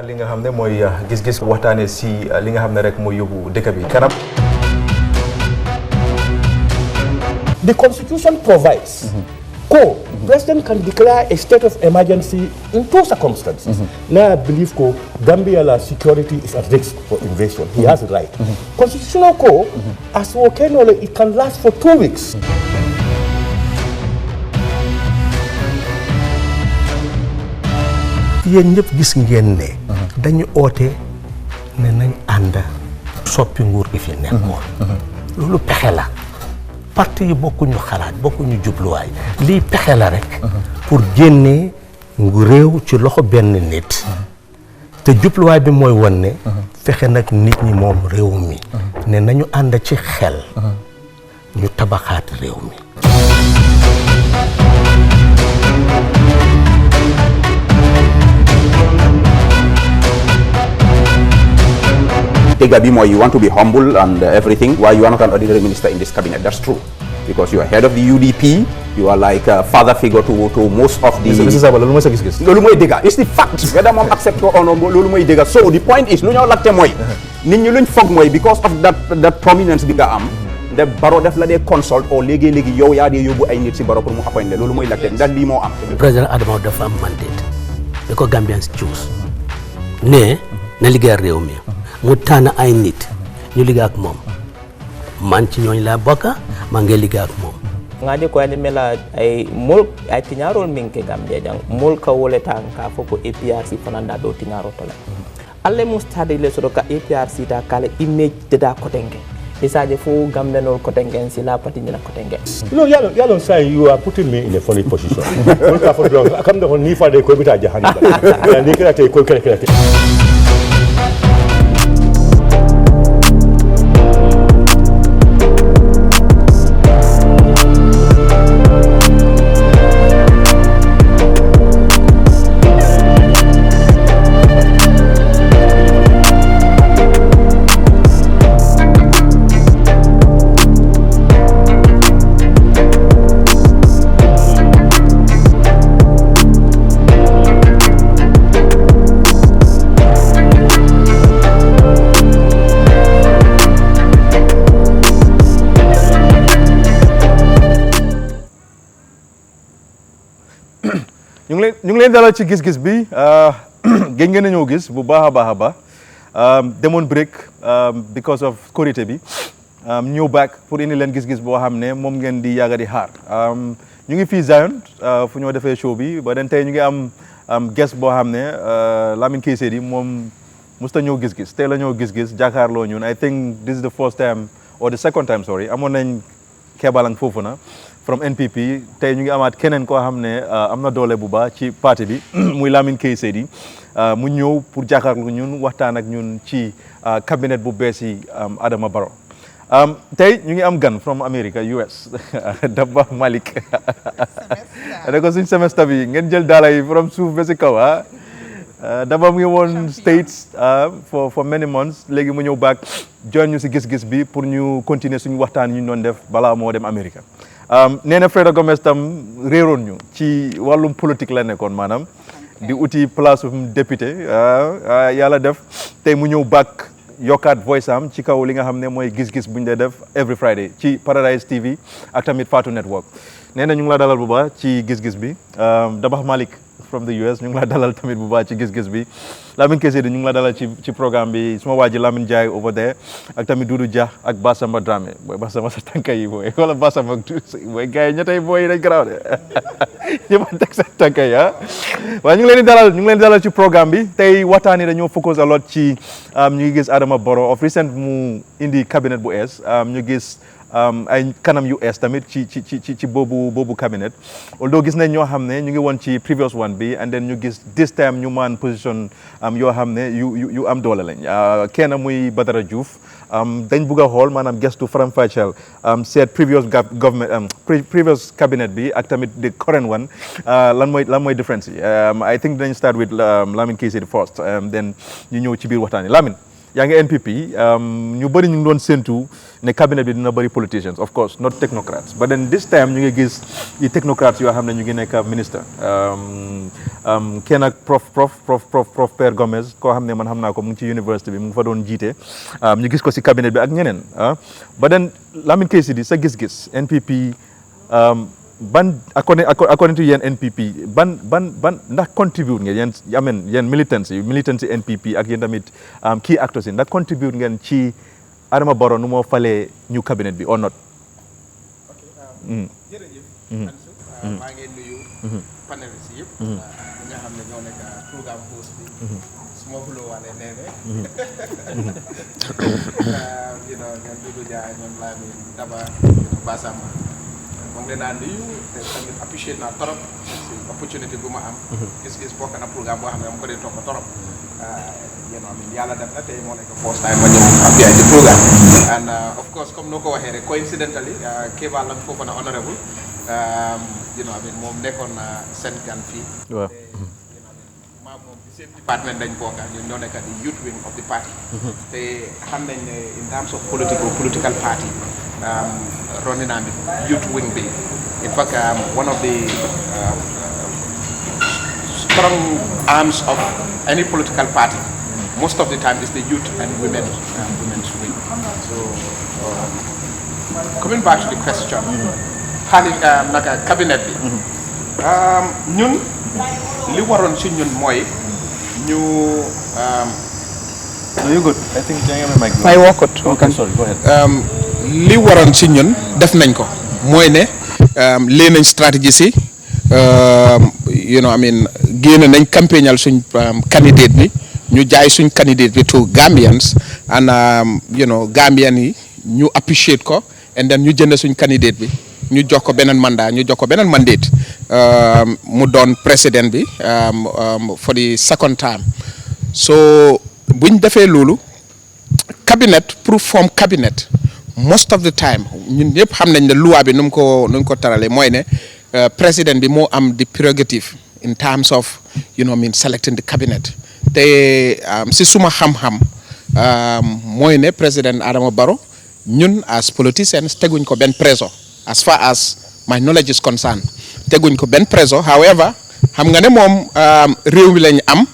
li nga xam ne mooy gis-gis waxtaane si li nga xam ne rek mooy yóbbu dëkk bi kanam. The Constitution provides President can declare a state of emergency in two circumstances. Now I believe Gambia security is at risk for invasion. He has a right. Constitutional code, as it can last for 2 weeks. yéen ñëpp gis ngeen ne dañu oote ne nañ ànd soppi nguur gi fi nekkoon loolu pexe la parti yi bokkuñu xalaat bokkuñu jubluwaay lii pexe la rek pour génnee ngu réew ci loxo benn nit te jubluwaay bi mooy won ne fexe nag nit ñi moom réew mi ne nañu ànd ci xel ñu tabaxaat réew mi. You want to be humble and everything. Why you are not an ordinary minister in this cabinet? That's true, because you are head of the UDP. You are like a father figure to most of the. Mr. Saba, lolu moy sa gis-gis. Lolu moy dega. It's the fact. Whether mom accept or not, lolu moy dega. So the point is, lu ñu laccé moy nit ñi luñ fogg moy because of that prominence bi nga am. The Barrow def la dé consult or légui yow ya dé yobbu ay nit ci Barrow pour mu appoint lolu moy laccé ndax li mo am. President Adama dafa am mandate. Because Gambians choose. Ne na liggéey réew mi. mu tànn ay nit ñu liggéey ak moom man ci ñooñ laa bokka maa ngi liggéey ak moom ngaje ko ande mela ay mol ay tiñarol min ke Gambia jang mol ka wole tan ka foko APRC fananda do tiñaro tola alle mustade le so ka APRC da kala image de da kotenge isaje fu Gambia no kotenge si la pati ni na kotenge yalo say you are putting me in a funny position mol ka fo do kam do ni fa de ko bita jahannam ni kala te ko kala ñu ngi leen dalal ci gis-gis bi gën ngeen ñoo gis bu baax a baax demoon break because of korité bi ñëw back pour indi leen gis-gis boo xam ne moom ngeen di yàgga di xaar ñu ngi fii Zion fu ñoo defee show bi ba den tey ñu ngi am guest boo xam ne Lamin Keysé di moom musta ñëw gis-gis tey la ñëw gis-gis jàkkaarloo ñun I think this is the first time or the second time sorry amoon nañ kebalang foofu na from NPP tey ñu ngi amaat keneen koo xam ne am na doole bu baax ci parti bi muy Lamin Keysé di mu ñëw pour jàkkaarloo ñun waxtaan ak ñun ci cabinet bu bees yi Adama Barrow tey ñu ngi am gan from America US Dabba Malik da ko suñ semestre bi ngeen jël daala yi from suuf ba si kaw Dabba mu ngi woon States for many months léegi mu ñëw back join ñu si gis-gis bi pour ñu continuer suñu waxtaan ñu doon def balaa moo dem America nee na Freda Gomez tam réeroon ñu ci wàllum politique la nekkoon maanaam di uti place député yàlla def tey mu ñëw back yokkaat voice am ci kaw li nga xam ne mooy gis-gis bu ñu dee def every Friday ci Paradise TV ak tamit Fatou Network nee na ñu ngi la dalal bu baax ci gis-gis bi Dabba Malik from the US ñu ngi la dalal tamit bu baax ci gis-gis bi Lamin Keysé di ñu ngi la dalal ci programme bi suma waa ji Lamin Ndiaye over there ak tamit Doudou Dia ak Bassamba Dramé booy Bassamba sa tànka yi booy wala Bassamba booy gars yi ñettay booy yi dañ garaaw de ñëpp teg sa tànka yi waaye ñu ngi leen di dalal ci programme bi tey waxtaan yi dañoo focus a lot ci ñu ngi gis Adama Barrow of recent mu indi cabinet bu ees ñu gis ay kanam US tamit ci boobu cabinet although gis nañ ñoo xam ne ñu ngi woon ci previous one bi and then ñu gis this time ñu man position yoo xam ne yu am doole lañ kenn muy Badara Diouf dañ bugg a xool maanaam gestu faram-fàcceel seet previous cabinet bi ak tamit the current one lan mooy difference yi I think dañ start with Lamin Keysé first then ñu ñëw ci biir waxtaan yi Lamin yaa ngi NPP ñu bëri ñu ngi doon séntu ne cabinet bi dina bëri politicians of course not technocrats but then this time ñu ngi gis yi technocrats yoo xam ne ñu ngi nekk ministre kenn ak prof Père Gomez koo xam ne man xam naa ko mu ngi ci université bi mu ngi fa doon jiite ñu gis ko si cabinet bi ak ñeneen but then Lamin Keysidi sa gis-gis NPP ban according to yéen NPP ban ndax contribute ngeen yéen militants yi NPP ak yéen tamit key actors yi ndax contribute ngeen ci Adama Barrow nu moo falee ñu cabinet bi or not. jërëjëf. Ansu maa ngi nuyu panélistes yëpp. ñi nga xam ne ñoo nekk programme host bi. su ma xuloo waale nee ñoom Doudou Dia ñoom Lamine Daba Bassama moom leen naa nuyu te tamit appreciate naa torop si opportunité bu ma am. gis-gis bokk na programme boo xam ne dama ko dee topp torop. yàlla def na tey moo nekk first time ma ñëw appuyer di programme and of course comme noo ko waxee rek coincidentally Kéba Lang Fofana honorable moom nekkoon na seen gan fii maa moom di same department dañ bokk ñun ñoo nekk di youth wing of the party te xam nañ ne in terms of political party Ronina bi youth wing bi in fact one of the strong arms of any political party most of the time is the youth and women's wing. So coming back to the question, naka cabinet bi ñun li waroon ci ñun mooy ñu No, you're good. I think yaa ngi amee mic. may wokkut. Okay, sorry, go ahead. li waroon ci ñun def nañ ko mooy ne lee nañ stratégie si génn nañ campagnal suñ candidate bi ñu jaay suñ candidate bi to Gambians and Gambian yi ñu appreciate ko and then ñu jënd suñ candidate bi ñu jox ko beneen mandat mandate mu doon président bi for the second time so buñ defee loolu cabinet pour form cabinet most of the time ñun ñëpp xam nañ ne loi bi nu mu ko taralee mooy ne président bi moo am the prerogative in terms of selecting the cabinet te si suma xam-xam mooy ne président Adama Barrow ñun as politicians teguñ ko benn preso as far as my knowledge is concerned teguñ ko benn preso however xam nga ne moom réew mi lañ am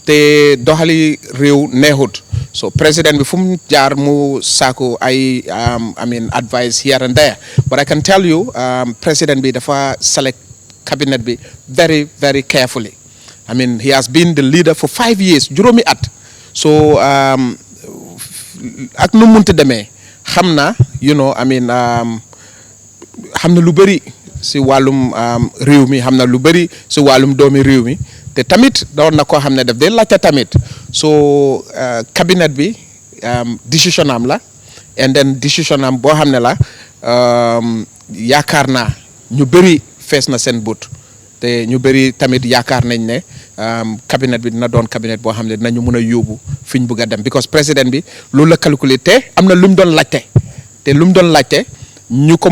te doxali réew neexut so président bi fu mu jaar mu saako ay advice here and there but I can tell you président bi dafa select cabinet bi very very carefully he has been the leader for 5 years juróomi at so ak nu munti demee xam na xam na lu bëri si wàllum réew mi xam na lu bëri si wàllum doomi réew mi te tamit doon na koo xam ne daf dee laajte tamit so cabinet bi décision am la and then décision am boo xam ne la yaakaar naa ñu bëri fees na seen but te ñu bëri tamit yaakaar nañ ne cabinet bi dina doon cabinet boo xam ne dinañu mën a yóbbu fi ñu bëgg a dem because président bi loolu la calculé te am na lu mu doon laajte te lu mu doon laajte ñu ko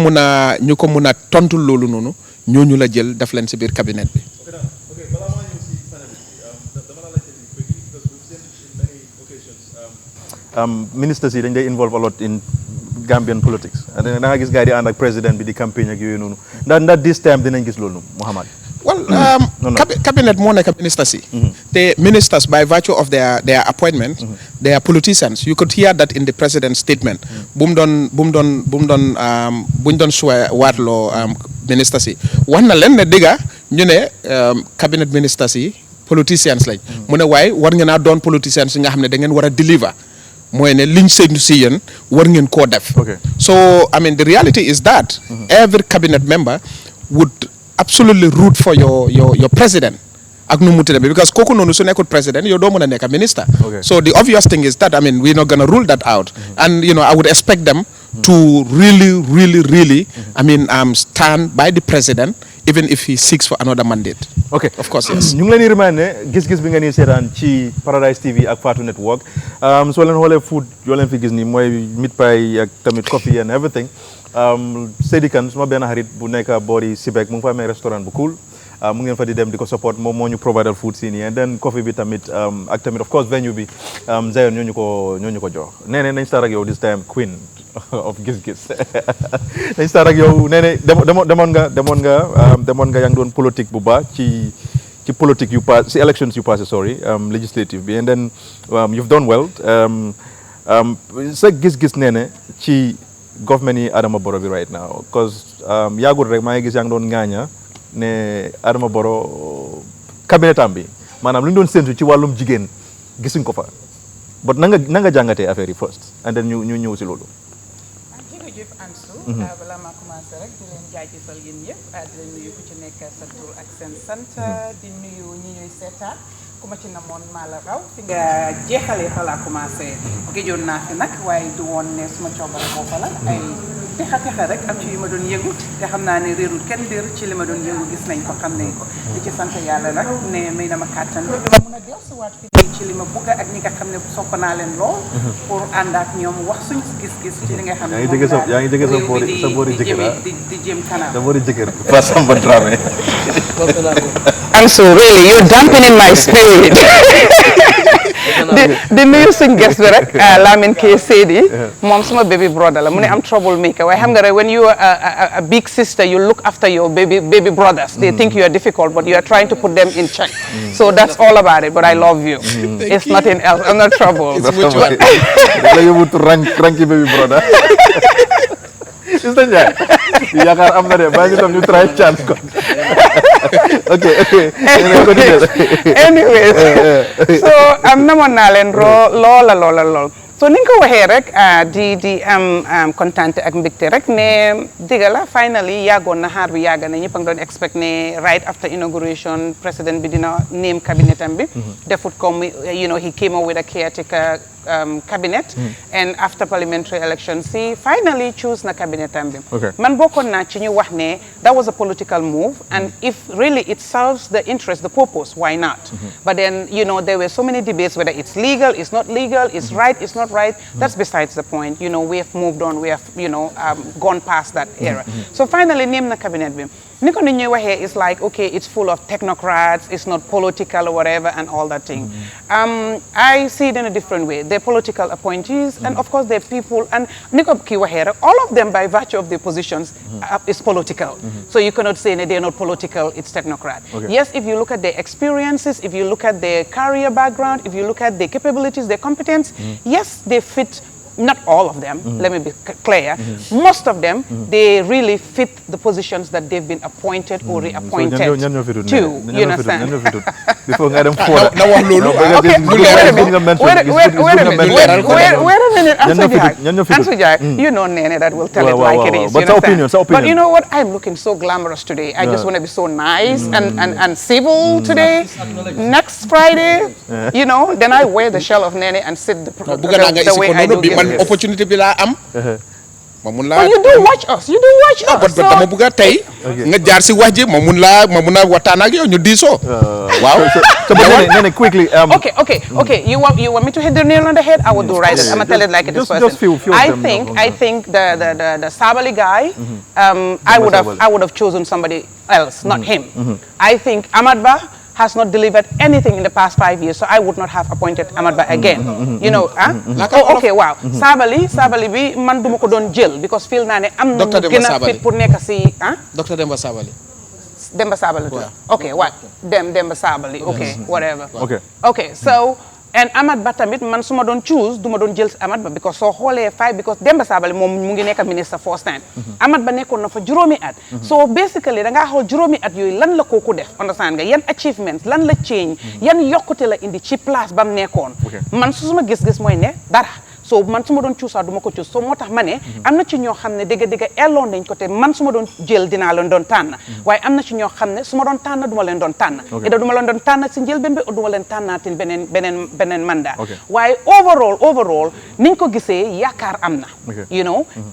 mun a tontu loolu noonu ñooñu la jël def leen si biir cabinet bi. Ministers yi dañ day involve a lot in Gambian politics da nga gis gars yi di ànd ak président bi di campagne ak yooyu noonu ndax this time dinañ gis loolu Mouhamad. Well, cabinet moo nekk ministers yi. The ministers, by virtue of their appointment, they are politicians. You could hear that in the president's statement. Buñ doon swear waatloo ministers yi. wax na leen ne dëgga ñu ne cabinet ministers yi politicians lañ. mu ne waaye war ngeen a doon politicians yi nga xam ne da ngeen war a deliver. mooy ne liñ séntu si yéen war ngeen koo def. So the reality is that every cabinet member would absolutely root for your president ak nu mu demee because kooku noonu su nekkul president yow doo mën a nekk minister. So the obvious thing is that we're not gonna rule that out and I would expect them to really stand by the president even if he seeks for another mandate. Okay, of course, yes. ñu ngi leen di remind ne gis-gis bi nga nii seetaan ci Paradise TV ak Fatou Network soo leen xoolee food yoo leen fi gis nii mooy meat pie ak tamit coffee and everything Seydi Kane suma benn xarit bu nekk boori Sibek mu ngi fa amee restaurant bu cool mu ngeen fa di dem di ko support moom moo ñu providal food si nii and then coffee bi tamit ak tamit of course venue bi Zion ñoo ñu ko jox nee nañ start ak yow this time queen of Giss Giss nañ start ak yow nee demoon nga yaa ngi doon politique bu baax ci politique yu pass ci elections yu passé sorry legislative bi and then you've done well sa gis-gis nee na ci government yi Adama Barrow bi right now because yàggul rek maa ngi gis yaa ngi doon ŋaaña ne Adama Barrow cabinet am bi maanaam lu ñu doon séntu ci wàllum jigéen gisuñ ko fa but na nga jàngatee affaire yi first and then ñu ñëw si loolu. jërëjëf Ansu. balaa maa commencé rek di leen jaajëfal yéen ñëpp di leen nuyu ku ci nekk sa tur ak seen sant di nuyu ñi ñuy seetaan ku ma ci namoon maa la raw fi nga jeexalee fa laa commencé géjoon naa fi nag waaye du woon ne suma coobare boppa la ay texa rek am ci yu ma doon yëngu te xam naa ne réerul kenn réer ci li ma doon yëngu gis nañ ko xam nañ ko di ci sant yàlla nag ne may na ma kàttan bi ma mun a dellusiwaat fi ci li ma bëgg ak ñi nga xam ne sopp naa leen lool pour ànd ak ñoom wax suñ gis-gis ci li nga xam ne yaa ngi jege sa boori jëkkër di jëm kanam sa boori jëkkër Fa Samba Dramé Ansu, really, you're dampening my spirit. The nuyu suñ guest bi rek Lamin K Seydi moom suma baby brother la mu ne am troublemaker waaye xam nga rek when you are a big sister you look after your baby brothers they think you are difficult but you are trying to put them in check so that's all about it but I love you it's nothing else I'm not trouble la yóbbu tu ranki baby brother Sister Ndiaye yaakaar am na de bàyyi ñu tam ñu try chance ko anyways so am namoon naa leen lool so ni nga ko waxee rek di am kontaan ak mbégte rek ne dëgg la finally yàggoon na xaar bi yàgg na ñëpp a ngi doon expect ne right after inauguration président bi dina name cabinet am bi defut comme he came up with a caretaker cabinet and after parliamentary elections he finally choose na cabinet am bi man bokkoon naa ci ñu wax ne that was a political move and if really it serves the interest the purpose why not but then there were so many debates whether it's legal it's not legal it's right it's not right that's besides the point we have moved on we have gone past that era so finally name na cabinet bi ni ko nit ñuy waxee is like okay it's full of technocrats it's not political or whatever and all that thing I see it in a different way they're political appointees and of course they're people and ni ko kii waxee rek all of them by virtue of their positions is political so you cannot say they're not political it's technocrat yes if you look at their experiences if you look at their career background if you look at their capabilities their competence yes they fit not all of them, let me be clear, most of them, they really fit the positions that they've been appointed or reappointed to, you understand? Before I don't wait a minute, Ansu Jack, you know Nene that will tell it like it is, but But you know what, I'm looking so glamorous today, I just want to be so nice and civil today, next Friday, then I wear the shell of Nene and sit the way I do. Opportunity bi laa am ma mun laa you do watch us but dama bëgg a tey nga jaar si wax ji ma mun a waxtaan ak yow ñu diisoo waaw so but quickly okay you want me to hit the nail on the head I will do right I'm gonna tell it like it is first I think the Sabali guy I would have chosen somebody else not him I think Ahmad Bah has not delivered anything in the past 5 years, so I would not have appointed Ahmad Bah again. Okay, wow. Sabali bi man duma ko doon jël because feel naa ne am na gën a fit pour nekk si Dr. Demba Sabali. Demba Sabali. Okay, what? Demba Sabali. Okay, whatever. Okay, so and Ahmad Bah tamit man su ma doon choose du ma doon jël Ahmad Bah because soo xoolee because Demba Sabali moom mu ngi nekk ministre first time Ahmad Bah nekkoon na fa juróomi at so basically da ngaa xool juróomi at yooyu lan la kooku def understand nga yan achievements lan la change yan yokkute la indi ci place ba mu nekkoon man su suma gis-gis mooy ne dara so man su ma doon choose du ma ko choose so moo tax ma ne am na ci ñoo xam ne dëgg elloon dañ ko te man su ma doon jël dinaa leen doon tànn waaye am na ci ñoo xam ne su ma doon tànn du ma leen doon tànn ida du ma leen doon tànn si njëlbeen bi du ma leen tànnaatin beneen mandat waaye overall niñ ko gisee yaakaar am na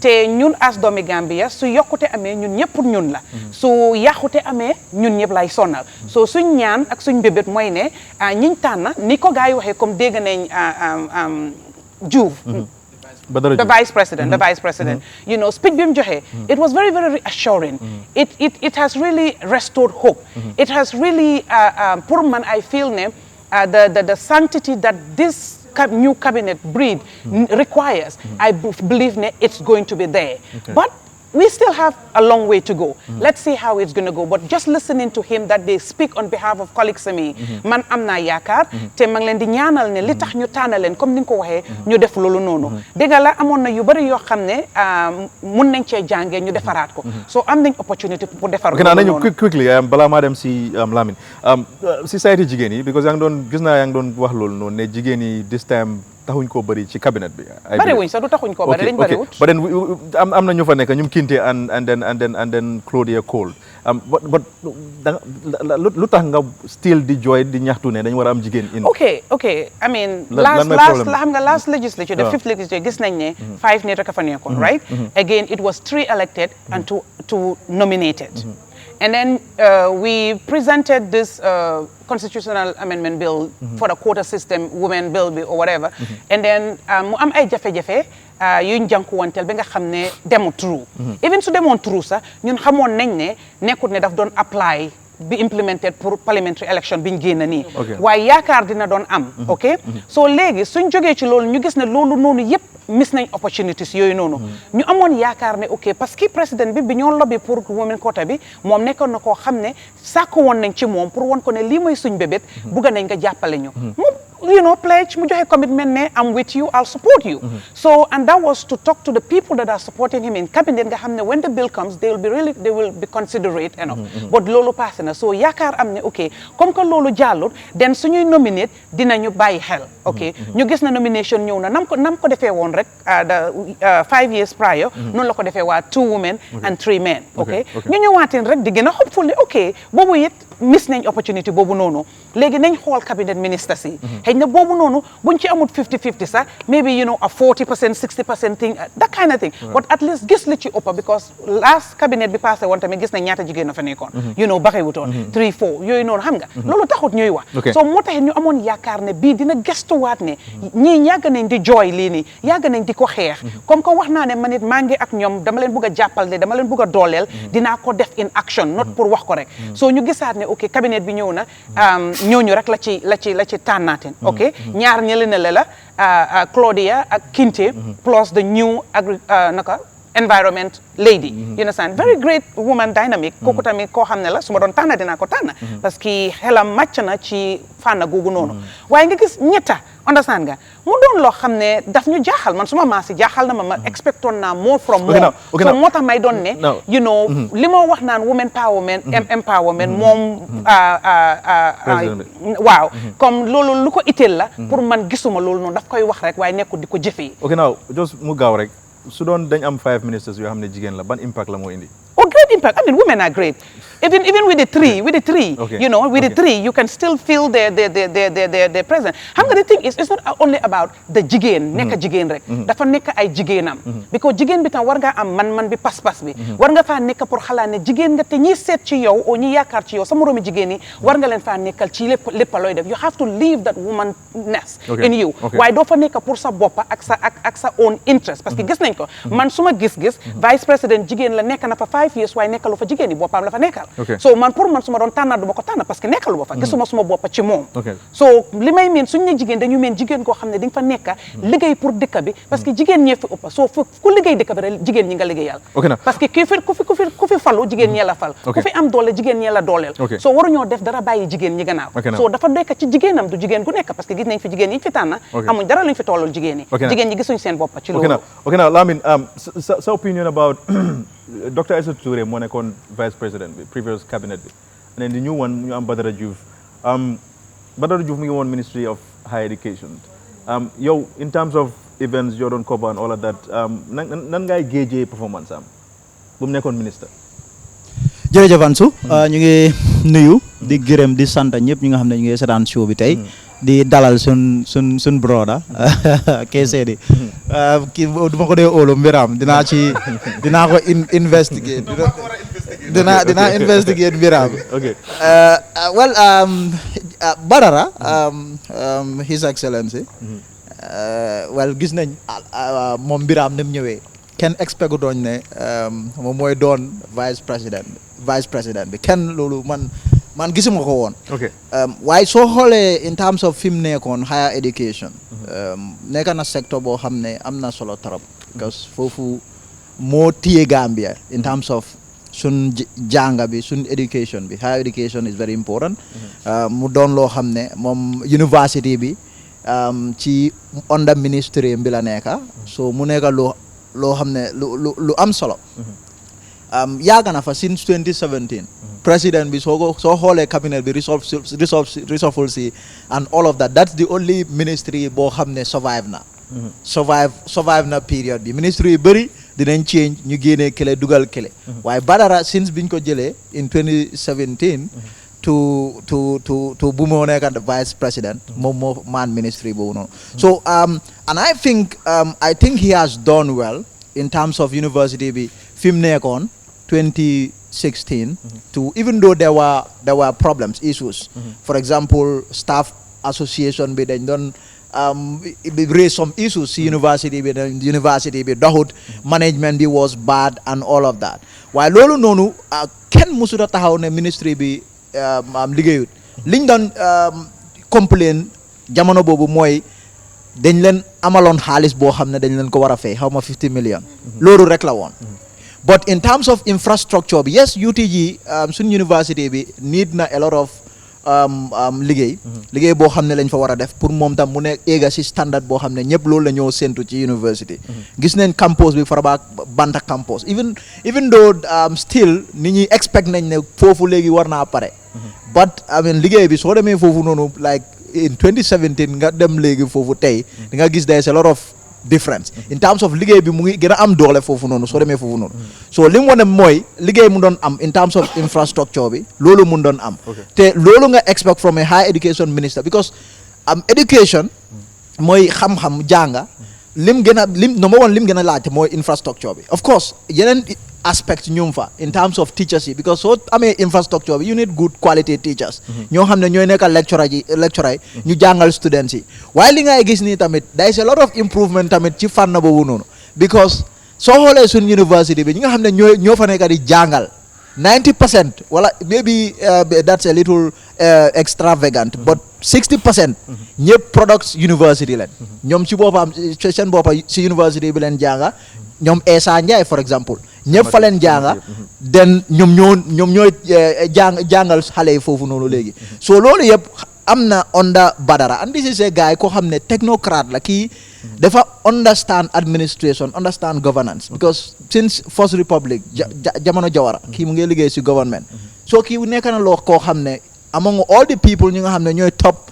te ñun as doomi Gambia su yokkute amee ñun ñëpp pour ñun la su yàqute amee ñun ñëpp lay sonnal so suñ ñaan ak suñ bébét mooy ne ñiñ tànn ni ko gars yi waxee comme dégg nañ Diouf the vice president, you know, speech bim joxe, it was very, very reassuring. It has really restored hope. It has really, poor man, I feel, the sanctity that this new cabinet breed requires, I believe it's going to be there. But we still have a long way to go. Let's see how it's going to go. But just listening to him that they speak on behalf of colleagues mi, man amna yakar, te mang len di ñaanal ne li tax ñu tanalen comme ni nga ko waxe ñu def lolu nonu. Dega la amon na yu bari yo xamne mën nañ ci jangé ñu defaraat ko. So am nañ opportunity pour defar ko. Nañu quickly bala ma dem si Lamine. Si society jigéen yi because yang doon gis na yang doon wax lolu non ne jigéen yi this time taxuñ ko bari ci cabinet bi. Bari wuñ sax du taxuñ ko bari dañ bari wut. But then am na ñu fa nekk ñum Kinte and then Claudia Cole. But lu tax nga still di joy di ñaxtu ne dañ war a am jigéen in. Okay. I mean last legislature, the fifth legislature, gis nañ ne 5 nit rek fa nekkoon, right? Again, it was 3 elected and 2 nominated. And then we presented this constitutional amendment bill for the quota system, women bill or whatever. And then mu am ay jafe-jafe yuñ jànkuwanteel ba nga xam ne demu true. Even su demoon true sax ñun xamoon nañ ne nekkut ne daf doon apply be implemented pour parliamentary election biñ génn nii. waaye yaakaar dina doon am. ok so léegi suñ jógee ci loolu ñu gis ne loolu noonu yëpp miss nañ opportunities yooyu noonu. ñu amoon yaakaar ne ok parce que président bi ñoo lobby pour women quota bi moom nekkoon na koo xam ne sàkku woon nañ ci moom pour won ko ne lii mooy suñ bébét bugga nañ nga jàppale ñu. You know, pledge, mu joxe commitment ne I'm with you, I'll support you. So, and that was to talk to the people that are supporting him in cabinet nga xam ne when the bill comes, they will be considerate enough. But loolu passé na so yaakaar am ne ok comme que loolu jàllut then suñuy nominate dinañu bàyyi xel. ok ñu gis na nomination ñëw na nam ko defee woon rek 5 years prior. noonu la ko defee waa 2 women and 3 men. ok ñu ñëwaateen rek di gën a hopeful ne ok boobu it miss nañ opportunity boobu noonu léegi nañ xool cabinet ministers yi. xëy na boobu noonu buñ ci amut 50-50 sax maybe you know a 40% 60% thing that kind of thing. but at least gis li ci ëpp because last cabinet bi passé woon tamit gis nañ ñaata jigéen na fa nekkoon. you know baxewutoon 3-4 yooyu noonu xam nga. loolu taxut ñuy wax. so moo tax ñu amoon yaakaar ne bii dina gestuwaat ne ñii yàgg nañ di jooy lii nii yàgg nañ di ko xeex. comme que wax naa ne man it maa ngi ak ñoom dama leen bugg a jàppal ne dama leen bugg a dooleel dinaa ko def in action not pour wax ko rek. so ñu gisaat ne ok cabinet bi ñëw na ñooñu rek la ci tànnaateen. ok ñaar ñële ne la Claudia ak Kinte plus the new environment lady. you understand very great woman dynamic. kooku tamit koo xam ne la su ma doon tànn dinaa ko tànn. parce que xelam màcc na ci fànn googu noonu. waaye nga gis ñetta understand nga mu doon loo xam ne daf ñu jaaxal man suma maasi jaaxal na ma expectoon naa more from more. so moo tax may doon ne. you know li ma wax naan women empowerment moom. waaw comme loolu lu ko itteel la. pour man gisuma loolu noonu daf koy wax rek waaye nekkul di ko jëfee. ok now just mu gaaw rek. su doon dañ am 5 ministers yoo xam ne jigéen la ban impact la moo indi. Oh, great impact. I mean, women are great. Even with the three, okay. You know, with the three, you can still feel their presence. The thing is, it's not only about the jigen, neka jigen rek. Dafa neka ay jigenam. Because jigen bi tam war nga am man bi pas-pas bi. War nga fa neka pour xalaat ne jigen nga te ñi seet ci yow o ñi yaakaar ci yow sa moroomi jigen yi war nga leen fa nekkal ci lépp looy def. You have to leave that womanness in you. Waaye doo fa nekk pour sa boppa ak sa own interest. Parce que gis nañ ko. Man suma gis-gis vice président jigen la nekk na fa 5 years waaye nekkalu fa jigéen yi boppam la fa nekkal. So man pour man suma doon tànna du ma ko tànna parce que nekkalu ba fa gisuma suma boppa ci moom. So li may meen suñu ne jigéen dañu meen jigéen koo xam ne dañ fa nekka liggéey pour dëkk bi parce que jigéen ñee fi ëppa soo ku liggéey dëkk bi rek jigéen ñi nga liggéeyal. Parce que ku fi falu jigéen ñee la fal. Ku fi am doole jigéen ñee la dooleel. So waruñoo def dara bàyyi jigéen ñi gannaaw. So dafa nekk ci jigéenam du jigéen gu nekk parce que gis nañ fi jigéen yi fi tànna amuñ dara luñ fi tollul jigéen yi. Jigéen ñi gisuñ seen boppa ci loolu. Okay now Lamine sa opinion about Dr. Ansu Touré moo nekkoon vice president bi previous cabinet bi and then the new one ñu am Badara Diouf Badara Diouf mu ngi woon Ministry of Higher Education yow in terms of events yoo doon cover and all of that nan ngay géejee performance am bu mu nekkoon ministre. jërëjëf Ansu ñu ngi nuyu di gërëm di sant ñëpp ñi nga xam ne ñu ngi seetaan show bi tey di dalal sun broda KCD kii duma ko dee óolu mbiram dinaa ko investigate dinaa investigate mbiram well Badara His Excellency well gis nañ moom mbiraam ni mu ñëwee kenn expect doon ne moom mooy doon vice président bi kenn loolu man gisuma ko woon. waaye soo xoolee in terms of fi mu nekkoon higher education. nekk na secteur boo xam ne am na solo trop. because foofu moo téye Gambia in terms of sun jànga bi sun education bi higher education is very important. mu doon loo xam ne moom university bi ci under ministry bi la nekka so mu nekk loo xam ne lu am solo. yàgg na fa since 2017. President bi soo xoolee cabinet bi reshuffle si and all of that that's the only ministry boo xam ne survive na period bi ministry yu bëri dinañ change ñu génnee kële dugal kële waaye Badara since biñ ko jëlee in 2017 to bu moo nekk vice president moom moo man ministry boobu noonu so and I think he has done well in terms of university bi fi mu nekkoon 2016 to even though there were problems issues for example staff association bi dañ doon raise some issues si university bi doxut management bi was bad and all of that waaye loolu noonu kenn musuta taxaw ne ministry bi liggéeyut liñ doon complain jamono boobu mooy dañ leen amaloon xaalis boo xam ne dañ leen ko war a fay xaw ma 50 million loolu rek la woon but in terms of infrastructure bi yes UTG suñ university bi need na a lot of liggéey boo xam ne lañ fa war a def pour moom tam mu ne éega si standard boo xam ne ñëpp loolu la ñoo séntu ci university gis nañ campus bi Faraba Banta campus even though still nit ñi expect nañ ne foofu léegi war naa pare but I mean liggéey bi soo demee foofu noonu like in 2017 nga dem léegi foofu tey di nga gis there's a lot of difference in terms of liggéey bi mu ngi gën a am doole foofu noonu soo demee foofu noonu so li mu wane mooy liggéey mu doon am in terms of infrastructure bi loolu mu doon am te loolu nga expect from a higher education minister because education mooy xam-xam jànga lim number one lim gën a laajte mooy infrastructure bi of course yeneen aspect ñoom fa in terms of teachers yi because soo amee infrastructure bi you need good quality teachers ñoo xam ne ñooy nekkal lecturer yi ñu jàngal students yi waaye li ngay gis nii tamit there is a lot of improvement tamit ci fànn boobu noonu because soo xoolee suñ university bi ñi nga xam ne ñoo fa nekk di jàngal 90% wala maybe that's a little extravagant but 60% ñëpp products university leen ñoom ci boppam seen boppa ci university bi leen jànga ñoom Essa Ndiaye for example ñëpp fa leen jànga den ñoom ñooy jàngal xale yi foofu noonu léegi so loolu yëpp am na under Badara and this is a guy koo xam ne technocrate la kii dafa understand administration understand governance because since First Republic jamono Jawara kii mu ngi liggéey si government so kii nekk na loo koo xam ne among all the people ñi nga xam ne ñooy top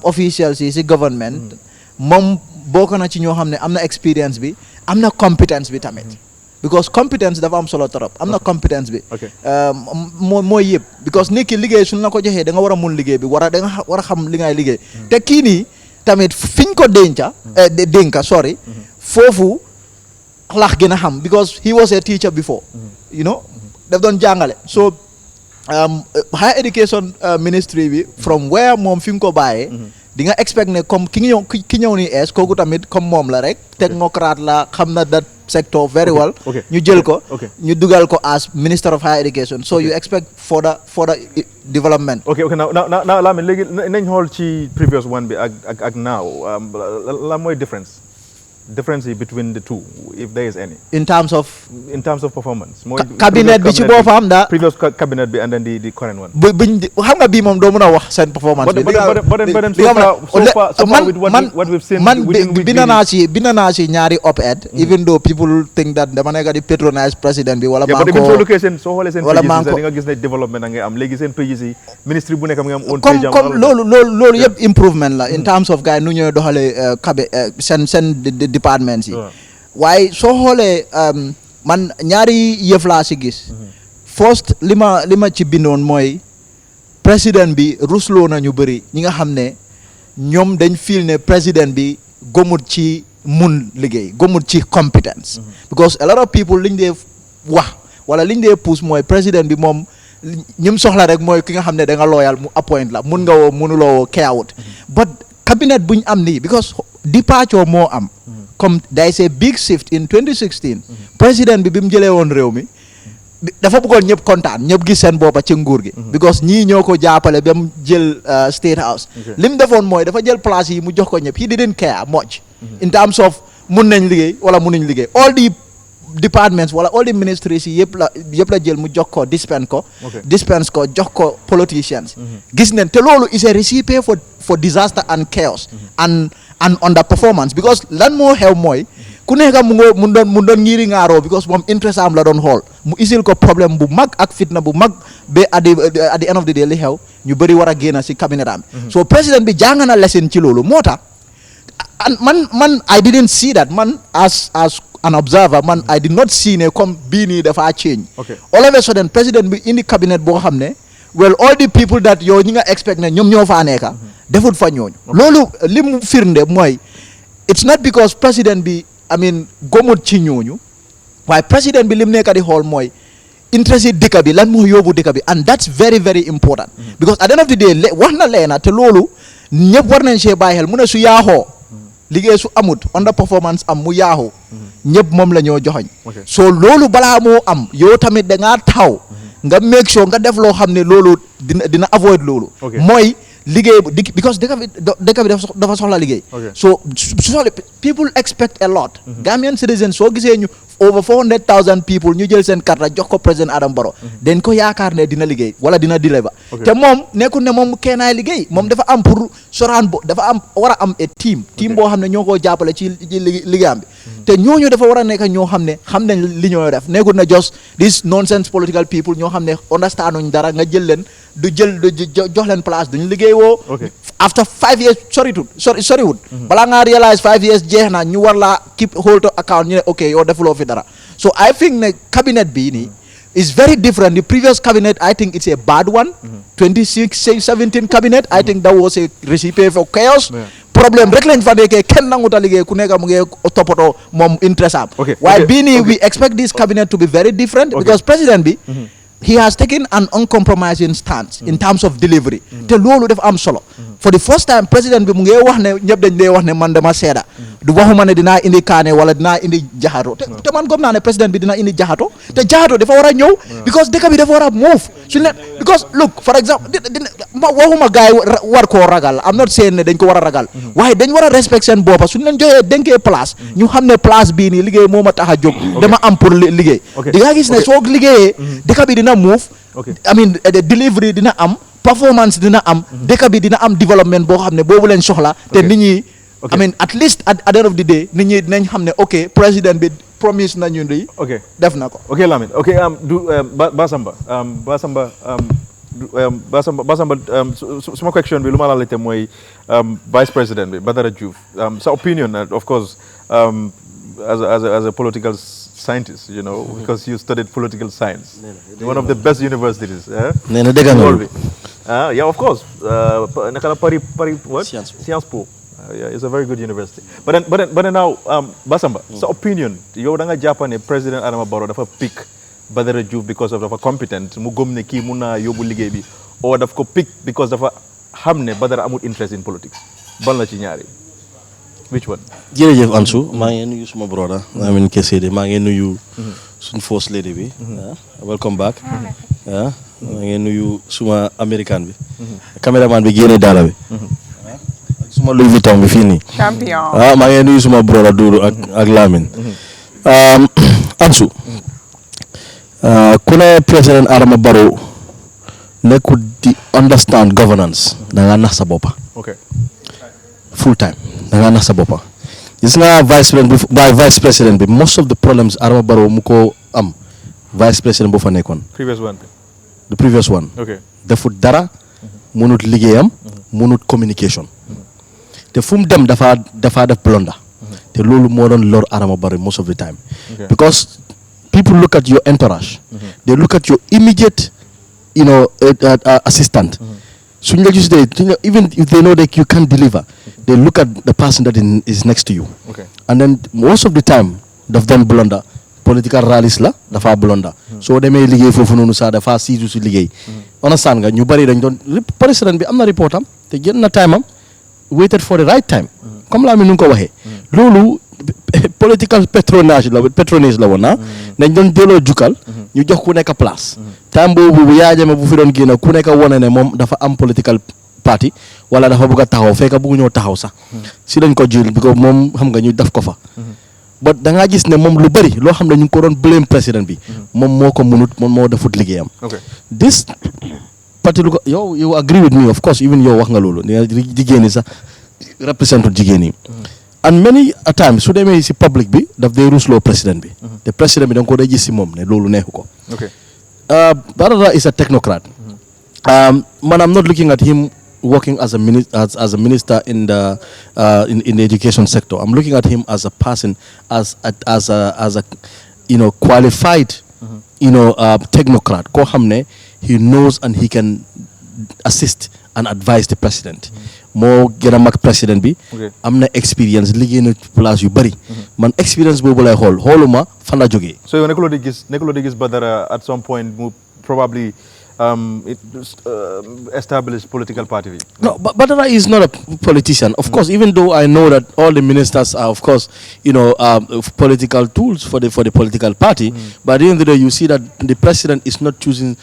officials yi si government moom bokk na ci ñoo xam ne am na experience bi am na competence bi tamit because competence dafa am solo trop am na competence bi mooy yëpp because nit ki liggéey suñ la ko joxee da nga war a mun liggéey bi da nga war a xam li ngay liggéey te kii nii tamit fiñ ko dénka sorry foofu lax gën a xam because he was a teacher before you know daf doon jàngale so higher education ministry bi from where moom fi mu ko bàyyee di nga expect ne comme ki ñëw ni es kooku tamit comme moom la rek technocrate la xam na that sector very well ñu jël ko ñu dugal ko as Minister of Higher Education so you expect further development okay now Lamin léegi nañ xool ci previous one bi ak now la mooy difference yi between the two if there is any in terms of performance cabinet bi ci boppam da previous cabinet bi and then the current one buñ xam nga bii moom doo mën a wax seen performance bi man bind naa ci ñaari op-ed even though people think that dama nekk di patronize président bi wala maa ko soo xoolee seen pages yi di nga gis ne développement a ngay am léegi seen pages yi ministre bu nekk mu ngi am own page comme loolu yëpp improvement la in terms of gars yi nu ñooy doxalee seen departments yi waaye soo xoolee man ñaari yëf laa si gis first li ma ci bindoon mooy président bi rusloo na ñu bëri ñi nga xam ne ñoom dañ feel ne président bi gomut ci mun liggéey gomut ci competence because a lot of people liñ dee wax wala liñ dee pousse mooy président bi moom ñim soxla rek mooy ki nga xam ne da nga loyal mu appoint la mun nga woo mënuloo woo care out but cabinet buñ am nii because departure moo am comme there is a big shift in 2016 président bi mu jëlee woon réew mi dafa bëggoon ñëpp kontaan ñëpp gis seen boppa ci nguur gi because ñii ñoo ko jàppale ba mu jël State House li mu defoon mooy dafa jël place yi mu jox ko ñëpp he didn't care much in terms of mun nañ liggéey wala munuñ liggéey all the departments wala all the ministries yi yëpp la jël mu jox ko dispense ko jox ko politicians gis nañ te loolu is a recipe for disaster and chaos and underperformance because lan moo xew mooy ku nekk mu doon ngiri ngaaroo because moom interest am la doon xool mu isil ko problème bu mag ak fitna bu mag ba at the end of the day li xew ñu bëri war a génn si cabinet am so président bi jàng na lesson ci loolu moo tax man I didn't see that man as an observer man I did not see ne comme bii nii dafa change all of a sudden président bi indi cabinet boo xam ne well all the people that yow ñi nga expect ne ñoom ñoo faa nekka defut fa ñooñu loolu li mu firnde mooy it's not because président bi I mean gomut ci ñooñu waaye président bi lim nekka di xool mooy interest yi dëkk bi lan moo yóbbu dëkk bi and that's very very important because at the end of the day wax na leena te loolu ñëpp war nañ see bàyyi xel mu ne su yaaxoo liggéey su amut underperformance am mu yaaxu ñëpp moom la ñoo joxoñ so loolu balaa moo am yow tamit da ngaa taxaw nga make sure nga def loo xam ne loolu dina avoid loolu mooy liggéey because dëkk bi dafa soxla liggéey so people expect a lot Gambian citizens soo gisee ñu over 400,000 people ñu jël seen carte jox ko président Adama Barrow dañ ko yaakaar ne dina liggéey wala dina deliver te moom nekkul ne moom kennaay liggéey moom dafa am pour soraan dafa am war a am a team boo xam ne ñoo koo jàppale ci liggéeyam bi te ñooñu dafa war a nekk ñoo xam ne xam nañ li ñoo def nekkul na just this nonsense political people ñoo xam ne understand uñ dara nga jël leen du jox leen place duñu liggéey woo after 5 years soriwut balaa ngaa realize 5 years jeex na ñu war laa keep hold account ñu ne ok yow defuloo fi dara so I think ne cabinet bii nii is very different the previous cabinet I think it's a bad one 2017 cabinet I think that was a recipe for chaos problème rek lañ fa nekkee kenn nanguta liggéey ku nekk mu ngi toppatoo moom interest am waaye bii nii we expect this cabinet to be very different because président bi he has taken an uncompromising stance in terms of delivery te loolu dafa am solo for the first time président bi mu ngi wax ne ñëpp dañ dee wax ne man dama seeda du waxuma ne dinaa indi kaane wala dinaa indi jaxato te man gëm naa ne président bi dina indi jaxato te jaxato dafa war a ñëw because dëkk bi dafa war a move su ne because look for example waxuma gars yi war koo ragal am not saying ne dañ ko war a ragal waaye dañ war a respect seen boppa suñu leen joxee dénkee place ñu xam ne place bii nii liggéey moo ma tax a jóg dama am pour liggéey di nga gis ne soo liggéeyee dëkk bi dina move I mean the delivery dina am performance dina am dëkk bi dina am développement boo xam ne boobu leen soxla te nit ñi I mean at least at the end of the day nit ñi dinañ xam ne ok président bi promise nañu di def na ko Lamine Basamba suma question bi lu ma la laajte mooy vice president bi Badara Diouf sa opinion of course as a political scientist, you know, because you studied political science. One of the best universities. Yeah, of course. What? Sciences Po. Yeah, it's a very good university. But then now, Basamba, so opinion, you danga Japan President Adama Barrow dafa pick Badara Diouf because of dafa competent, mu gëm ne kii mun naa yóbbu liggéey bi, or dafa ko pick because dafa xam ne Badara amul interest in politics. Ban la ci ñaari? Which one? Jërëjëf Ansu maa ngi nuyu suma brother Amin Kesede maa ngi nuyu suñ first lady bi welcome back maa ngi nuyu suma American bi cameraman bi génne daala bi suma Louis Vuitton bi fii nii champion maa ngi nuyu suma brother Doudou ak Lamine Ansu ku ne président Adama Barrow nekkul di understand governance da nga nax sa boppa full time da nga nax sa boppa gis nga vice president bi most of the problems Adama Barrow mu ko am vice president boo fa nekkoon the previous one defut dara mënut liggéeyam mënut communication te fu mu dem dafa def blunda te loolu moo doon lor Adama Barrow most of the time because people look at your entourage they look at your immediate assistant suñ la gisee even if they know that you can't deliver they look at the person that is next to you and then most of the time daf doon blunder political rallies la dafa blunder soo demee liggéey foofu noonu sax dafa siisu si liggéey understand nga ñu bari dañ doon président bi am na report am te jël na time am waited for the right time. Comme la mi nu ko waxee. Loolu political patronage la woon na dañ doon delloo jukkal ñu jox ku nekk place. Time boobu bu Yaya Jammeh bu fi doon génn ku nekk wone ne moom dafa am political party wala dafa bëgg a taxaw fekk bëggu ñoo taxaw sax. Si lañ ko jël because moom xam nga ñu def ko fa. But da ngaa gis ne moom lu bëri loo xam ne ñu ngi ko doon blame président bi moom moo ko mënut moom moo defut liggéeyam. This parti lu ko yow agree with me of course even yow wax nga loolu ne jigéen ñi sax represent jigéen yi. And many a times su demee si public bi daf day rusloo président bi. te président bi da nga ko day gis si moom ne loolu neexu ko. Barrow is a technocrat. Man, I'm not looking at him working as a minister in the education sector. I'm looking at him as a person, as a qualified technocrat. Ko xamne he knows and he can assist and advise the president. Moo gën a mag président bi. am na experience liggéey na place yu bari. man experience boobu lay xooluma fan la jógee. So yow nekkuloo di gis Badara at some point mu probably establish political party. No, but Badara is not a politician. Of course, even though I know that all the ministers are, of course, political tools for the political party. But at the end of the day, you see that the president is not choosing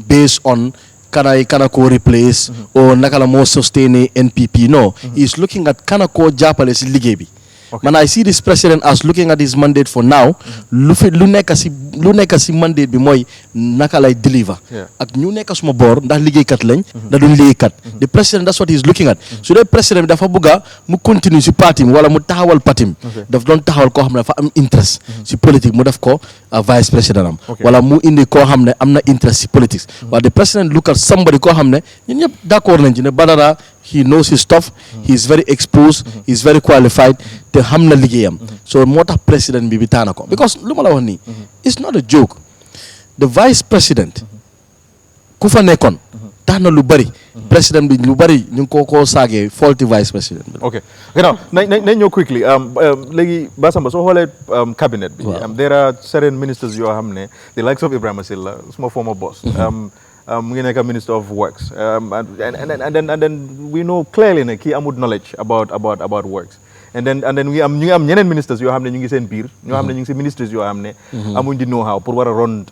based on can I replace or nakala more sustain NPP. No, he's looking at can I japale si liggéey bi. Man, I see this president as looking at his mandate for now. Lu nekk si mandate bi mooy naka lay deliver. Ak ñu nekk suma boor ndax liggéeykat lañ. da duñ liggéeykat. The president that's what he's looking at. So the president dafa bëgga mu continue si partim wala mu taxawal partim. daf doon taxawal koo xam ne dafa am interest si politique mu def ko vice president am. wala mu indi koo xam ne am na interest si politics. But the president look at somebody koo xam ne ñun ñëpp d'accord nañ ci ne Badara he knows his stuff. He's very exposed. He's very qualified. Te xam na liggéeyam. So moo tax président bi taana ko. Because lu ma la wax nii. It's not a joke. The vice president. ku fa nekkoon. tax na lu bari. président bi lu bari ñu ngi koo saagee faulty vice president. Okay. Now, nañ ñëw quickly. Léegi Basamba soo xoolee cabinet bi. There are certain ministers yoo xam ne the likes of Ibrahima Silla suma former boss. mu ngi nekk minister of works and then we know clearly ne kii amul knowledge about works and then ñu ngi am ñeneen ministers yoo xam ne ñu ngi seen biir ñoo xam ne ñu ngi si ministries yoo xam ne amuñ di know how pour war a run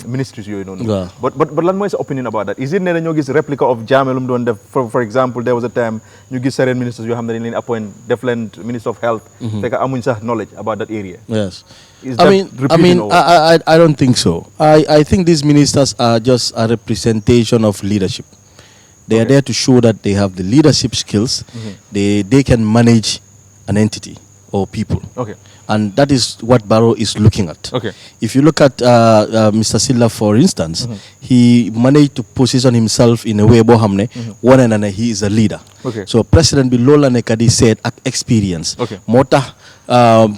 ministries yooyu noonu but lan mooy sa opinion about that is it ne dañoo gis replica of Jammeh lu mu doon def for example there was a time ñu gis certain ministers yoo xam ne dañ leen appoint def leen minister of health fekk amuñ sax knowledge about that area. Yes. I don't think so. I think these ministers are just a representation of leadership. They are there to show that they have the leadership skills. They can manage an entity or people. And that is what Barrow is looking at. If you look at Mr. Silla, for instance, he managed to position himself in a way bohamne one and he is a leader. So President Bilola Nekadi said experience. Mota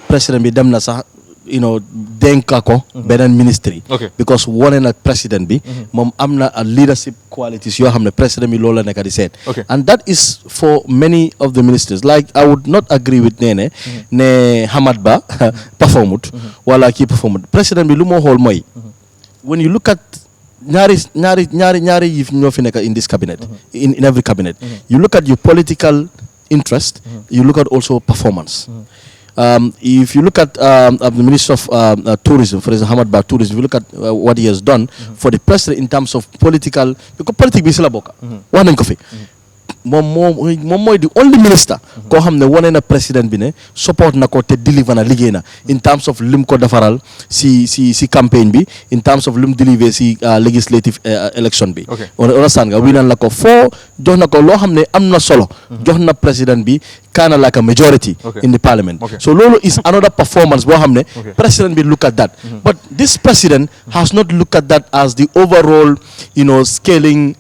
President Bidamna sa denka ko benen ministry because one na president bi mom amna a leadership qualities yo xamne president bi lola nekk di set and that is for many of the ministers. Like I would not agree with ne Hamad Ba performut wala ki performut president bi lu mo xol moy when you look at ñaari yif ñoo fi nekk in this cabinet in every cabinet you look at your political interest you look at also performance. If you look at the Minister of Tourism, for example, Hamad Ba Tourism, if you look at what he has done for the president in terms of political, because politics is la boka. One and coffee. Moom the only minister koo xam ne wane na président bi ne support na ko te deliver na liggéey na in terms of lim ko defaral si campagne bi in terms of lim deliver si legislative election bi understand nga winan la ko foo jox na ko loo xam ne am na solo jox na président bi kinda like a majority in the parliament so lolo is another performance boo xam ne president bi look at that but this president has not looked at that as the overall scaling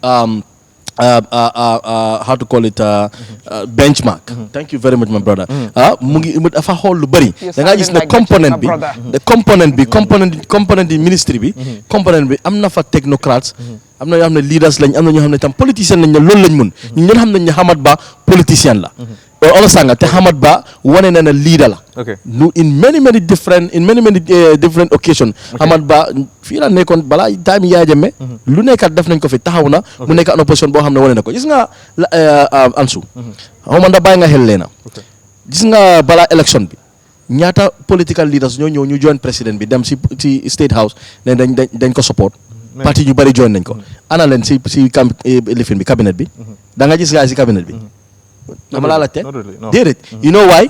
how to call it benchmark. Thank you very much, my brother. Mu ngi dafa xool lu bari da nga gis ne component bi ministry bi component bi am na fa technocrats am na ñoo xam ne leaders lañ am na ñoo xam ne tam politicien lañ ne loolu lañ mun ñun ñoo xam nañ ne Hamad Bah politicien la olo sanga te Hamad Bah wane na ne leader la in many different occasions Hamad Bah fii la nekkoon balaa time Yaya Jammeh lu nekkat def nañ ko fi taxaw na mu nekk en opposition boo xam ne wane na ko gis nga Ansu xaw ma ndax bàyyi nga xel leena gis nga balaa élection bi ñaata political leaders ñoo ñëw ñu join président bi dem si State House ne dañ ko support parti ñu bari join nañ ko ana leen si lifin bi cabinet bi da nga gis gaay si cabinet bi dama laa laajte déedéet you know why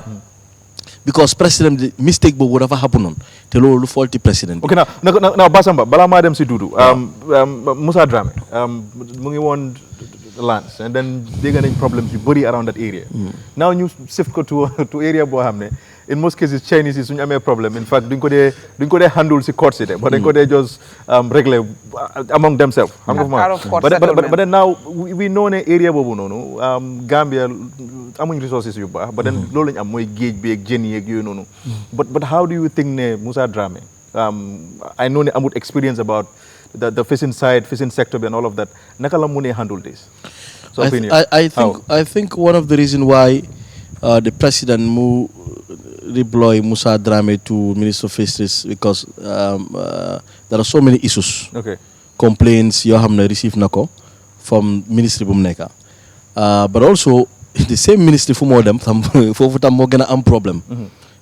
because président bi mistake boobu dafa happen noonu te loolu lu faulty président bi ok now Basamba balaa maa dem si Dudu Musa Dramé mu ngi woon lands and then dégg nañ problems yu bëri around that area now ñu shift ko to area boo xam ne in most cases Chinese yi suñu amee problème in fact duñ ko dee handle si court si de but dañ ko dee just régler among themselves xam nga but then now we know ne area boobu noonu Gambia amuñ resources yu baax but then loolu lañ am mooy géej bi ak jën yi ak yooyu noonu but how do you think ne Musa Dramé I know ne amut experience about the fishing side, fishing sector and all of that. Naka la mune handle this? So I think one of the reasons why the president deploy Musa Dramé to Minister of Fisheries because there are so many issues. Okay. Complaints you have received nako from Ministry Bumneka. But also the same ministry for more them for more gonna problem.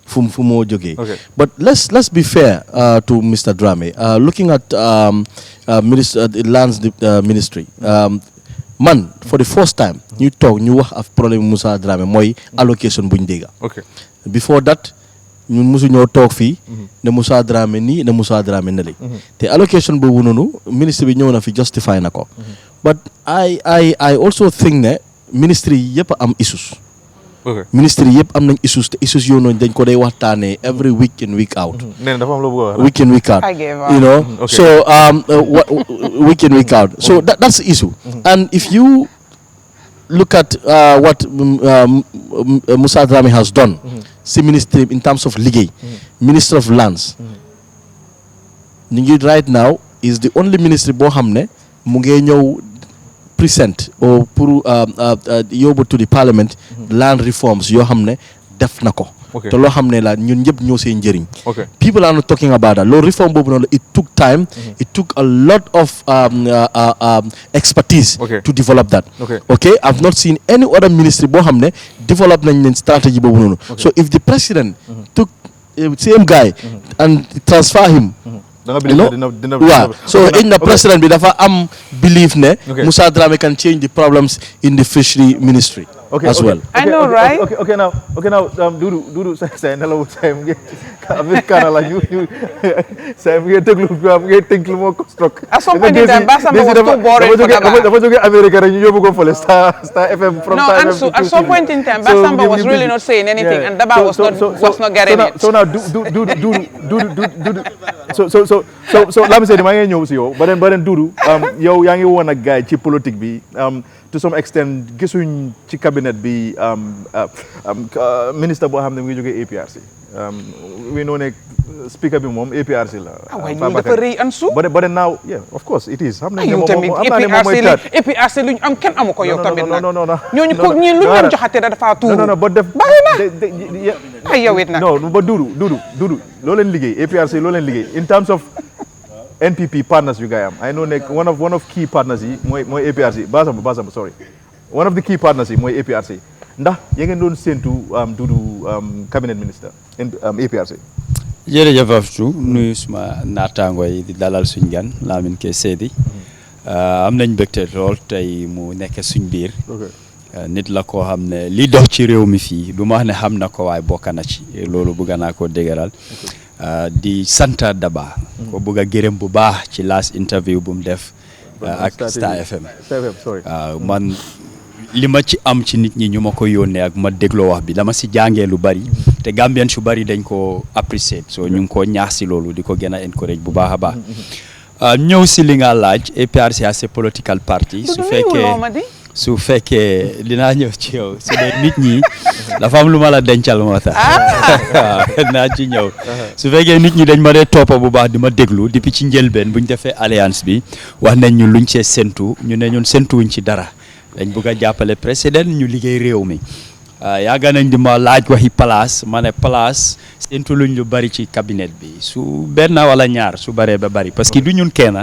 Fumo joge. Okay. But let's be fair to Mr. Dramé. Looking at the lands ministry, man for the first time ñu wax af problème Musa Dramé mooy allocation buñ dégga. Okay. Before that ñun musu ñoo toog fii ne Musa Dramé nii ne Musa Dramé neli te allocation boobu noonu ministre bi ñëw na fi justify na ko. But I also think ne ministry yëpp am issues. Okay. Ministry yëpp am nañ issues te issues yoo noonu dañ ko day waxtaanee every week in week out. Nee dafa am lu bëgg a wax. Week in week out. You know. Okay. So week in week out. So that's the issue. And if you look at what Musa Dramé has done, si ministry in terms of liggéey, Minister of Lands, ñu ngi right now is the only ministry boo xam ne mu ngi ñëw present or pour yóbbu to the parliament land reforms yoo xam ne def na ko te loo xam ne la ñun ñëpp ñoo seen njëriñ people are not talking about that loolu reform boobu noonu it took time it took a lot of expertise to develop that okay I've not seen any other ministry boo xam ne develop nañ leen strategy boobu noonu so if the president took same guy and transfer him so in the president bi dafa am belief ne Musa Dramé can change the problems in the fishery ministry as well. I know, right? Okay, now, Dudu, say hello, say Americana like you, say we think more construct. At some point in time, Basamba was too boring for that. I was to America and you go for Star FM from Star FM. No, at some point in time, Basamba was really not saying anything, and Daba was not getting it. So now, so let me say the man knows you, but then Dudu, yow yangi won a guy ci politique bi to some extent gisuñ ci cabinet bi ministre boo xam ne mu ngi jógee APRC we know ne speaker bi moom APRC la. waaye ñu dafa rëy Ansu. but now yeah of course it is. xam nañ ne moom APRC luñ am kenn amu ko yow tamit nag. non ñooñu ko ñii luñ leen joxate dafa tuuru. non ba def bari na ay yow it nag. non ba Dudu loo leen liggéey APRC loo leen liggéey in terms of NPP partners yu gaay am I know nekk one of key partners yi mooy APRC Basamba sorry one of the key partners yi mooy APRC ndax ya ngeen doon séentu Dudu cabinet minister APRC. jërëjëf Aftu nuyu suma naataango yi di dalal suñ gan Lamin K Seydi am nañ mbégte lool tey mu nekk suñ biir nit la koo xam ne li dox ci réew mi fii du ma wax ne xam na ko waaye bokk na ci loolu bëgg naa ko dégëral di santa Daba ko bëgg a gërëm bu baax ci last interview bu mu def ak Star FM man li ma ci am ci nit ñi ñu ma ko yónnee ak ma dégloo wax bi dama si jàngee lu bari te Gambien su bari dañ ko apprécier so ñu ngi ko ñaax si loolu di ko gën a encourage bu baax a baax ñëw si li nga laaj APRC as a political party su fekkee dinaa ñëw ci yow su dee nit ñi dafa am lu ma la dencal moo tax waaw naa ci ñëw su fekkee nit ñi dañ ma dee toppa bu baax di ma déglu depuis ci njëlbeen bu ñu defee alliance bi wax nañ ñu luñ see séntu ñu ne ñun séntuwuñ ci dara dañ bëgg a jàppale président ñu liggéey réew mi yàgg nañ di ma laaj waxi place ma ne place séntu luñ lu bari ci cabinet bi su benn wala ñaar su baree ba bari parce que du ñun kenn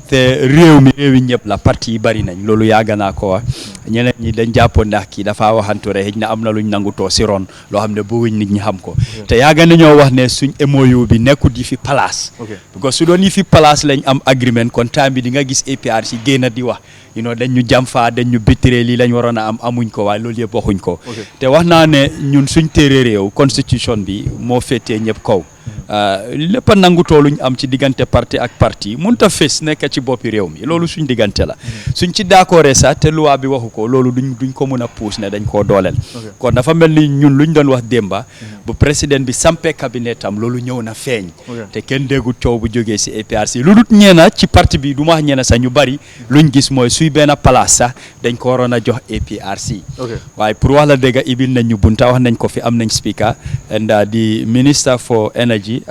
te réew mi réew yi ñëpp la parti yi bari nañ loolu yàgg naa ko wax ñeneen ñi dañ jàppoon ndax kii dafa waxantu rek xëy na am na luñ nangutoo si ron loo xam ne bëgguñ nit ñi xam ko te yàgg nañoo wax ne suñ MOU bi nekkut yi fi place because su doon yi fi place lañ am agreement kon temps bi di nga gis APR si génn di wax dañ ñu jàmfaa dañ ñu bitiree lii lañ waroon a am amuñ ko waaye loolu yëpp waxuñ ko te wax naa ne ñun suñ téere réew constitution bi moo féetee ñëpp kaw lépp a nangutoo luñ am ci diggante parti ak parti mënut a fés nekk ci boppi réew mi loolu suñ diggante la suñ ci d'accord sax te loi bi waxu ko loolu duñ ko mën a puus ne dañ koo dooleel kon dafa mel ni ñun luñ doon wax démba bu président bi sampee cabinet am loolu ñëw na feeñ te kenn déggut coow bu jógee si APRC lu dut ñeena ci parti bi du ma wax ñeena sax ñu bari luñ gis mooy suy benn place sax dañ ko waroon a jox APRC waaye pour wax la dëgg ibil nañ ñu bunta wax nañ ko fi am nañ speaker and the minister for energy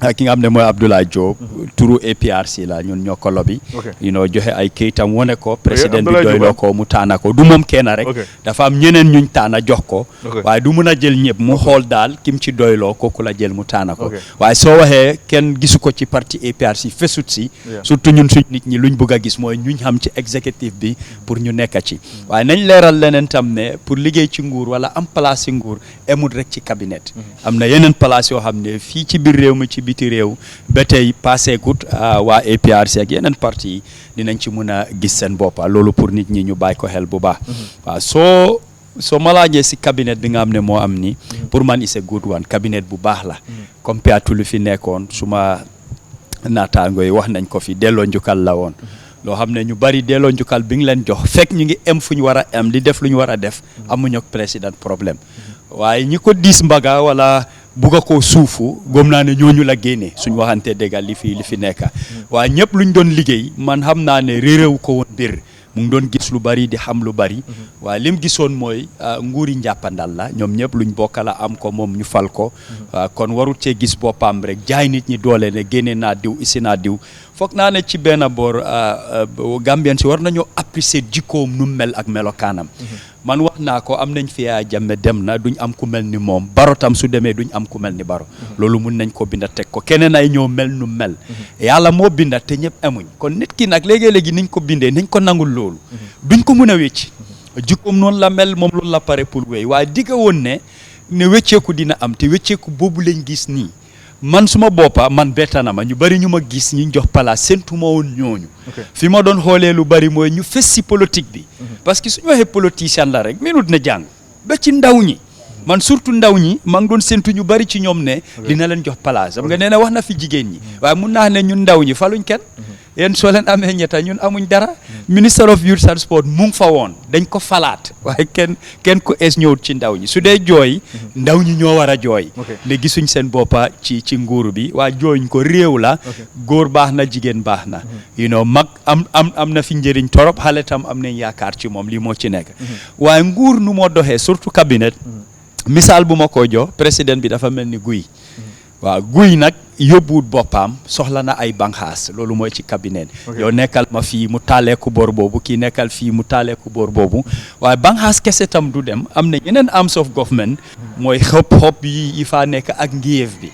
ak ki nga xam ne mooy Abdoulaye Diop turu APRC la ñun ñoo ko lobby joxe ay kayitam wone ko président bi doyloo ko mu taana ko du moom kenn rek dafa am ñeneen ñuñ taana jox ko waaye du mun a jël ñëpp mu xool daal kim ci doyloo kooku la jël mu taana ko waaye soo waxee kenn gisu ko ci parti APRC fesut si surtout ñun suñ nit ñi luñ bëgg a gis mooy ñuñ xam ci exécutif bi pour ñu nekk ci waaye nañ leeral leneen tam ne pour liggéey ci nguur wala am place ci nguur emul rek ci cabinet am na yeneen place yoo xam ne fii ci biir réew mi ci biti réew ba tey passé gut waa APRC ak yeneen parti yi dinañ ci mën a gis seen boppa loolu pour nit ñi ñu bàyyi ko xel bu baax waaw soo ma laajee si cabinet bi nga xam ne moo am ni pour man is a good one cabinet bu baax la compared to lu fi nekkoon suma naataango yi wax nañ ko fi delloo njukkal la woon loo xam ne ñu bari delloo njukkal bi nga leen jox fekk ñu ngi em fu ñu war a em di def lu ñu war a def amuñu ak président problème waaye ñi ko diis mbaga wala bugga koo suufu gom naa ne ñooñu la génnee suñ waxante déggal li fi nekka waaye ñëpp luñ doon liggéey man xam naa ne réeréew ko woon mbir mu ngi doon gis lu bari di xam lu bari waaye lim gisoon mooy nguuri njàppandal la ñoom ñëpp luñ bokka la am ko moom ñu fal ko kon warut cee gis boppam rek jaay nit ñi doole ne génne naa diw isi naa diw foog naa ne ci benn boor Gambien si war nañoo apprécier jikkoom nu mel ak melokaanam man wax naa ko am nañ fi Yaya Jammeh dem na duñ am ku mel ni moom Barrow tam su demee duñ am ku mel ni Barrow loolu mun nañ ko binda teg ko keneen ay ñëw mel nu mel yàlla moo binda te ñëpp amuñ kon nit ki nag léegi-léegi niñ ko bindee nañ ko nangul loolu duñ ko mun a wécc jikkoom noonu la mel moom loolu la pare pour wéy waaye digga woon ne wécceeku dina am te wécceeku boobu lañ gis nii man suma boppa man betta na ma ñu bari ñu ma gis ñu jox palaas séntuma woon ñooñu fi ma doon xoolee lu bari mooy ñu fes si politique bi parce que suñu waxee politicien la rek minute na jàng ba ci ndaw ñi man surtout ndaw ñi maa ngi doon séntu ñu bari ci ñoom ne dina leen jox palaas xam nga nee na wax na fi jigéen ñi waaye mun naa ne ñun ndaw ñi faluñ kenn yéen soo leen amee ñetta ñun amuñ dara minister of youth and sport mu ngi fa woon dañ ko falaat waaye kenn ku ees ñëwut ci ndaw ñi su dee jooy ndaw ñi ñoo war a jooy léegi suñ seen boppa ci nguur bi waa jooyñ ko réew la góor baax na jigéen baax na mag am na fi njëriñ torop xale tam am nañ yaakaar ci moom lii moo ci nekk waaye nguur nu moo doxee surtout cabinet misaal bu ma ko jox président bi dafa mel ni guy waaw guy nag yóbbuwut boppam soxla na ay banxaas loolu mooy ci cabinet yow nekkal ma fii mu taaleeku boor boobu kii nekkal fii mu taaleeku boor boobu waaye banxaas kese tam du dem am na yeneen arms of government mooy xob yi faa nekk ak ngéef bi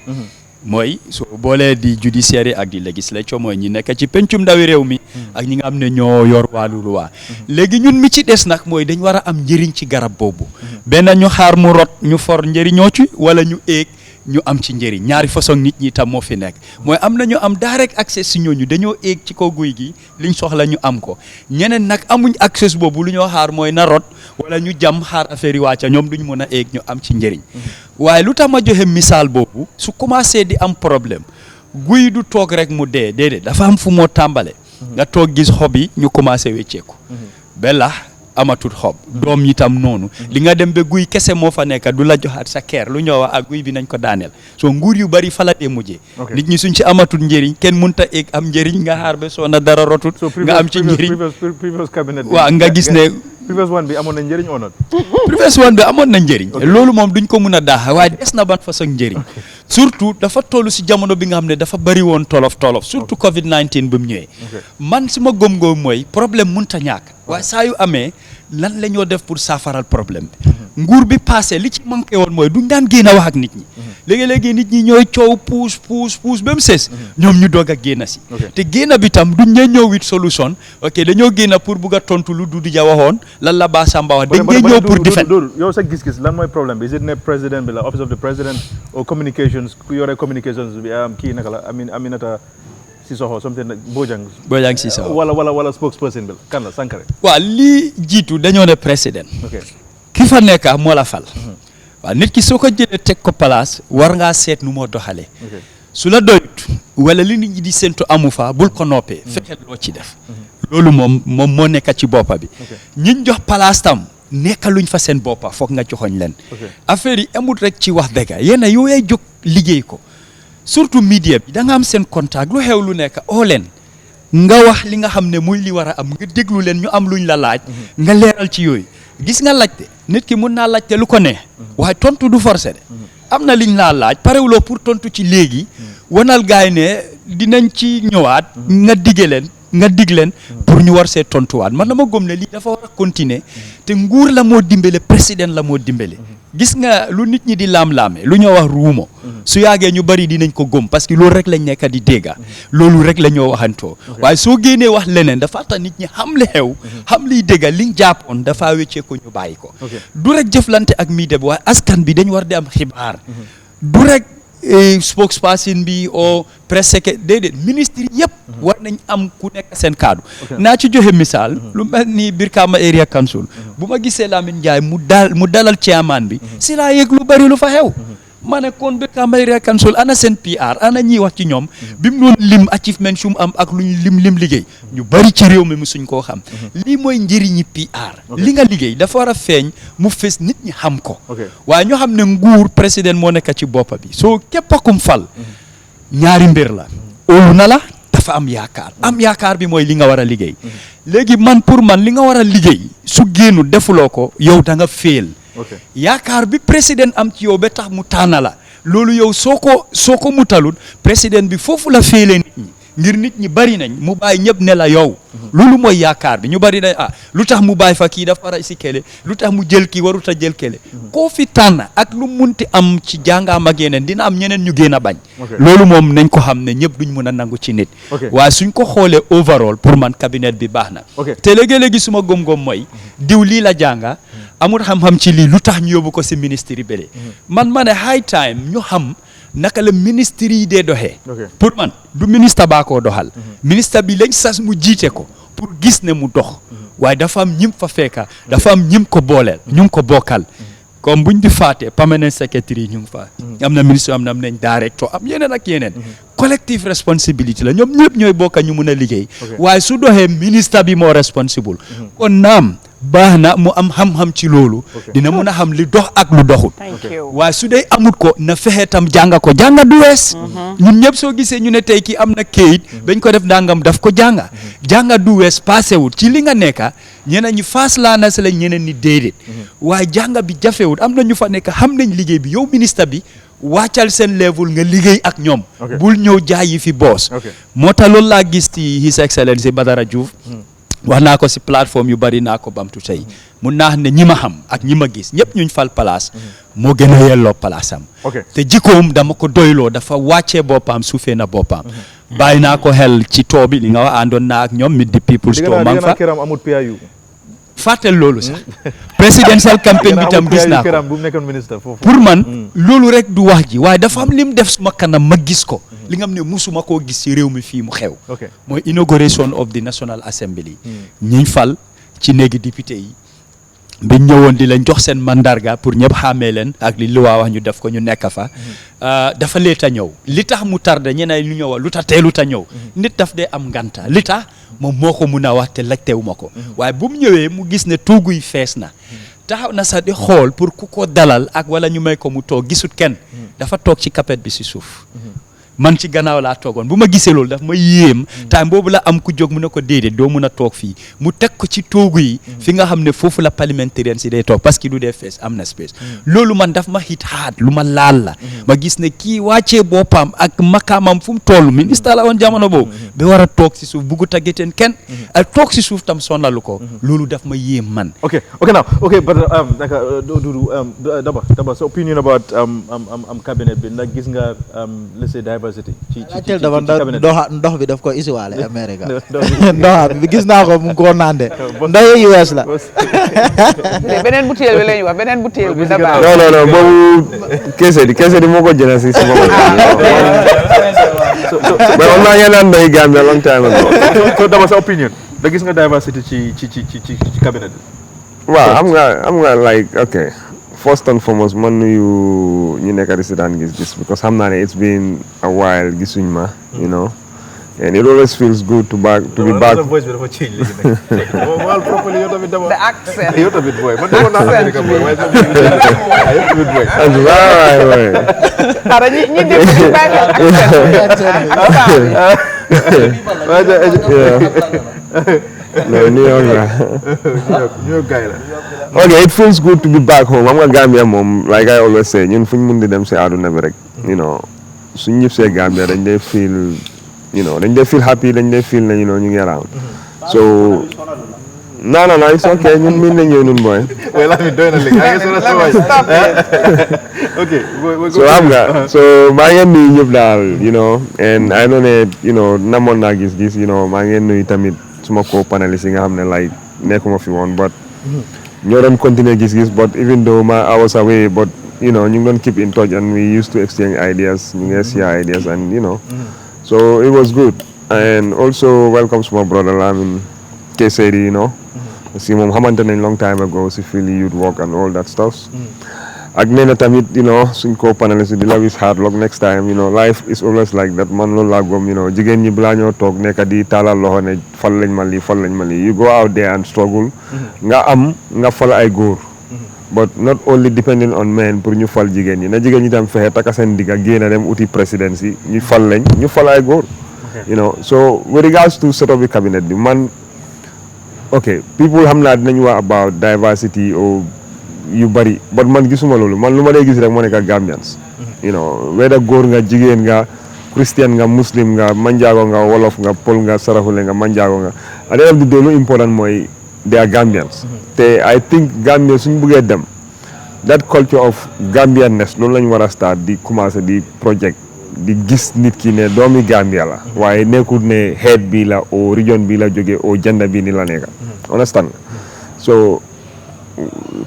mooy so boolee di judiciaire ak di législature mooy ñi nekk ci pencum ndawi réew mi ak ñi nga xam ne ñoo yor wàllu luwaa léegi ñun mi ci des nag mooy dañ war a am njëriñ ci garab boobu benn ñu xaar mu rot ñu for njëriñoo ci wala ñu éeg ñu am ci njëriñ ñaari façon nit ñi tam moo fi nekk mooy am na ñu am direct accès si ñooñu dañoo éeg ci kaw guy gi liñ soxla ñu am ko ñeneen nag amuñ accès boobu lu ñoo xaar mooy na rot wala ñu jam xaar affaire yi wàcca ñoom duñ mën a éeg ñu am ci njëriñ waaye lu tax ma joxe misaal boobu su commencé di am problème guy du toog rek mu dee déedéet dafa am fu moo tàmbale nga toog gis xob yi ñu commencé wecceeku bella amatul xob doom yi tam noonu li nga dem ba guy kese moo fa nekk du la joxaat sa keer lu ñëw ak guy bi nañ ko daaneel soo nguur yu bari fa la dee mujjee nit ñi suñ ci amatul njëriñ kenn mënta eeg am njëriñ nga xaar ba soo na dara rotut nga am ci njëriñ waaw nga gis ne previous one bi amoon na njëriñ or not. previous one bi amoon na njëriñ. loolu moom duñ ko mun a daax waaye des na ban façon njëriñ. surtout dafa toll si jamono bi nga xam ne dafa bari woon tolof surtout Covid 19 bi mu ñëwee. man si ma gëm-gëm mooy problème mënut a ñàkk. waaye saa yu amee lan la ñoo def pour saafaral problème bi. nguur bi passé li ci manqué woon mooy duñ daan génn a wax ak nit ñi. léegi-léegi nit ñi ñooy coow puus ba mu ses. ñoom ñu doog a génn si. te génn bi tam duñ ñëw with solution. ok dañoo génn pour bugg a tontu lu Dudu Ja waxoon lan la Ba Samba wax dañ ngay ñëw pour defend. yow sa gis-gis lan mooy problème bi is it ne président bi la office of the president or communications ku yore communications bi kii naka la Aminata Sissoko something Bojang Sissoko wala spokesperson bi la kan la Sankare. waaw lii jiitu dañoo ne président. ki fa nekk moo la fal. waaw nit ki soo ko jëlee teg ko place war ngaa seet nu moo doxalee. su la doyut wala li nit ñi di séntu amu fa bul ko noppee. fekkee loo ci def. loolu moom moo nekk ci boppa bi. ñiñ jox place tam nekkaluñ fa seen boppa foog nga joxoñ leen. affaire yi amul rek ci wax dëgg yéen a yow yaay jóg liggéey ko surtout media bi da nga am seen contact lu xew lu nekk oo leen nga wax li nga xam ne muy li war a am nga déglu leen ñu am luñ la laaj. nga leeral ci yooyu. gis nga laajte nit ki mun naa laajte lu ko neex waaye tontu du forcé de am na liñ laa laaj parewuloo pour tontu ci léegi wanal gaay ne dinañ ci ñëwaat nga dig leen pour ñu war see tontuwaat man dama gëm ne lii dafa war a continuer te nguur la moo dimbale président la moo dimbale gis nga lu nit ñi di laam-laame lu ñoo wax ruumo su yàggee ñu bari dinañ ko gëm parce que loolu rek lañ nekk di dégga loolu rek la ñoo waxantoo waaye soo génnee wax leneen dafa tax nit ñi xam li xew xam liy dégga liñ jàppoon dafa wéccee ko ñu bàyyi ko du rek jëflante ak media bi waaye askan bi dañ war di am xibaar du rek spokesperson bi o presse déedéet ministre yëpp war nañ am ku nekk seen kaddu naa ci joxe misaal lu mel ni Brikama Area Council bu ma gisee Lamine Ndiaye mu dalal chairman bi si laa yëg lu bari lu fa xew ma ne kon Brikama Area Council ana seen PR ana ñiy wax ci ñoom bi mu doon lim achievement su mu am ak lu ñu lim liggéey ñu bari ci réew mi musuñ koo xam lii mooy njëriñi PR li nga liggéey dafa war a feeñ mu fes nit ñi xam ko waaye ñoo xam ne nguur président moo nekk ci boppa bi soo képp akum fal ñaari mbir la óolu na la dafa am yaakaar bi mooy li nga war a liggéey léegi pour man li nga war a liggéey su génnu defuloo ko yow da nga féel yaakaar bi président am ci yow ba tax mu tànna la loolu yow soo ko mutalul président bi foofu la féelee nit ñi ngir nit ñi bari nañ mu bàyyi ñëpp ne la yow loolu mooy yaakaar bi ñu bari nañ lu tax mu bàyyi fa kii dafa war a si kele lu tax mu jël kii warut a jël kele koo fi tànn ak lu munti am ci jàngaam ak yeneen dina am ñeneen ñu gën a bañ loolu moom nañ ko xam ne ñëpp duñ mun a nangu ci nit waaye suñ ko xoolee overall pour man cabinet bi baax na te léegi-léegi suma gom-gom mooy diw lii la jànga amul xam-xam ci lii lu tax ñu yóbbu ko si ministre yi bële man ma ne high time ñu xam naka la ministre yi dee doxee pour man du ministre baa koo doxal ministre bi lañ sas mu jiite ko pour gis ne mu dox waaye dafa am ñim fa fekka dafa am ñim ko booleel ñu ngi ko bokkal comme buñ di faatee permanent secretary ñu ngi fa am na ministre am nañ directeur am yeneen ak yeneen collective responsibility la ñoom ñëpp ñooy bokka ñu mun a liggéey waaye su doxee ministre bi moo responsible kon naam baax na mu am xam-xam ci loolu dina mun a xam li dox ak lu doxul waaye su dee amut ko na fexe tam jànga du wees ñun ñëpp soo gisee ñu ne tey kii am na kayit bañ ko def ndàngam daf ko jànga du wees passé wut ci li nga nekka ñeneen ñi faas laa na si la ñeneen ñi déedéet waaye jànga bi jafewut am na ñu fa nekk xam nañ liggéey bi yow ministre bi wàccal seen level nga liggéey ak ñoom bul ñëw jaay yi fi boos moo tax loolu laa gis ci His Excellency Badara Diouf wax naa ko si plateforme yu bari naa ko bamtu tey mun naa xam ne ñi ma xam ak ñi ma gis ñëpp ñuñ fal place moo gën a yelloo place am te jikkoom dama ko doyloo dafa wàccee boppam suufee na boppam bàyyi naa ko xel ci too bi li nga wax àndoon naa ak ñoom mit di people store ma nga fa fàttel loolu sax presidential campaign bi tam gis naa ko pour man loolu rek du wax ji waaye dafa am lim def suma kanam ma gis ko li nga xam ne musuma koo gis ci réew mi fii mu xew mooy inauguration of the National Assembly ñiñ fal ci néegi député yi biñ ñëwoon di leen jox seen mandarga pour ñëpp xàmmee leen ak li luwaa wax ñu def ko ñu nekk fa dafa leeta ñëw li tax mu tardé ñeneen lu ñëw lu tax teelu ta ñëw nit daf dee am nganta li tax moom moo ko mun a wax te laajtewu ma ko waaye bu mu ñëwee mu gis ne toogu yi fees na taxaw na sax di xool pour ku ko dalal ak wala ñu may ko mu toog gisut kenn dafa toog ci kapet bi si suuf man ci gannaaw laa toogoon bu ma gisee loolu daf ma yéem time boobu la am ku jóg mu ne ko déedéet doo mun a toog fii mu teg ko ci toogu yi fi nga xam ne foofu la parliamentarian si day toog parce que du dee fees am na space loolu man daf ma hit hard lu ma laal la ma gis ne kii wàccee boppam ak makaamam fu mu toll ministre la woon jamono boobu ba war a toog si suuf buggu taggeteen kenn ak toog si suuf tam sonnalu ko loolu daf ma yéem man okay but Daba so opinion about cabinet bi ndax gis nga let's say diversity ci cabinet ndox bi daf ko isiwaale America ndox bi gis naa ko mu ngi ko naan de ndox US la beneen butéel bi lañu wax beneen butéel bi Daba non boobu keese di moo ko jëlee si sama mais on naa ngeen naan ndoy Gambia long time ago so Daba sa opinion da gis nga diversity ci cabinet bi waaw am nga like okay first and foremost man nuyu ñu nekk resident Giss Giss because xam naa ne it's been a while gisuñ ma you know and it always feels good to be back. The voice dafa change léegi nag. Well properly yow tamit dama. The accent. Yow tamit boy. Man dama naa America boy. Yow tamit boy. Right. Ara ñi def ci bàyyi accent. No, New York la. New York guy la. Okay, it feels good to be back home. I'm nga Gambia moom like I always say ñun fu ñu mun di dem si àdduna bi rek you know suñ ñëpp see Gambia dañ dee feel happy dañ dee feel na you know ñu ngi around so no it's okay ñun miin nañ ñëw nun boy well I mean doy na léegi okay so am nga so maa ngeen nuyu ñëpp daal you know and I know ne you know namoon naa gis you know maa ngeen nuyu tamit suma co panelist yi nga xam ne like nekkuma fi woon but ñoo doon continuer gis but even though I was away but you know ñu ngi doon keep in touch and we used to exchange ideas ñu ngi share ideas and you know so it was good and also welcome to my brother Lamin Kesedi you know si moom xamante nañ long time ago si Philly youth work and all that stuff ak nee na tamit you know suñ ko panelist di la wish hard luck next time you know life is always like that man loolu laa gom you know jigéen ñi balaa ñoo toog nekk di taalal loxo ne fal lañ ma lii you go out there and struggle nga fal ay góor but not only depending on men pour ñu fal jigéen ñi na jigéen ñi tam fexe taka seen digga génn dem uti presidency ñu fal ay góor you know so with regards to set up the cabinet bi man okay people xam naa dinañ wax about diversity or yu bari but man gisuma loolu man lu ma dee gis rek moo nekk Gambians you know whether góor nga jigéen nga Christian nga Muslim nga manjaago nga wolof nga pol nga saraxule nga manjaago nga at the end of the day lu important mooy they are Gambians te I think Gambia suñ bëggee dem that culture of Gambianness loolu lañ war a start di commencer di project di gis nit ki ne doomi Gambia la waaye nekkul ne xeet bi la o region bi la jóge o janda bi ni la nekka understand so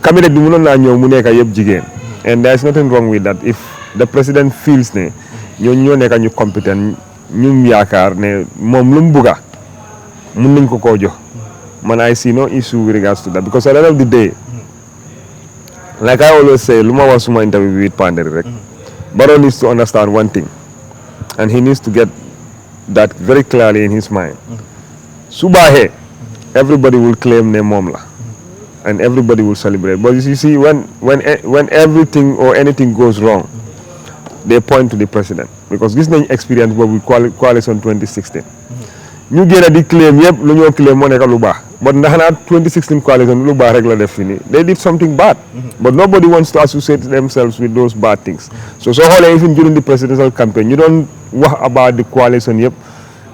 cabinet bi mënoon naa ñëw mu nekk yëpp jigéen and there is nothing wrong with that if the president feels ne ñoo nekk ñu competent ñu yaakaar ne moom lu mu bugga mun nañ ko koo jox man I see no issue with regards to that because at the end of the day like I always say lu ma wax suma interview with Panderi rek Barrow needs to understand one thing and he needs to get that very clearly in his mind su baaxee everybody will claim ne moom la and everybody will celebrate. But you see, when everything or anything goes wrong, they point to the president because this is experience with coalition 2016. Ñu gëna di claim yépp lu ñoo claim mo nekk lu baax but ndax na 2016 coalition lu baax rek la def fini they did something bad but nobody wants to associate themselves with those bad things so xolé even during the presidential campaign you don't wax about the coalition yépp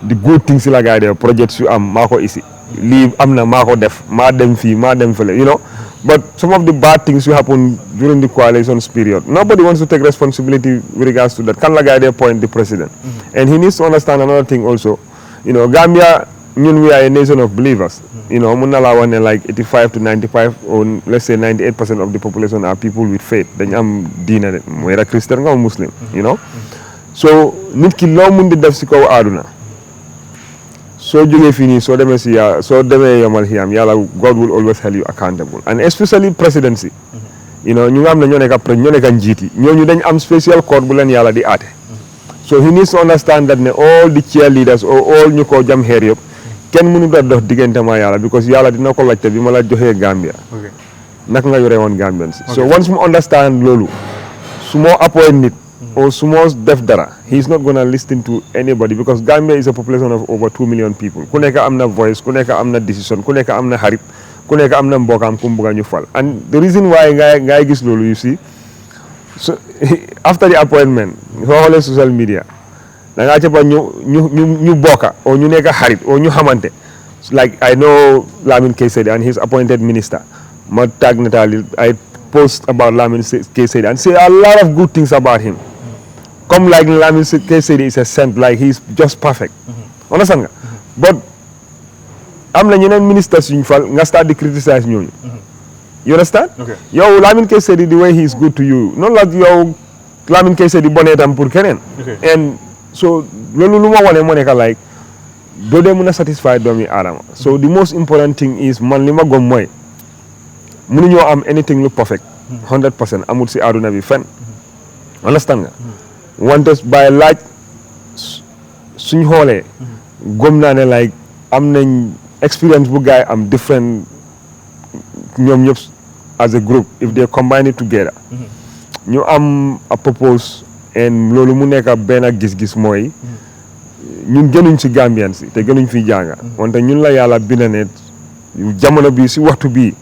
the good things la gaay def projects yu am mako isi lii am na maa ko def maa dem fii maa dem fële you know but some of the bad things you happen during the coalition's period nobody wants to take responsibility with regards to that kan la guy there point the president and he needs to understand another thing also you know Gambia ñun we are a nation of believers you know mun na laa wax ne like 85 to 95 or let's say 98% of the population are people with faith dañ am diine de mooy ra Christian nga Muslim you know so nit ki loo mun di def si kaw àdduna soo jógee fii nii soo demee yomal xiyam yàlla God will always hold you accountable and especially presidency you know ñu nga xam ne ñoo nekk njiit yi ñooñu dañ am special court bu leen yàlla di aate so he needs to understand that ne all the cheerleaders or all ñu ko jam xeer yëpp kenn mënu da dox diggante ma yàlla because yàlla dina ko laajte bi ma la joxee Gambia naka nga yore woon Gambian si so once mu understand loolu su moo appoint nit or sumos def dara, he's not going to listen to anybody because Gambia is a population of over 2 million people. Ku nekk am na voice, ku nekk am na decision, ku nekk am na xarit, ku nekk am na mbokam ku mbuga ñu fal. And the reason why ngay gis lolu, you see, so after the appointment, xolé social media, da nga ci ba ñu boka or ñu nekk xarit or ñu xamanté. Like I know Lamin Kesedi and his appointed minister. Ma tag Natali, I post about Lamin Kesedi and say a lot of good things about him. Come like Lamin Kesedi is a saint, like he's just perfect. Understand nga? But am na ñeneen ministers yuñ fal nga start to criticize ñooñu. You understand? Okay. Yow Lamin Kesedi, the way he's good to you, not like yow Lamin Kesedi boné tam pour keneen. And so lolu luma wone mo nekk like do they muna satisfy doomi Adama. So the most important thing is man li ma gom mooy mënuñoo am anything lu perfect 100% amul si àdduna bi fen understand nga wante by laaj suñ xoolee gom naa ne like am nañ experience bu gaay am different ñoom ñëpp as a group if they combine it together ñu am a purpose and loolu mu nekk benn gis-gis mooy ñun gënuñ ci Gambian si te gënuñ fi jànga wante ñun la yàlla bind ne jamono bi si waxtu bii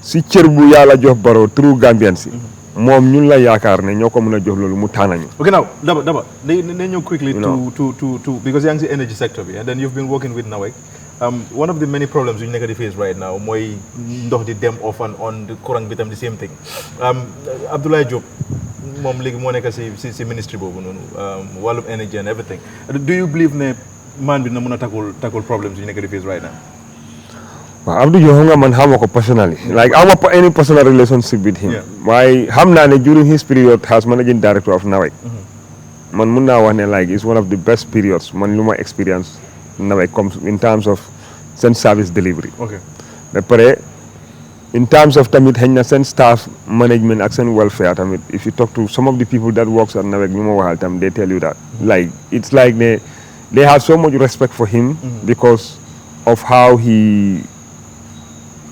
si cër bu yàlla jox Barrow through Gambian si moom ñun la yaakaar ne ñoo ko mën a jox loolu mu tànnañu. Okay, now Daba ñëw quickly to because yaa ngi si energy sector bi and then you've been working with NAWEC. One of the many problems you nekk di face right now mooy ndox di dem off and on the courant bi tam the same thing. Abdoulaye Diop moom léegi moo nekk si ministry boobu noonu wàllum energy and everything. Do you believe ne man bi na mën a tackle problems you nekk di face right now? Well, Abdou Diop nga man xama ko personally. Like I have any personal relationship with him. Waaye xam naa ne during his period as managing director of NAWEC. Man mun naa wax ne like it's one of the best periods man lu ma experience NAWEC comes in terms of seen service delivery. Okay. Ba pare in terms of tamit xëy na seen staff management ak seen welfare tamit if you talk to some of the people that works at NAWEC ñu ma waxal tam they tell you that like it's like they have so much respect for him because of how he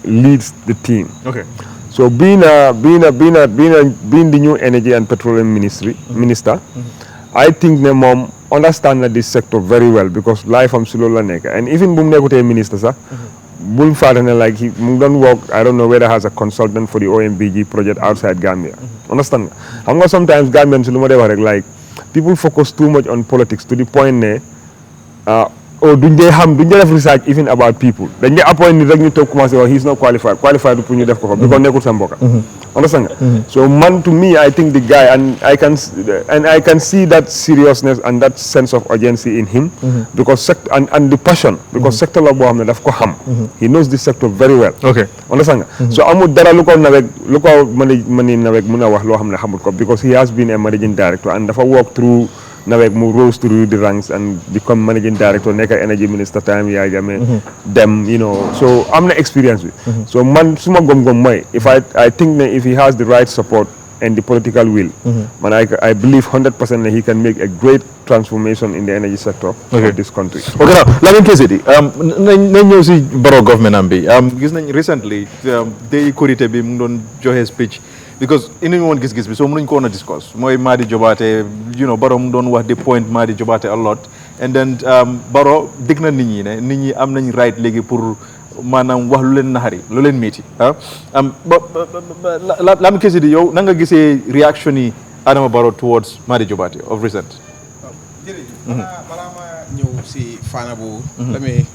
leads the team. Okay. So being the new energy and petroleum minister, I think ne mom understand this sector very well because life am silo la nek. And even bum nekute minister sa, bul faata ne like he don't work, I don't know whether has a consultant for the OMBG project outside Gambia. Understand? Xam nga sometimes Gambians lu ma dey wax rek like people focus too much on politics to the point ne duñ dee def research even about people dañ dee appoint nit rek ñu toog commencé wax he's not qualified pour ñu def ko fa because nekkul sa mbokka understand nga so man to me I think the guy and I can see that seriousness and that sense of urgency in him because and the passion because sector la boo xam ne daf ko xam he knows this sector very well okay understand nga so amul dara lu ko mën NAWEC mën a wax loo xam ne xamul ko because he has been a managing director and dafa work through NAWEC mu rose through the ranks and become managing director nekk energy minister time yaa jamee dem you know so am na experience bi so man suma gom-gom mooy I think ne if he has the right support and the political will man I believe 100% that he can make a great transformation in the energy sector of this country. Okay, now Lamin Kesedi nañ ñëw si Barrow government am bi gis nañ recently day korité bi mu ngi doon joxe speech because indi ñu woon gis-gis bi so mënuñ ko woon a discuss mooy Madi Jobaate you know Barrow mu doon wax the point Madi Jobaate a lot and then Barrow dig na nit ñi ne nit ñi am nañ right léegi pour maanaam wax lu leen naxari lu leen métti Lamin Kesedi yow na nga gisee réaction yi Adama Barrow towards Madi Jobaate of recent. jërëjëf balaa ma ñëw si faana boobu let me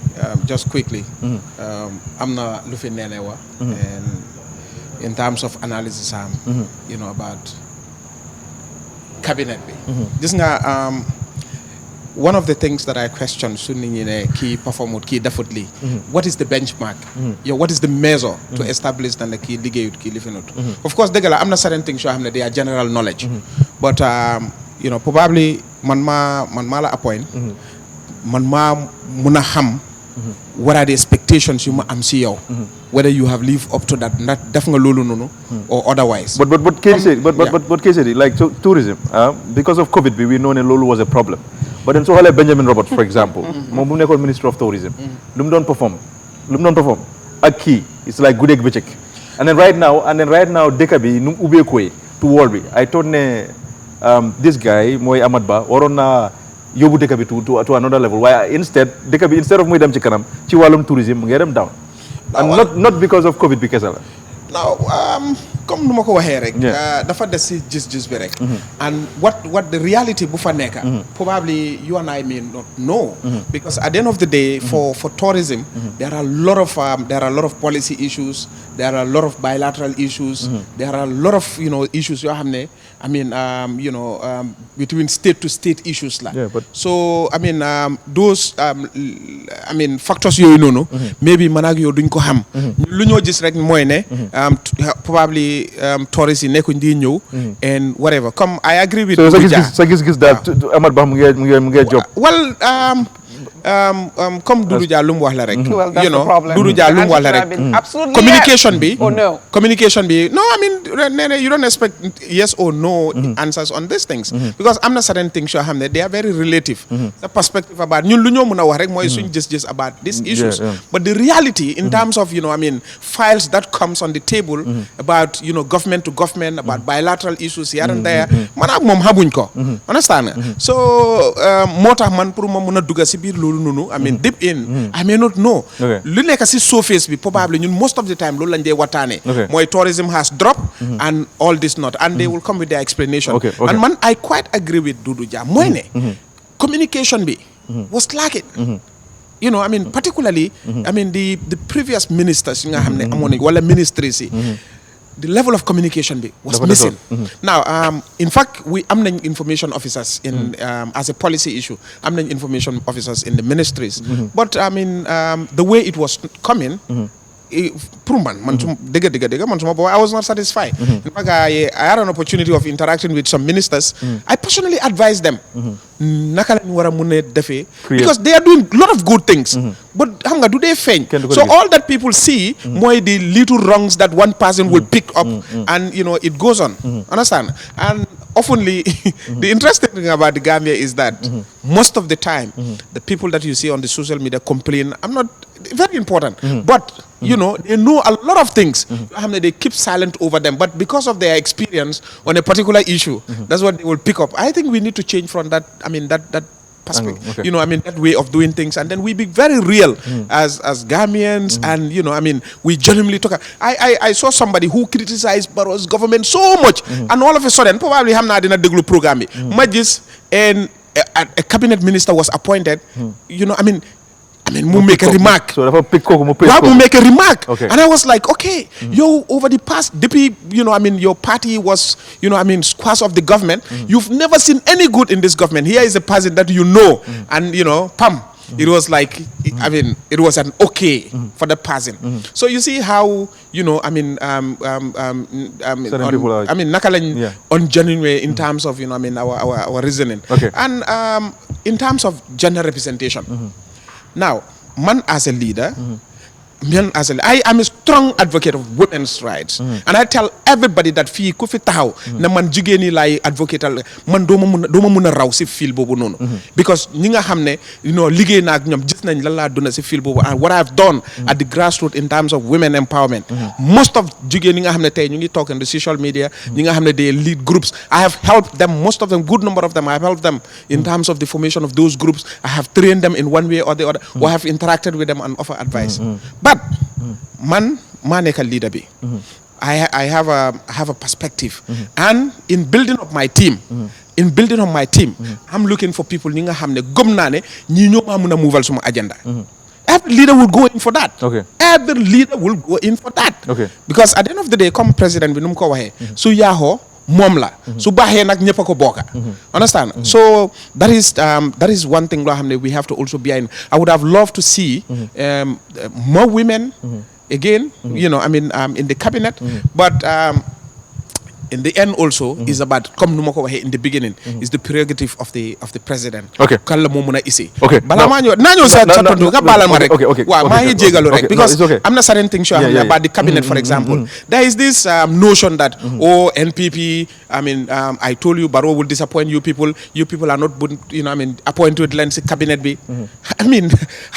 just quickly am na lu fi neene wa in terms of analysis you know about cabinet bi gis nga one of the things that I question su nit ñi ne kii performut kii defut lii what is the benchmark what is the measure to establish that kii liggéeyut kii lifinut of course dëgg la am na certain things yoo xam ne they are general knowledge but you know probably man maa la appoint man maa mun a xam what are the expectations you ma am si yow whether you have lived up to that def nga loolu noonu or otherwise but Kesedi like tourism because of COVID we know ne loolu was a problem but then soo xoolee Benjamin Roberts for example moom bu nekkoon minister of tourism lu mu doon perform ak kii it's like guddeeg bëccëg and then right now dëkk bi nu mu ubbeekoo to wall bi I thought ne this guy mooy Amat Bah waroon naa yóbbu dëkk bi to another level waaye instead of muy dem ci kanam ci wàllum tourisme mu ngi dem down. and not because of Covid bi kese la. now comme nu ma ko waxee rek. dafa des si gis-gis bi rek. and what the reality bu fa nekk. probably you and I may not know. because at the end of the day. for tourism. there are a lot of policy issues. there are a lot of bilateral issues. there are a lot of issues yoo xam ne I mean between state to state issues la. so I mean those factors yooyu noonu. maybe man ak yow duñ ko xam. lu ñoo gis rek mooy ne. probably tourists yi nekkuñ di ñëw. and whatever come I agree with. so sa gis-gis daal Amat Bah mu ngi job. well comme Doudou Dia lu mu wax la rek. well that's the problem. Doudou Dia lu mu wax la rek. absolutely communication bi. oh no. communication bi no I mean you don't expect yes or no answers on these things. because am na certain things yoo xam ne they are very relative. the perspective about ñun lu ñoo mën a wax rek mooy suñ gis-gis about these issues. but the reality in terms of files that comes on the table. about government to government. about bilateral issues here and there. man ak moom xamuñ ko. understand nga so moo tax man pour ma mën a dugg si biir loolu noonu I mean deep in I may not know. lu nekk si surface bi probably ñun most of the time loolu lañ dee waxtaanee. mooy tourism has dropped. and all this not and they will come with their explanation. and man I quite agree with Doudou Dia mooy ne. communication bi was lacking. I mean particularly I mean the previous ministers yi nga xam ne amoon nañ wala ministries yi. the level of communication was missing. Now, in fact, we am information officers in as a policy issue. I'm information officers in the ministries. But I mean, the way it was coming. I was not satisfied. In fact, I had an opportunity of interacting with some ministers. I personally advised them. Because they are doing a lot of good things. But do they faint? So all that people see, the little wrongs that one person will pick up and it goes on. Understand? And oftenly, the interesting thing about the Gambia is that most of the time, the people that you see on the social media complain, very important, but they know a lot of things. They keep silent over them, but because of their experience on a particular issue, that's what they will pick up. I think we need to change from that. I mean that perspective. That way of doing things, and then we be very real as Gambians, and we genuinely talk. I saw somebody who criticized Barrow's government so much, and all of a sudden, probably I'm not in a deglu program. Majis and a cabinet minister was appointed. Mu make a remark. So mu make a remark. And I was like, okay, over the past, your party was, squash of the government. You've never seen any good in this government. Here is a person that and pam. It was like, it was an okay for the person. So you see how, ungenuine in terms of, our reasoning. And in terms of gender representation. Now, man as a leader, I am a strong advocate of women's rights, and I tell everybody that fii ku fi taxaw na man jigéen ñi laay advocatal man doo ma mun a raw si fil boobu noonu. Because ñi nga xam ne liggéey naa ak ñoom gis nañ lan laa duna si fil boobu, and what I've done at the grassroots in terms of women empowerment. Most of jigéen ñi nga xam ne tey ñu ngi talk in the social media, ñi nga xam ne they lead groups, I have helped them, most of them, good number of them, I have helped them in terms of the formation of those groups. I have trained them in one way or the other, or have interacted with them and offer advice. But man nekk leader bi. I have a perspective, and in building up my team, I'm looking for people ñi nga xam ne gëm naa ne ñii ñoo maa mun a moval suma agenda. Every leader will go in for that. Every leader will go in for that. Because at the end of the day, comme président bi nu mu ko waxee, su yaaxoo moom la, su baaxee nag ñëpp a ko bokka. Understand? So that is one thing loo xam ne we have to also be in. I would have loved to see more women again, in the cabinet, but in the end also is about, comme nu ma ko waxee in the beginning, is the prerogative of the president. Kan la moo mën a isi. Balaa maa ñëw sa tontu nga baalal ma rek. Waaw maa ngi jégalu rek, because am na certain things about the cabinet, for example. There is this notion that NPP, I told you Barrow will disappoint you people are not appointed leen si cabinet bi.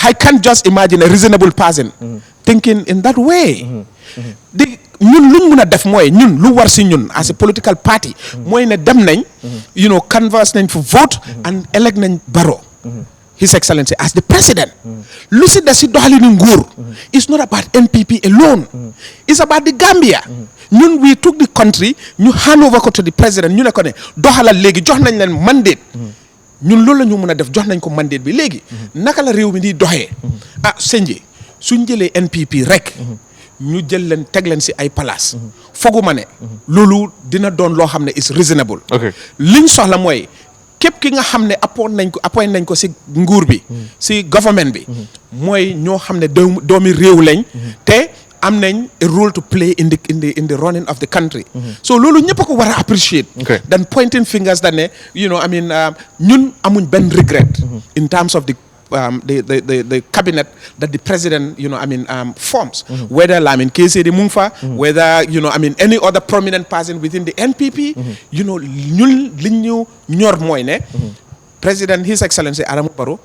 I can't just imagine a reasonable person thinking in that way. ñun luñ mun a def mooy ñun lu war si ñun as a political party mooy ne dem nañ canvass nañ for vote and elect nañ Barrow His Excellency as the president. Lu si des si doxalinu nguur it's not about NPP alone. It's about the Gambia. ñun we took the country ñu hand over ko to the president ñu ne ko ne doxalal léegi jox nañ leen mandate. ñun loolu la ñu mën a def jox nañ ko mandate bi léegi naka la réew mi di doxee Senji suñ jëlee NPP rek ñu jël leen teg leen si ay place fooguma ne loolu dina doon loo xam ne is reasonable liñ soxla mooy képp ki nga xam ne appoint nañ ko si nguur bi si government bi mooy ñoo xam ne doomi réew lañ te am nañ a role to play in the running of the country. So loolu ñëpp ko war a appreciate. Than pointing fingers that ne ñun amuñ benn regret. In terms of the cabinet that the president forms. Whether Lamin Kesede mu ngi fa. Whether any other prominent person within the NPP. ñun liñ ñu ñor mooy ne. President His Excellency Adama Barrow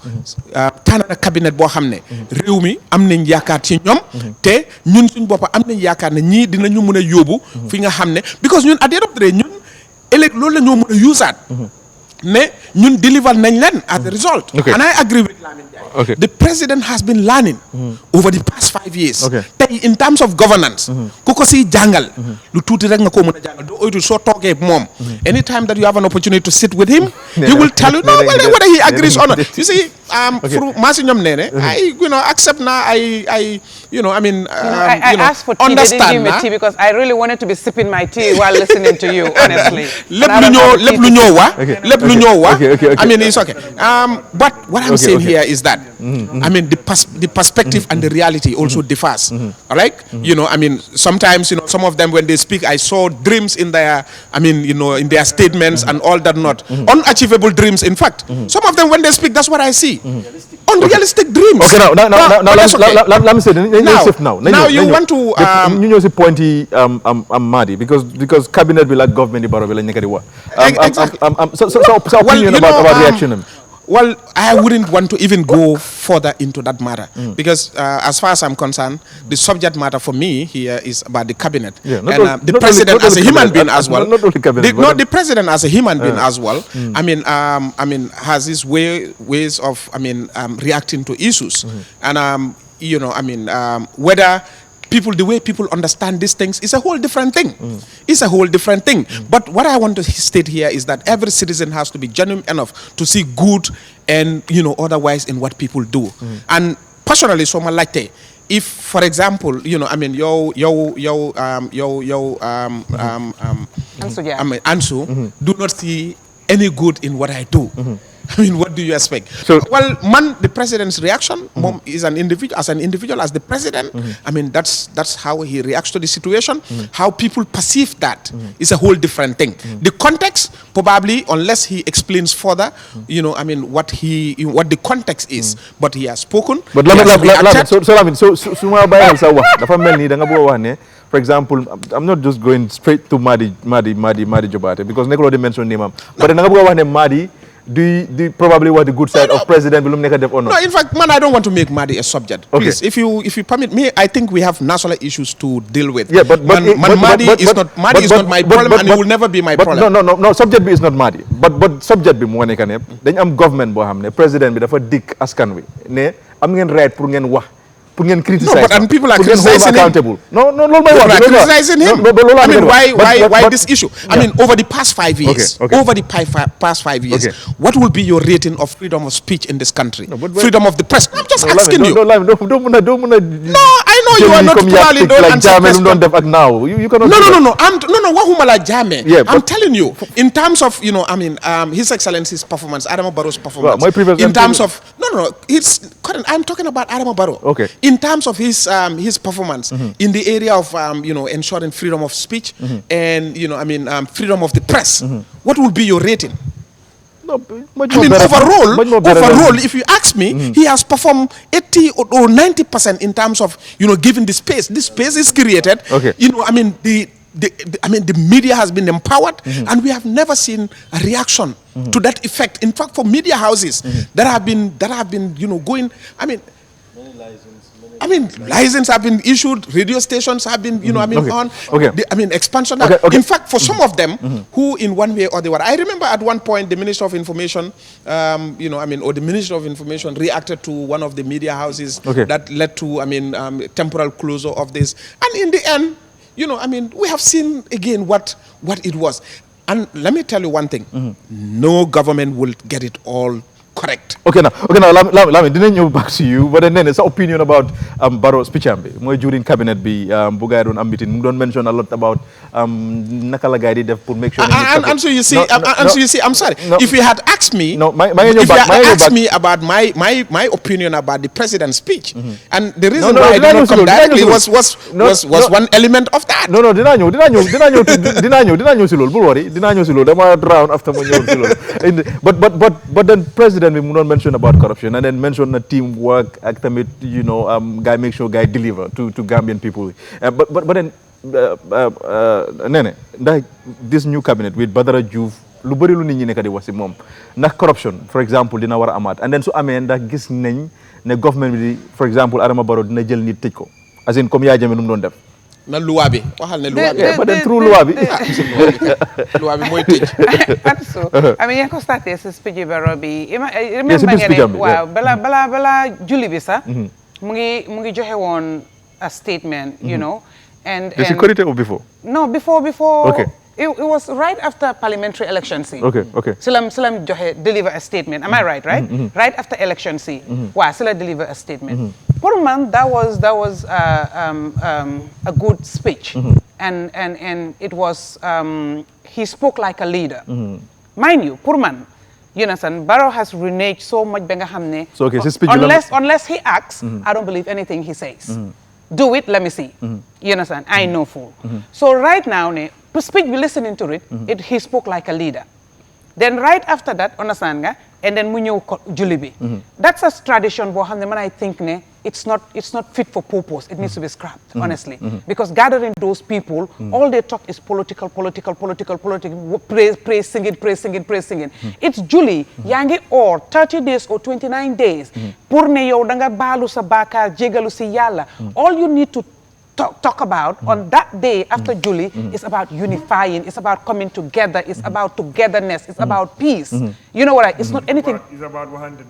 tànn na cabinet boo xam ne réew mi am nañ yaakaar ci ñoom te ñun suñ boppa am nañ yaakaar ne ñii dinañu mën a yóbbu fi nga xam ne because ñun at the end of the day ñun ëllëg loolu la ñoo mën a yuusaat ne ñun deliver nañ leen as a result and I agree with Lamin Jai the president has been learning over the past 5 years tey in terms of governance ku ko siy jàngal lu tuuti rek nga ko mën a jàngal doo oytu soo toogee moom anytime that you have an opportunity to sit with him he will tell you no whether he agrees or not you see for maasi ñoom nee ne I accept na I asked for tea, they didn't give me tea because I really wanted to be sipping my tea while listening to you, honestly. lépp lu ñoo wax I mean it's okay but what I'm saying here is that I mean the perspective and the reality also differs all right sometimes some of them when they speak I saw dreams in their in their statements and all that not unachievable dreams in fact some of them when they speak that's what I see unrealistic dreams okay now let me say now you want to ñu ñëw si point yi Madi because cabinet bi la government bi Barrow bi la nekk di wax so opinion about reaction well, I wouldn't want to even go further into that matter because as far as I'm concerned, the subject matter for me here is about the cabinet and the president as a human being as well. Not only cabinet, the president as a human being as well. I mean, has his ways of reacting to issues, and whether the way people understand these things is a whole different thing. It's a whole different thing. But what I want to state here is that every citizen has to be genuine enough to see good and otherwise in what people do. And personally, so my like if, for example, Ansu do not see any good in what I do. I mean, what do you expect? Well, the president's reaction is as an individual, as the president. I mean, that's how he reacts to the situation. How people perceive that is a whole different thing. The context, probably, unless he explains further, what the context is. But he has spoken. But for example, I'm not just going straight to Madi Jobate because Nekolo mentioned name. But Madi. Do you probably want the good side of President Bilum Nekadef or not? No, in fact, I don't want to make Madi a subject. Please, if you permit me, I think we have national issues to deal with. Yeah, but Madi is not my problem, and it will never be my problem. No. Subject B is not Madi. But subject B mo nekane. Then am government bo hamne president bi dafa dik askan wi ne am ngeen right pour ngeen wax. Criticize. No, but people are criticizing him. No, people are criticizing him. I mean, why this issue? I mean, over the past 5 years, what will be your rating of freedom of speech in this country? Freedom of the press? I'm just asking you. No, I know you are not totally don't answer press. You cannot. No. I'm telling you, in terms of His Excellency's performance, Adama Barrow's performance. In terms of I'm talking about Adama Barrow. Okay. In terms of his performance in the area of ensuring freedom of speech and freedom of the press, what will be your rating? No, overall, if you ask me, he has performed 80 or 90% in terms of giving the space. This space is created. Okay. The media has been empowered, and we have never seen a reaction to that effect. In fact, for media houses that have been going, I mean, licenses have been issued, radio stations have been, on. Expansion. In fact, for some of them, who in one way or the other, I remember at one point the Minister of Information, or the Minister of Information reacted to one of the media houses that led to, temporal closure of this. And in the end, we have seen again what it was. And let me tell you one thing: no government will get it all correct. Okay, now, Lamin, didn't you back to you? But then it's an opinion about Barrow speech during cabinet Bugay don't meeting. Don't mention a lot about nakala guy did for make sure. And so you see, I'm sorry. No. If you had asked me, about my opinion about the president's speech, and the reason why I did not come directly was one element of that. No, did I know silol. Bulwari, did I know silol? Them are drown after when you silol. But then president we not mention about corruption and then mention the teamwork, actimate, guy make sure guy deliver to Gambian people. But then this new cabinet with Badara Diouf lu bari lu nit ñi nekk di wax ci mom ndax corruption for example dina wara amat and then su amé ndax gis nañ ne government bi for example Adama Barrow dina jël nit tëj ko as in comme yaa jame nu mu doon def na loi bi waxal ne loi bi but then through loi bi loi bi moy tëj so yaa constaté ce speech Barrow bi remember ngeen waaw bala julli bi sax mu ngi joxe woon a statement and the security or before before okay it was right after parliamentary election see. Okay. Salam deliver a statement. Am I right? Right after election see. Wow, Salam deliver a statement. For man, that was a good speech, and it was he spoke like a leader. Mind you, Purman, Barrow has reneged so much. So okay, unless he acts, I don't believe anything he says. Do it, let me see. You understand? I know fool. So right now, to speak, we listening to it, he spoke like a leader. Then right after that, understand nga, and then mu ñew julibi. That's a tradition bo xamne man I think it's not fit for purpose. It needs to be scrapped, honestly. Because gathering those people, all they talk is political, praise singing. It's Julie, yangi or 30 days or 29 days. Pour ne yow da nga balu sa bakar jégalu ci Yalla. All you need to talk about on that day after Julie is about unifying, it's about coming together, it's about togetherness, it's about peace. You know what it's not anything. It's about wahante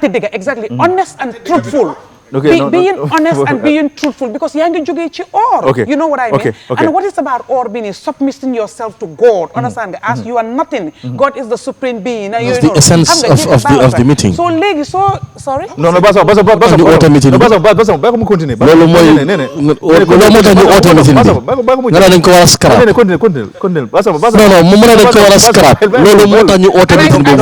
diga. Exactly. Honest and truthful. Okay, being honest and being truthful, because yangi joge chi or. Okay. You know what I mean? Okay. And what is about or being is submitting yourself to God. Understand? As you are nothing, God is the supreme being. That's the essence of the meeting. So sorry? No, basa the auto meeting. Basa mu continue. Lolo moy lolo mo tax ñu auto meeting bi. Nga dañ ko wara scrap. Continue. Basa. Non, mu mëna dañ ko wara scrap. Lolo mo tax ñu auto meeting bi.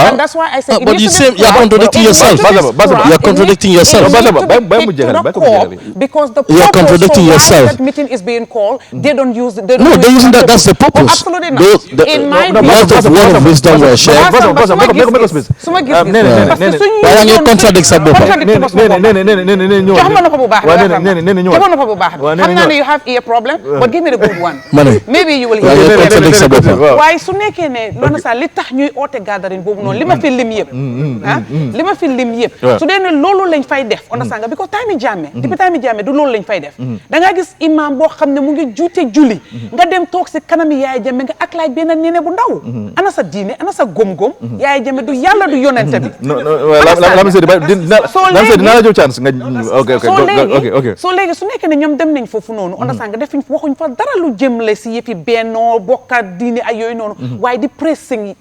And that's why I say but you say you're contradicting yourself. You're contradicting yourself. Because the you're contradicting yourself. That meeting is being called, they don't use they're using that. That's the purpose. Absolutely not. In my lot of word of wisdom were shared. Why you contradict you have ear problem, but give me the good one. Maybe you will hear. Why su nekkee ne loolu sax li tax ñuy oote gathering boobu noonu li ma fi lim yëpp su dee ne loolu lañ fay def understand nga because time Jammeh depuis time Jammeh du loolu lañ fay def da nga gis imam boo xam ne mu ngi juute julli nga dem toog si kanami Yaay Jammeh nga ak laaj benn nene bu ndaw ana sa diine ana sa gom-gom Yaay Jammeh du yàlla du yonente bi soo léegi su nekkee ne ñoom dem nañ foofu noonu understand nga defuñ waxuñ fa dara lu jëmle si yëfi bennoo bokka diine ay yooyu noonu waaye di pressing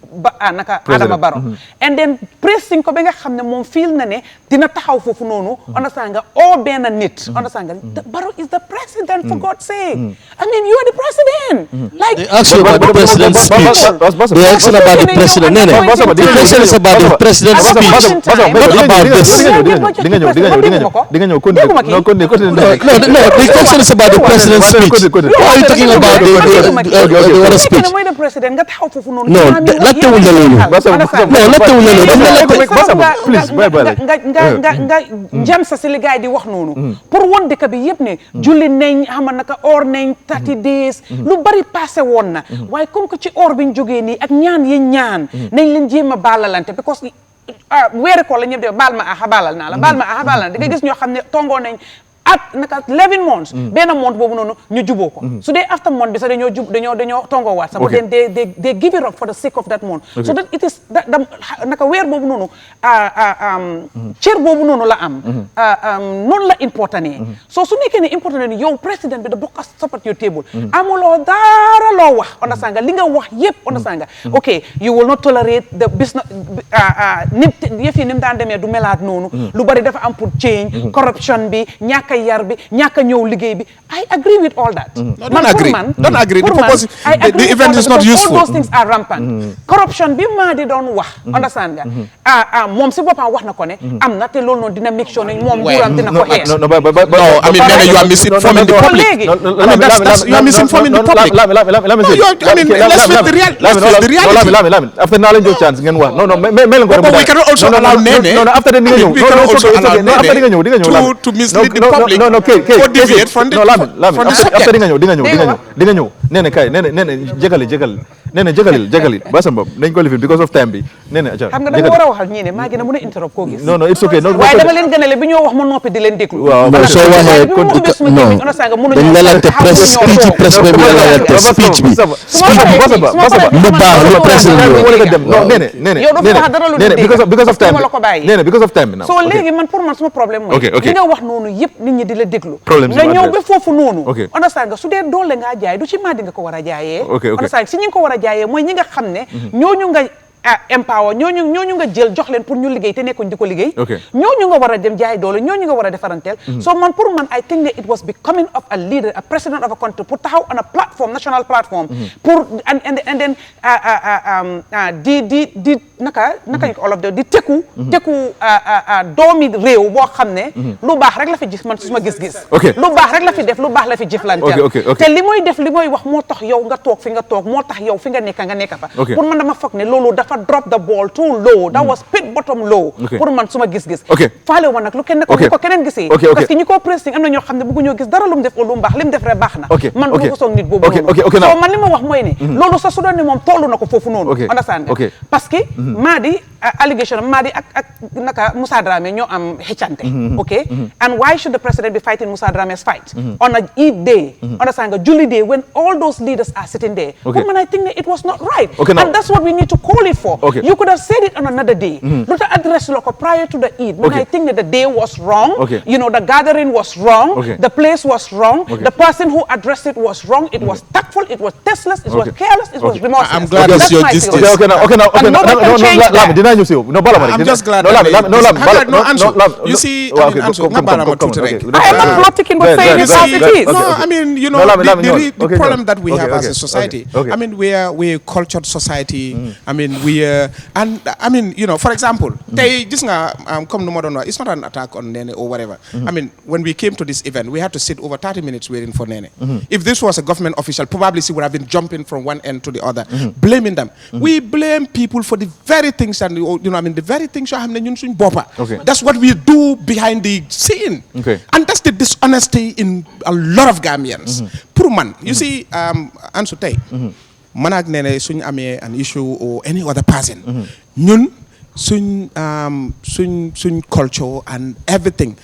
naka Adama Barrow and then pressing ko ba nga xam ne moom feel na ne dina taxaw foofu noonu understand nga benn nit understand nga Barrow is the president for God's sake I mean you are the president like they ask you about the president's speech they ask you about the president the question is about the president's speech not about this no the question is about the president's speech why are you talking about the other speech mooy the president nga taxaw foofu noonu non lattewuñ la loolu nga jam sa si li gaay di wax noonu pour won dëkk bi yëpp ne julli nañ xam naka or nañ 30 days lu bari passé woon na waaye comme que ci or biñ jógee nii ak ñaan yi ñaan nañ leen jéem a baalalante because weeri ko la ñëpp de baal ma baalal naa la baal ma baalal naa di nga gis ñoo xam ne tongoo nañ at naka 11 months benn month boobu noonu ñu juboo ko su dee after month bi sax dañoo tongoowaat sax then they give it up for the sake of that month so that it is naka weer boobu noonu cër boobu noonu la am noonu la important so su nekkee ne important ne yow président bi da bokk support your table amuloo dara loo wax understand nga li nga wax yëpp understand nga ok you will not tolerate the business yëf yi ni mu daan demee du melaat noonu lu bari dafa am pour change corruption bi ñàkk yar bi ñàkk a ñëw liggéey bi I agree with all that. No, don't agree. I agree the event is not useful. All those things are rampant. Corruption bi maa di doon wax. Understand nga moom si boppam wax na ko ne am na te loolu noonu dina make sure ne moom nguuram dina ko xeex. No, I mean, Nene, you are misinforming the public. I mean, you are misinforming the public. Let me say. Let's face the reality. After now, let's chance ngeen wax. No, but we cannot also allow Nene. No, after the we cannot also allow Nene to mislead the public. Or deviate from the after di nga ñëw Nene kay Nene jégali ba sa bopp dañ ko lifin because of time bi Nene acha xam nga da nga war a waxal ñii ne maa gën a mën a interrupt koo gis non it's okay waaye dama leen gënale bi ñoo wax ma noppi di leen déglu waaw soo waxee dañ la laajte presse bi la laajte speech bi lu baax lu président non Nene because of time Nene because of time bi now so léegi man pour man suma problème mooy li nga wax noonu yëpp nit ñi di la déglu nga ñëw ba foofu noonu understand nga su dee doole ngaa jaay du ci maa di nga ko war a jaayee understand si ñi nga ko war a jaayee mooy ñi nga xam ne ñooñu nga empower ñooñu nga jël jox leen pour ñu liggéey te nekkuñ di ko liggéey ñooñu nga war a dem jaay doole ñooñu nga war a defaranteel so man pour man I think that it was becoming of a leader a president of a country pour taxaw on a platform national platform pour and then di naka ñu ko olof de di tekku doomi réew boo xam ne lu baax rek la fi gis man suma gis-gis lu baax rek la fi def lu baax la fi jëflanteel te li muy def li muy wax moo tax yow nga toog fi nga toog moo tax yow fi nga nekk fa pour man dama foog ne loolu dafa drop the ball too low that was pit bottom low pour man suma gis-gis faale woon nag lu ko keneen gisee parce que ñi ko pressing am na ñoo xam ne bëgguñoo gis dara lu mu def lu mu baax li mu def rek baax na man du ma ko soog nit boobu noonu so man li ma wax mooy ne loolu sax su doon ne moom tollu na ko foofu noonu understand nga parce que maa di allegation maa di ak naka Moussa Dramé ñoo am xëccante and why should the president be fighting Moussa Dramé's fight on a Eid day understand nga julli day when all those leaders are sitting there pour man I think that it was not right and that's what we need to call it for you could have said it on another day lu ta address loko prior to the Eid when I think that the day was wrong you know the gathering was wrong the place was wrong the person who addressed it was wrong it was tactful it was tasteless it was careless it was remorseless I'm glad that's your Giss Giss I'm just glad no Ansu you see I mean Ansu nga baala ma tuuti rek I am not politicking but saying it as it is no I mean you know the problem that we have as a society I mean we're a cultured society I mean and I mean you know for example tey gis nga comme nu ma doon wax it's not an attack on Nene or whatever I mean when we came to this event we had to sit over 30 minutes waiting for Nene if this was a government official probably she would have been jumping from one end to the other blaming them we blame people for the very things and you know I mean the very things yoo xam ne ñun suñ boppa that's what we do behind the scene and that's the dishonesty in a lot of Gambians pour man you see Ansu tey man ak Nene suñ amee an issue or any other person ñun suñ culture and everything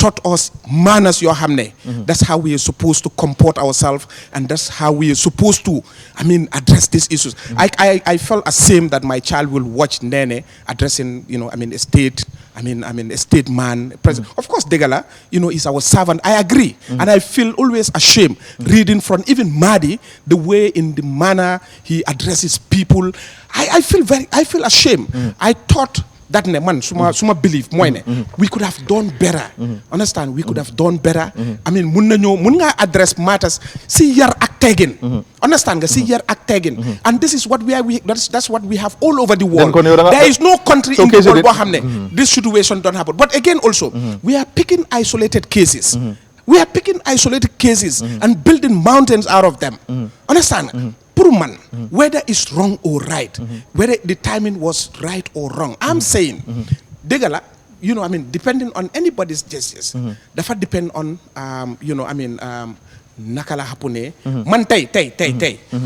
taught us manners yoo xam ne that's how we are supposed to comport ourselves and that's how we are supposed to I mean address these issues I felt ashamed that my child will watch Nene addressing you know I mean a state a state man president of course Degala you know is our servant I agree and I feel always ashamed reading from even Madi the way in the manner he addresses people I feel ashamed I thought that ne man suma belief mooy ne we could have done better understand we could have done better I mean mun nga address matters si yar ak teggin understand nga si yar ak teggin and this is what that's what we have all over the world there is no country in the world boo xam ne this situation don't happen but again also we are picking isolated cases and building mountains out of them understand pour man whether it's wrong or right whether the timing was right or wrong I'm saying dëgg la you know I mean depending on anybody's justice dafa depend on you know I mean naka la happen man tay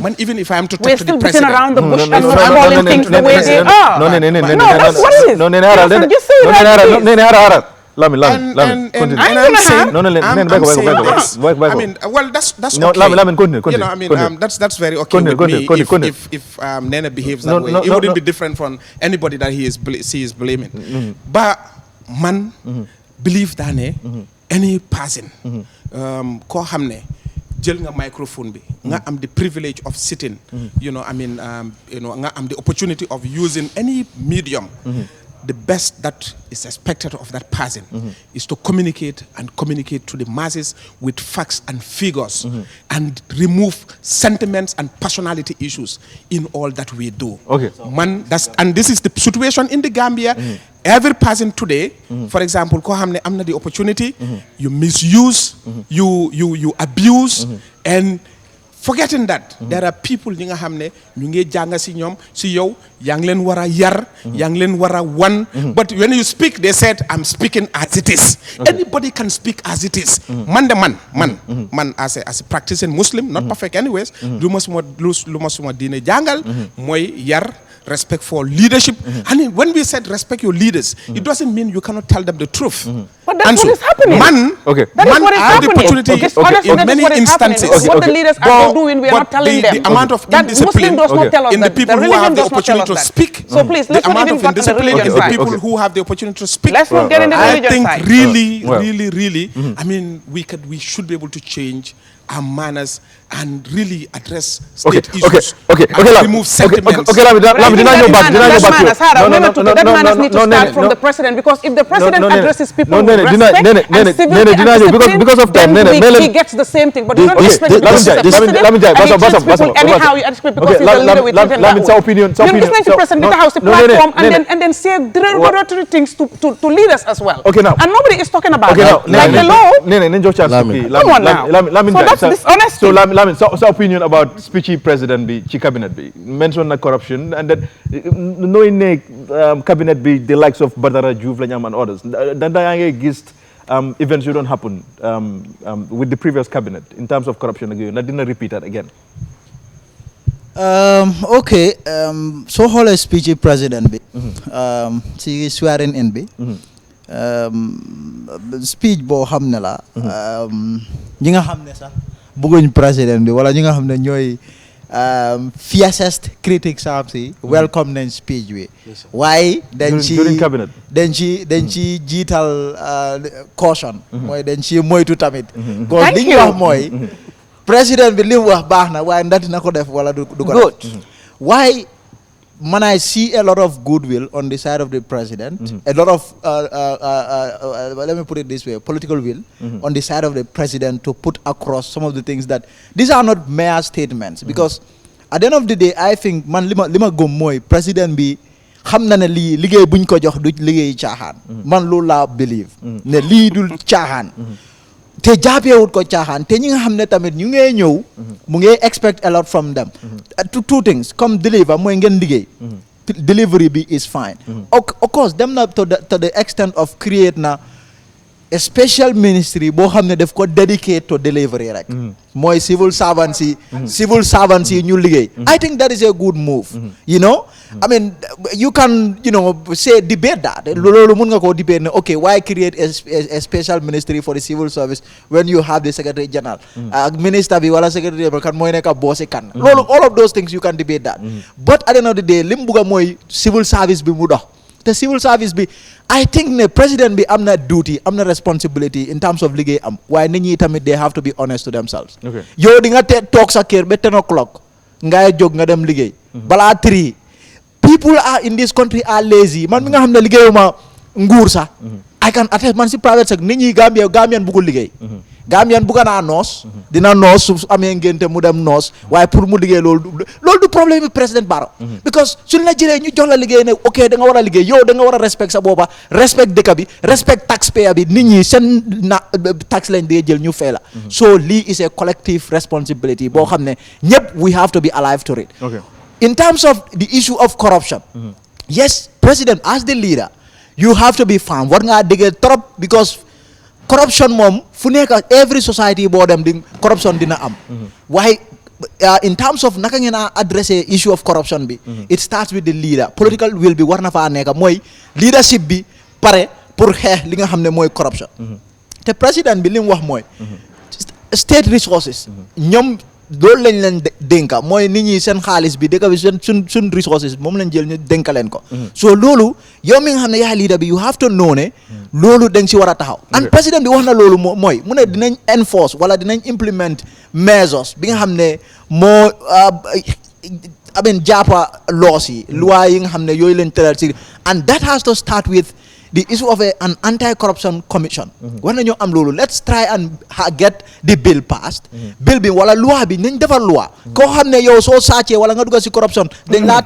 man even if I am to talk We're to still the beating president around the bush and not calling things the way they are. No, that's what it is. Just say that. Lamin, and I'm saying, I'm saying this. I mean, well, that's no, okay. Lamin, continue. You know, I mean, that's very okay with me. If Nene behaves that way, it wouldn't be different from anybody that he is blaming. But man, believe that any person, ko hamne, jël nga microphone bi, nga am the privilege of sitting, you know, I mean, nga am the opportunity of using any medium. The best that is expected of that person is to communicate to the masses with facts and figures and remove sentiments and personality issues in all that we do. Okay. And this is the situation in the Gambia. Every person today, for example, ko hamne amna the opportunity, you misuse, you abuse, and forgetting that there are people ñi nga xamne ñu ngi jàng ci ñom ci yow yang leen wara yar yang leen wara wan but when you speak they said I'm speaking as it is. Anybody can speak as it is. Man as a practicing Muslim, not perfect anyways, lu ma suma diine jàngal mooy yar, respect for leadership. And when we said respect your leaders, it doesn't mean you cannot tell them the truth. But that's what is happening. That is what is happening. In many instances. What the leaders are doing, we are not telling them. The amount of that Muslim does not tell us in the that. people who have the opportunity to speak. So please, let's not even get to the religion in the side. people who have the opportunity to speak. Let's not get in the religion side. I think really, I mean, we should be able to change our manners and really address state issues. Remove sentiments. That manners need to start from the president, because if the president addresses people with respect and civil discipline, because of time, then he gets the same thing. But you don't expect the president and he treats people anyhow. You expect because he's a leader with even that way. You're listening to president House platform and then say derogatory things to leaders as well. And nobody is talking about it. Like the law. Come on now. So that's dishonesty. So Lamin, so opinion about speechy president bi ci cabinet bi mention na corruption and that knowing ne cabinet bi the likes of Badara Diouf la ñu am and others da yaa ngi gis events yu don't happen with the previous cabinet in terms of corruption ak yooyu na dina repeat that again. Okay, soo xoolee speech président bi ci swearing in bi speech boo xam ne la ñi nga xam ne sax bëgguñ président bi wala ñi nga xam ne ñooy fiercest critics am si welcome nañ speech bi waaye dañ ci jiital caution mooy dañ ci moytu tamit kon li ñu wax mooy président bi li mu wax baax na waaye ndax dina ko def wala du ko def waaye man, I see a lot of goodwill on the side of the president, a lot of, let me put it this way, political will on the side of the president to put across some of the things that, these are not mere statements, because at the end of the day, I think, man, lima gom moy, president bi, xam na ne lii liggéey buñ ko jox du liggéey caaxaan man loolu laa believe ne lii dul caaxaan te jàppeewut ko caaxaan te ñi nga xam ne tamit ñu ngee ñëw mu ngee expect a lot from them two things comme deliver mooy ngeen liggéey delivery bi is fine of course dem na to the extent of create na a special ministry boo xam ne daf ko dedicate to delivery rek mooy civil servants yi ñu liggéey I think that is a good move you know I mean you can say debate that loolu mun nga koo debate ne okay why create a special ministry for the civil service when you have the secretary general ak minister bi wala secretary general kan mooy nekk boosi kan loolu all of those things you can debate that but at the end of the day li mu bugga mooy civil service bi mu dox te civil service bi I think ne president bi am na duty am na responsibility in terms of liggéey am waaye nit ñi tamit they have to be honest to themselves yow di nga toog sa kër ba 10 o'clock ngay jóg nga dem liggéey balaa 3 people are in this country are lazy man mi nga xam ne liggéeyuma nguur sax I can attest man si private sector nit ñi Gambian bëggul liggéey Gambian bëgg naa noos dina noos su amee ngénte mu dem noos waaye pour mu liggéey loolu du problème bi président Barrow because suñ la jëlee ñu jox la liggéey ne ok da nga war a liggéey yow da nga war a respect sa boppa respect dëkk bi respect taxpayer bi nit ñi seen tax lañ dee jël ñu fay la so lii is a collective responsibility boo xam ne ñëpp we have to be alive to it in terms of the issue of corruption yes president as the leader you have to be firm war ngaa dëgg trop because corruption moom fu nekk every society boo dem di corruption dina am waaye in terms of naka ngeen a adressé issue of corruption bi it starts with the leader political will bi war na faa nekk mooy leadership bi pare pour xeex li nga xam ne mooy corruption te président bi li mu wax mooy state resources ñoom loolu lañ leen dénka mooy nit ñi seen xaalis bi dëkk bi suñ resources moom lañ jël ñu dénka leen ko so loolu yow mi nga xam ne yaay leader bi you have to know ne loolu dañ si war a taxaw and président bi wax na loolu mooy mu ne dinañ enforce wala dinañ implement measures bi nga xam ne moo jàppa laws yi loi yi nga xam ne yooyu leen tëral si and that has to start with the issue of an anti-corruption commission war nañoo am loolu let's try and get the bill passed bill bi wala loi bi nañ defar loi koo xam ne yow soo sàccee wala nga dugg si corruption dañ laa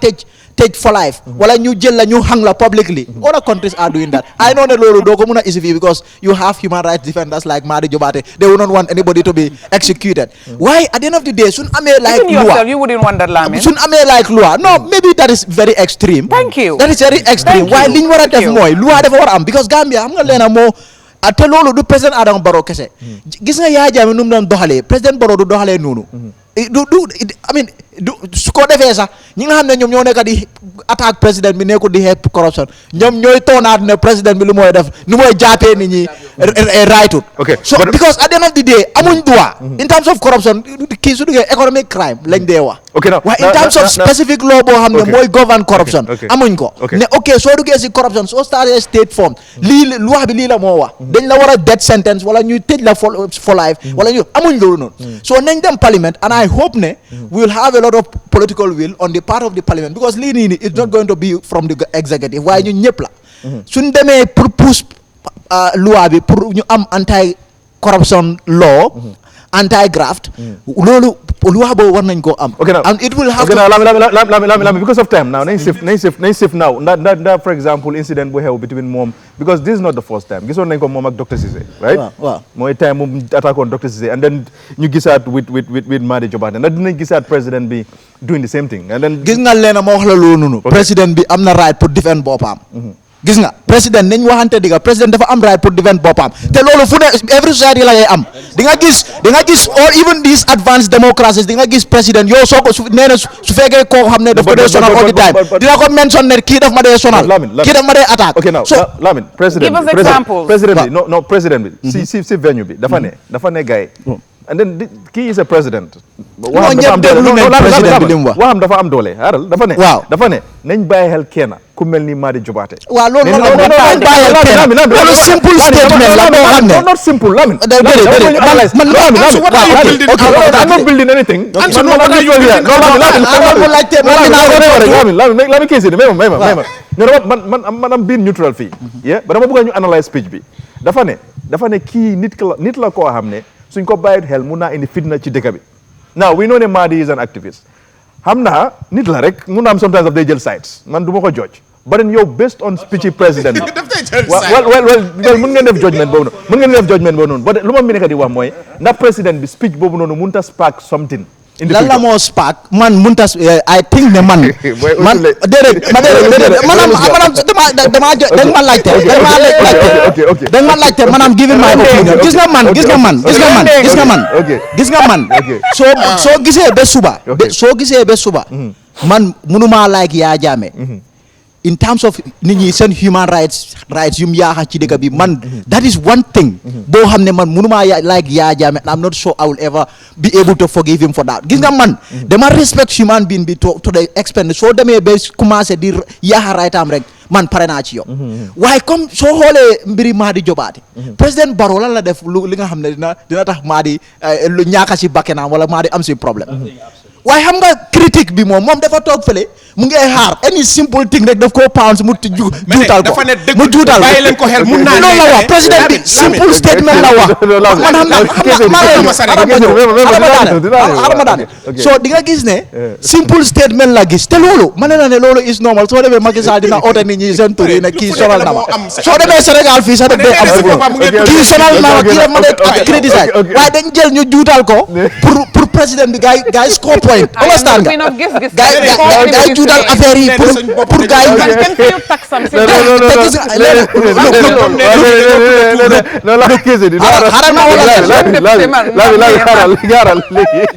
tëj for life wala ñu jël la ñu hang la publicly other countries are doing that I know ne loolu doo ko mun a isi fii because you have human rights defenders like Madi Jobaate they will not want anybody to be executed why at the end of the day suñ amee like loi you wouldn't want that Lamin suñ amee like loi no maybe that is very extreme thank you that is very extreme waaye liñ war a def mooy loi dafa war a am because Gambia xam nga leena moo te loolu du président Adama Barrow kese gis nga Yaya Jammeh nu mu doon doxalee président Barrow du doxalee noonu su ko defee sax ñi nga xam ne ñoom ñoo nekk di attaque président bi nekkul di xeex corruption ñoom ñooy toonaat ne président bi lu mooy def nu mooy jàppee nit ñi rightut so because at the end of the day amuñ droit in terms of corruption kii su duggee economic crime lañ dee wax waaye in terms of specific law boo xam ne mooy govern corruption amuñ ko ne ok soo duggee si corruption soo startee state form lii loi bi lii la moo wax dañ la war a death sentence wala ñuy tëj la for life wala ñu amuñ loolu noonu so nañ dem parliament and I hope ne we will have a lot of political will on the part of the parliament because lii nii it's not going to be from the executive waaye ñun ñëpp la suñ demee pour pousse loi bi pour ñu am anti corruption law anti graft loolu loi boobu war nañ koo am and it will have to because of time now nañ sif now ndax for example incident bu xew between moom because this is not the first time gisoon nañ ko moom ak Dr. Cissé right mooy time moom attaque on Dr. Cissé and then ñu gisaat with Madi Jobaate ndax dinañ gisaat président bi doing the same thing and then gis nga leena ma wax la loolu noonu président bi am na right pour defend boppam gis nga président nañ waxante digga président dafa am right pour defend boppam te loolu fu ne every society la ngay am di nga gis or even these advanced democracies di nga gis président yow soo ko nee na su fekkee koo xam ne daf ko dee sonal all the time dina ko mention ne kii daf ma dee sonal kii daf ma dee attaque ok now Lamin président bi président bi si venue bi dafa ne gars yi and then key is a president waxam dafa am doole xaaral dafa ne nañ bàyyi xel kenn ku mel ni Madi Jobaate waaw loolu loolu simple statement la boo xam ne not simple Lamin I'm not building anything Lamin kii si may ma man am being neutral fii ba dama bëgg ñu analyse speech bi dafa ne kii nit la koo xam ne suñ ko bàyyit xel mun naa indi fitna ci dëkk bi now we know ne Madi is an activist xam naa nit la rek mun naa am sometimes daf day jël sides man du ma ko judge but then yow based on speech yi président bi well mun ngeen def judgment boobu noonu but lu ma mi nekk di wax mooy ndax président bi speech boobu noonu mun ta spark something lan la moo spark man munta I think ne man déedéet maanaam dañ ma laajte maanaam giving my opinion gis nga man soo gisee ba suba man mënuma like Yaya Jammeh in terms of nit ñi seen human rights yum yaaxa ci dëkk bi man that is one thing boo xam ne man mënuma like Yaya Jammeh I'm not sure I will ever be able to forgive him for that gis nga man dama respect human being bi to the extent soo demee ba commencé di yaaxa right am rek man pare naa ci yow waaye comme soo xoolee mbiri Madi Jobaate président Barrow lan la def li nga xam ne dina tax Madi lu ñaaka si bakkenam wala Madi am si problème waaye xam nga critique bi moom dafa toog fële mu ngi xaar any simple thing rek daf koo pounce mu juutal ko mu juutal bàyyi leen ko xel mun naa loolu la wax président bi simple statement la wax man xam naa so di nga gis ne simple statement la gis te loolu ma ne la ne loolu is normal soo demee Macky Sall dina oote nit ñi seen tur yi ne kii sonal na ma soo demee Sénégal fii sax daf dee am kii sonal na ma kii daf ma dee criticiser waaye dañ jël ñu juutal ko pour président bi gars yi score point understand nga gars yi juudal affaire yi pour gars yi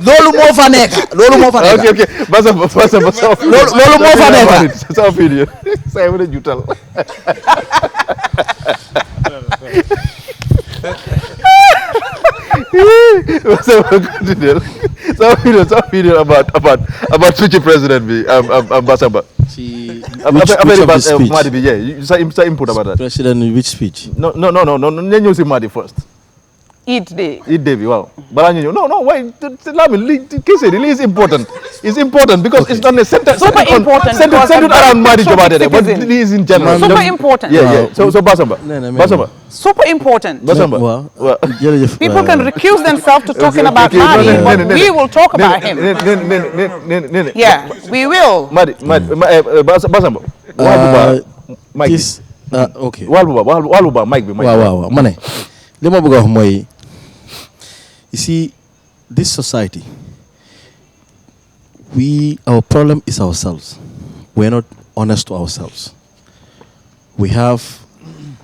loolu moo fa nekk loolu moo fa nekk ok basa loolu moo fa nekk sa opinion say mu ne juutal so opinion about future president bi Basamba. Madi bi sa input about that. President which speech? No. Ñëw si Madi first. Eid day bi waaw balaa ñu ñëw non why Lamin li kese li is important. It's important because it's not a centered around Madi Jobaate but it is in general. Super important. Yeah. So Basamba. Super important. Basamba. Wow. People can recuse themselves to talking about Madi, but we will talk about him. Yeah, we will. Madi Basamba. Mike. Okay. Wàllu ba Mike bi. waaw ma ne li ma bëgg a wax mooy you see this society our problem is ourselves. We're not honest to ourselves.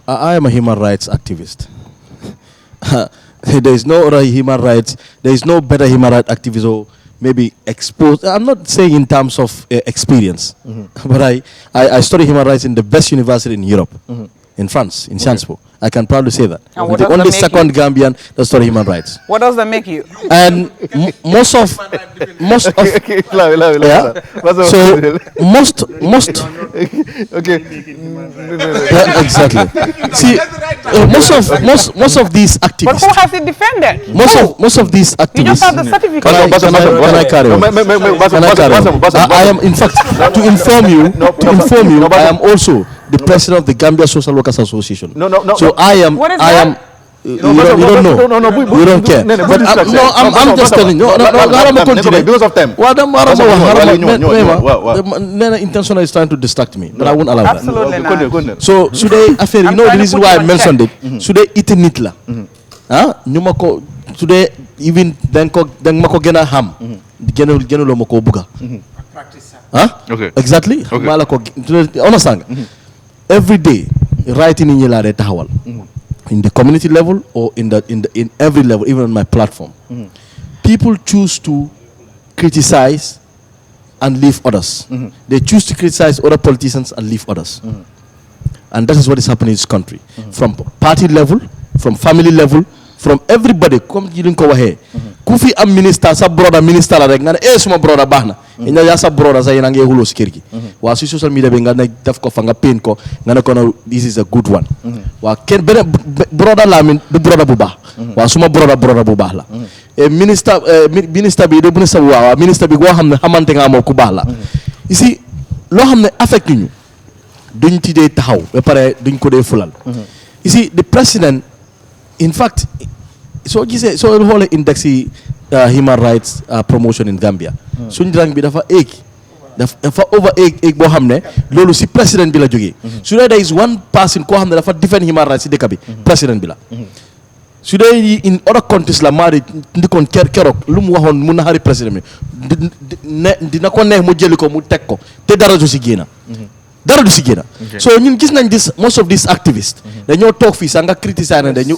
I am a human rights activist. There is no other human rights, there is no better human rights activist or maybe exposed. I'm not saying in terms of experience, but I study human rights in the best university in Europe, in France, in Sciences Po. I can proudly say that. And the only second Gambian that study human rights. What does that make you? And most of yeah. So okay. Yeah, exactly. See, most of these activists. But who has it defended? Most of these activists. You just have the certificate. Can I carry on? I am, in fact, to inform you, I am also the president of the Gambia Social Workers Association. So I am. You don't know. No, you don't care. But I'm just telling you. Because of them. Intentional is trying to distract me, but I won't allow that. Absolutely not. So today, affair, you know the reason why I mentioned it. Today, it nitla. Nyumako today even then mako gena ham. Genu lo mako buga. Okay. Exactly. Understand? Every day, writing in yelare tahawal. In the community level or in every level, even on my platform, people choose to criticize and leave others. They choose to criticize other politicians and leave others. And that is what is happening in this country. From party level, from family level, from everybody. Come you didn't here. Kufi am minister, sa brother minister la rek ngane suma brother bahna. Inya ya sa brother sa yanange hulo sikirki. Wa si social media be ngane def ko fa nga pin ko ngane ko no this is a good one. Wa ken bene brother Lamin du brother bu baax. Wa suma brother bu baax la. Minister bi do minister wa minister bi go xamne xamante nga mo ku baax la. Ici lo xamne affect ñu duñ ci dé taxaw ba paré duñ ko dé fulal. Ici the president, in fact, so whole index human rights promotion in Gambia. Suñ rang bi dafa over egg boo xam ne loolu si président bi la jógee. Su dee there is one person koo xam ne dafa defend human rights si dëkk bi président bi la. Su dee in other countries la maa di ndikoon keroog lu mu waxoon mu naxari président bi dina ko neex mu jëli ko mu teg ko te dara du si génn. So ñun gis nañ most of these activists dañoo toog fii sax nga criticiser nañ ñu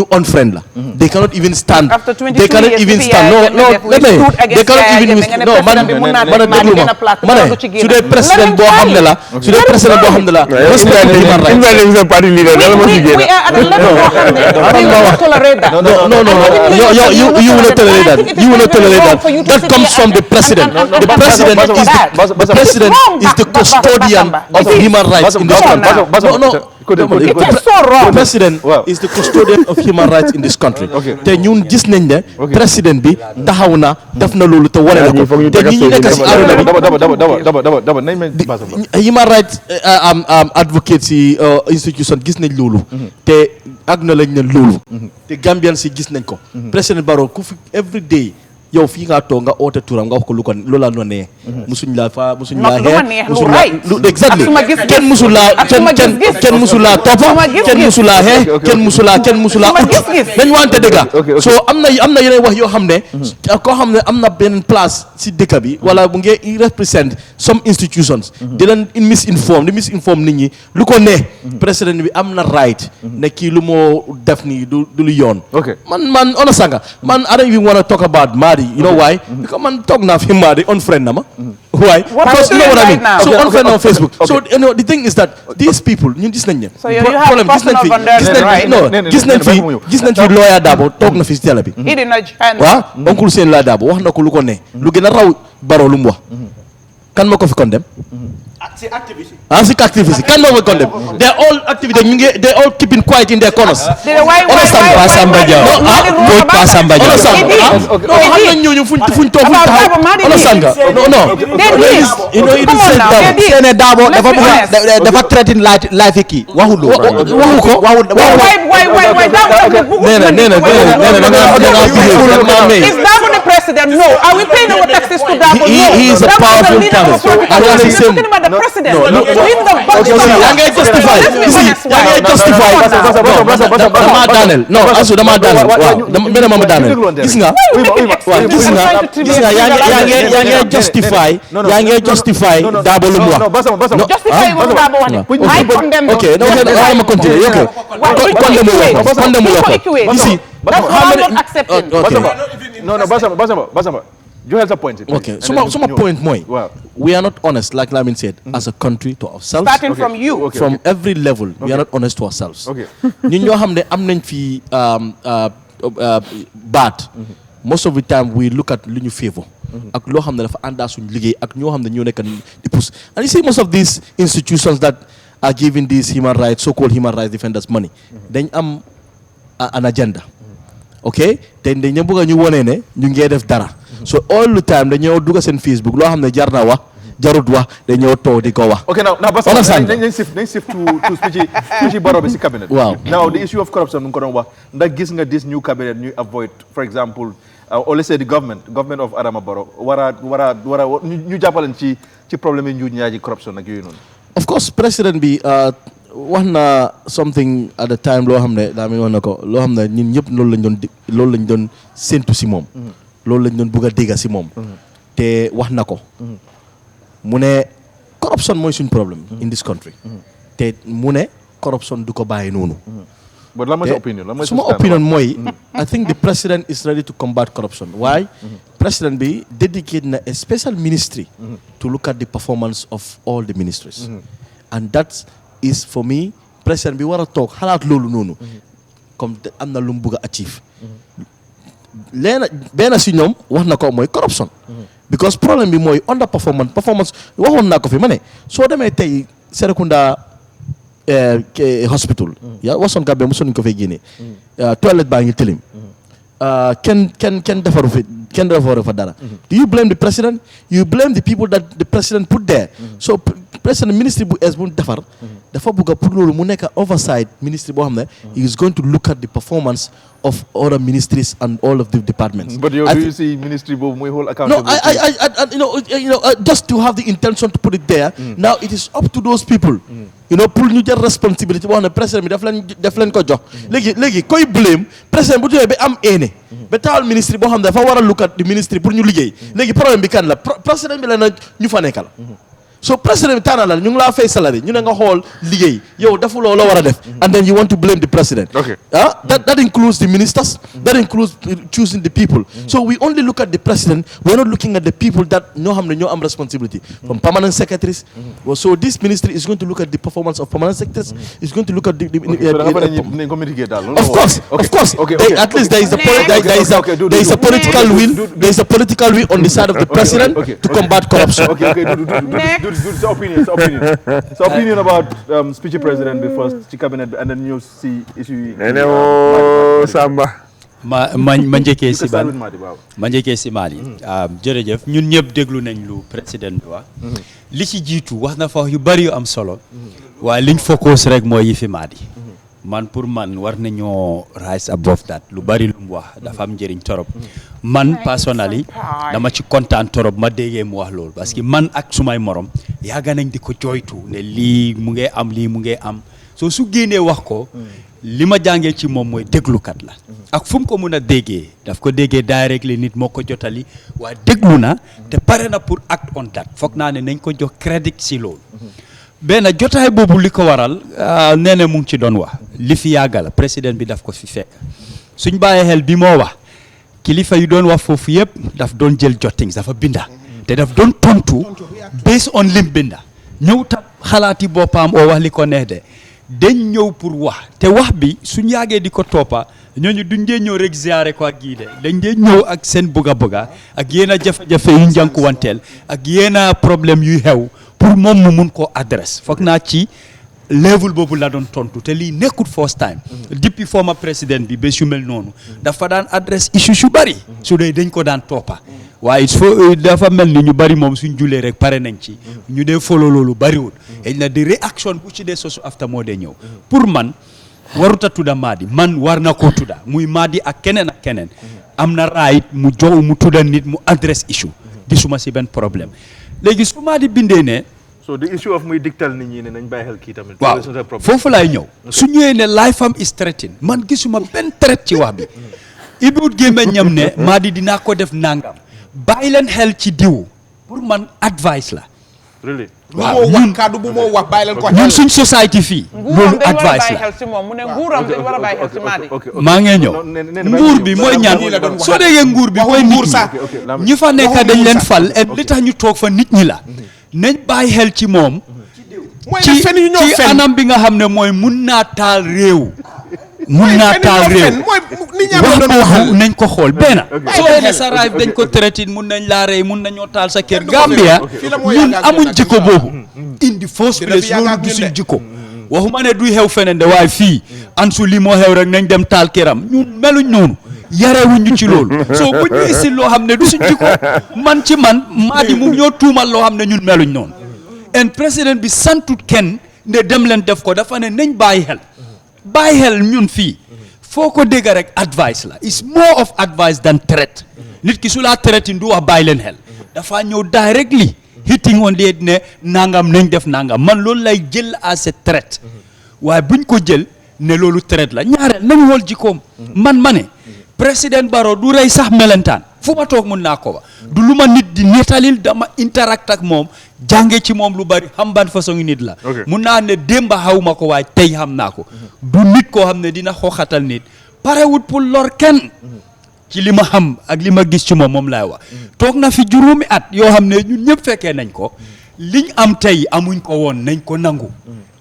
unfriend la. They cannot even stand. They cannot even stand. No, man su dee président boo xam ne la respect human rights. You will not tolerate that. That comes from the president. The president is the custodian of human rights in this country. The president is the custodian of human rights in this country. Te ñun gis nañ ne président bi taxaw na def na loolu te wane na ko te ñi nekk ci àdduna bi human rights advocates yi institution gis nañ loolu te acknowledge nañ loolu te Gambian si gis nañ ko. President Barrow ku fi every day yow fii ngaa toog nga oote turam nga wax ko lu ko loola no nee musuñ laa fa musuñ laa exactly kenn musulaa toppa kenn musulaa ut dañ wante dëgga so am na yeneen wax yoo xam ne koo xam ne am na benn place si dëkk bi wala bu ngee represent some institutions di leen misinform nit ñi lu ko ne président bi am na right ne kii lu moo def nii du lu yoon man ona sanga man I don't even want to talk about Madi. You know why? Because man talk now him Madi unfriend nama. Why? Because you know what I mean. So unfriend on Facebook. So you know the thing is that these people, you this nanya. So you have a personal vendetta, right? No, gis nañ fi lawyer Dabo talk na fi ci télé bi. Wa oncle Sen la Dabo wax na ko lu ko ne. Lu gëna raw Barrow lu mu wax. Kan mako fi condemn? Si activity. Kan mako condemn? They are all activities. They all keeping quiet in their corners. Pasamba Jaw. No, xam nañ ñooñu fuñ toog fuñ taxaw. No. You know, it is said that Sene Dabo dafa threaten life kii waxu ko Is Dabo the president? No. Are we paying our taxes to Dabo? No. He is a powerful person. I want to say the president. dama daaneel non asu dama daaneel waaw benn ma daaneel gis nga yaa ngi justify Dabo lu mu wax ok ma continue ok condemn ko ici Basamba Joel sa point. Okay, so my point mooy we are not honest like Lamin said as a country to ourselves. Starting from you. From every level we are not honest to ourselves. ñun ñoo xam ne am nañ fi baat most of the time we look at lu ñu favor ak loo xam ne dafa àndaa suñ liggéey ak ñoo xam ne ñoo nekk di pousse and you see most of these institutions that are giving these human rights so-called human rights defenders money dañ am an agenda ok te dañ bëgg ñu wone ne ñu ngee def dara so all the time dañoo dugg seen Facebook loo xam ne jar na wax jarut wax dañoo toog di ko wax. Okay, now nañ shift to speech Barrow bi si cabinet. Wow. Now the issue of corruption ko doon wax ndax gis nga this new cabinet ñu avoid for example or let's say the government of Adama Barrow wara ñu jàppaleen ci problème yi ñu ñaaji corruption ak yooyu noonu. Of course président bi wax na something at the time loo xam ne daa mi wax na ko loo xam ne ñun ñëpp loolu lañ doon séntu si moom. loolu lañ doon bëgg a dégg si moom. te wax na ko. mu ne corruption mooy suñ problème in this country. te mu ne corruption du ko bàyyi noonu. but lan mooy sa opinion suma opinion mooy I think the president is ready to combat corruption. Why? President bi dedicate na a special ministry to look at the performance of all the ministries. And that is for me president bi war a toog xalaat loolu noonu. comme am na lu mu bëgg a achieve. benn si ñoom wax na ko mooy corruption. because problème bi mooy performance waxoon naa ko fi ma ne soo demee tey Serekunda hospital. yaa wasoon Gambie mosoon ko fay génnee. toilette baa ngi tilim. kenn defaru fa dara. Do you blame the president? You blame the people that the president put there. So president ministry bu es bu defar. dafa bëgg pour loolu mu nekk oversight ministry boo xam ne he is going to look at the performance of other ministries and all of the departments. But do you see ministry boobu muy hold accountable? No, just to have the intention to put it there. Now it is up to those people. Pour ñu jël responsibility boo xam ne président bi daf leen ko jox. léegi koy blame président bu jógee ba am éene. ba taawal ministre boo xam ne dafa war a look at the ministry pour ñu liggéey. léegi problème bi kan la président bi la na ñu fa nekkal. So president bi tànn la ñu ngi laa fay salary ñu ne nga xool liggéey yow defuloo la war a def. and then you want to blame the president. Okay. That includes the ministers. That includes choosing the people. So we only look at the president. We're not looking at the people that ñoo xam ne ñoo am responsibility. From permanent secretaries. So this ministry is going to look at the performance of permanent secretaries. It's going to look at the of course. Okay. At least there is a political will. There is a political will on the side of the president to combat corruption. Okay. So opinion about speech president the first cabinet and then you see issue. Samba. ma njëkkee si Mali jërëjëf ñun ñëpp déglu nañ lu président bi wax li ci jiitu wax na fa yu bari yu am solo waaye liñ focus rek mooy yi fi Mali man pour man war nañoo rise above that lu bari lu mu wax dafa am njëriñ torop man personally dama ci kontaan torop ma déggee mu wax loolu parce que man ak sumay morom yàgg nañ di ko jooytu ne lii mu ngi am soo su génnee wax ko li ma jàngee ci moom mooy déglukat la ak fu mu ko mun a déggee daf ko déggee directly nit moo ko jotali waaye déglu na te pare na pour act on that foog naa ne nañ ko jox crédit si loolu benn jotaay boobu li ko waral nee na mu ngi ci doon wax li fi yàgga la président bi daf ko fi fekk suñ bàyyee xel bi moo wax kilifa yu doon wax foofu yëpp daf doon jël jottings dafa binda te daf doon tontu based on lim binda ñëw tam xalaati boppam oo wax li ko neex de dañ ñëw pour wax te wax bi suñ yàggee di ko toppa ñooñu duñ dee ñëw rek ziare ko ak gii de dañ dee ñëw ak seen bëgga ak yéen a jafe-jafe yu njànkuwanteel ak yéen a problème yuy xew pour moom mu mun koo adresse foog naa ci level boobu la doon tontu te lii nekkut first time depuis former président bi bés yu mel noonu dafa daan adresse issue yu bari su dee dañ ko daan toppa waaye dafa mel ni ñu bari moom suñ julee rek pare nañ ci ñu dee follow loolu bariwul xëy na di réaction bu ci dee sosu after moo dee ñëw pour man waruta tudda Madi man war na koo tudda muy Madi ak keneen am na right mu jox mu tudda nit mu adresse issue gisuma si benn problème léegi su Madi bindee ne so the issue of muy dictal nit ñi ne nañ bàyyi xel kii tamit waaw foofu laay ñëw su ñëwee ne life am is threatened man gisuma benn threat ci wax bi ibiwut gémmeñam ne Madi dinaa ko def nangam bàyyi leen xel ci diw pour man advice la really waaw ñun kaddu bu moo wax bàyyi leen ko ñun suñ society fii loolu advice la maa ngi ñëw nguur bi mooy ñaan soo déggee nguur bi mooy nit ñi ñi fa nekk dañ leen fal et li tax ñu toog fa nit ñi la nañ bàyyi xel ci moom ci anam bi nga xam ne mooy mun naa taal réew wax boobu nañ ko xool benn soo ne sa raay dañ ko traité mun nañ laa rey mun nañoo taal sa kër Gambia ñun amuñ jikko boobu indi first place loolu du suñ jikko waxuma ne duy xew feneen de waaye fii Ansu li moo xew rek nañ dem taal këram ñun meluñ noonu yarewuñ ñu ci loolu soo bu ñu isil loo xam ne du suñ jikko man Madi mu ñoo tuumal loo xam ne ñun meluñ noonu en président bi santut kenn ne dem leen def ko dafa ne nañ bàyyi xel ñun fii foo ko dégg rek advice la it's more of advice than threat nit ki su laa threat du wax bàyyi leen xel dafa ñëw directly hitting on the ne nangam nañ def nangam man loolu lay jël as a threat waaye buñ ko jël ne loolu threat la ñaareel nañ xool jikkoom man ma ne président Barrow du rey sax melentaan fu ma toog mun naa ko wax du lu ma nit di nettalil dama interact ak moom jànge ci moom lu bari xam ban façon nit la mun naa ne démba xaw ma ko waaye tey xam naa ko du nit koo xam ne dina xooxatal nit parewut pour lor kenn ci li ma xam ak li ma gis ci moom laay wax toog na fi juróomi at yoo xam ne ñun ñëpp fekkee nañ ko liñ am tey amuñ ko woon nañ ko nangu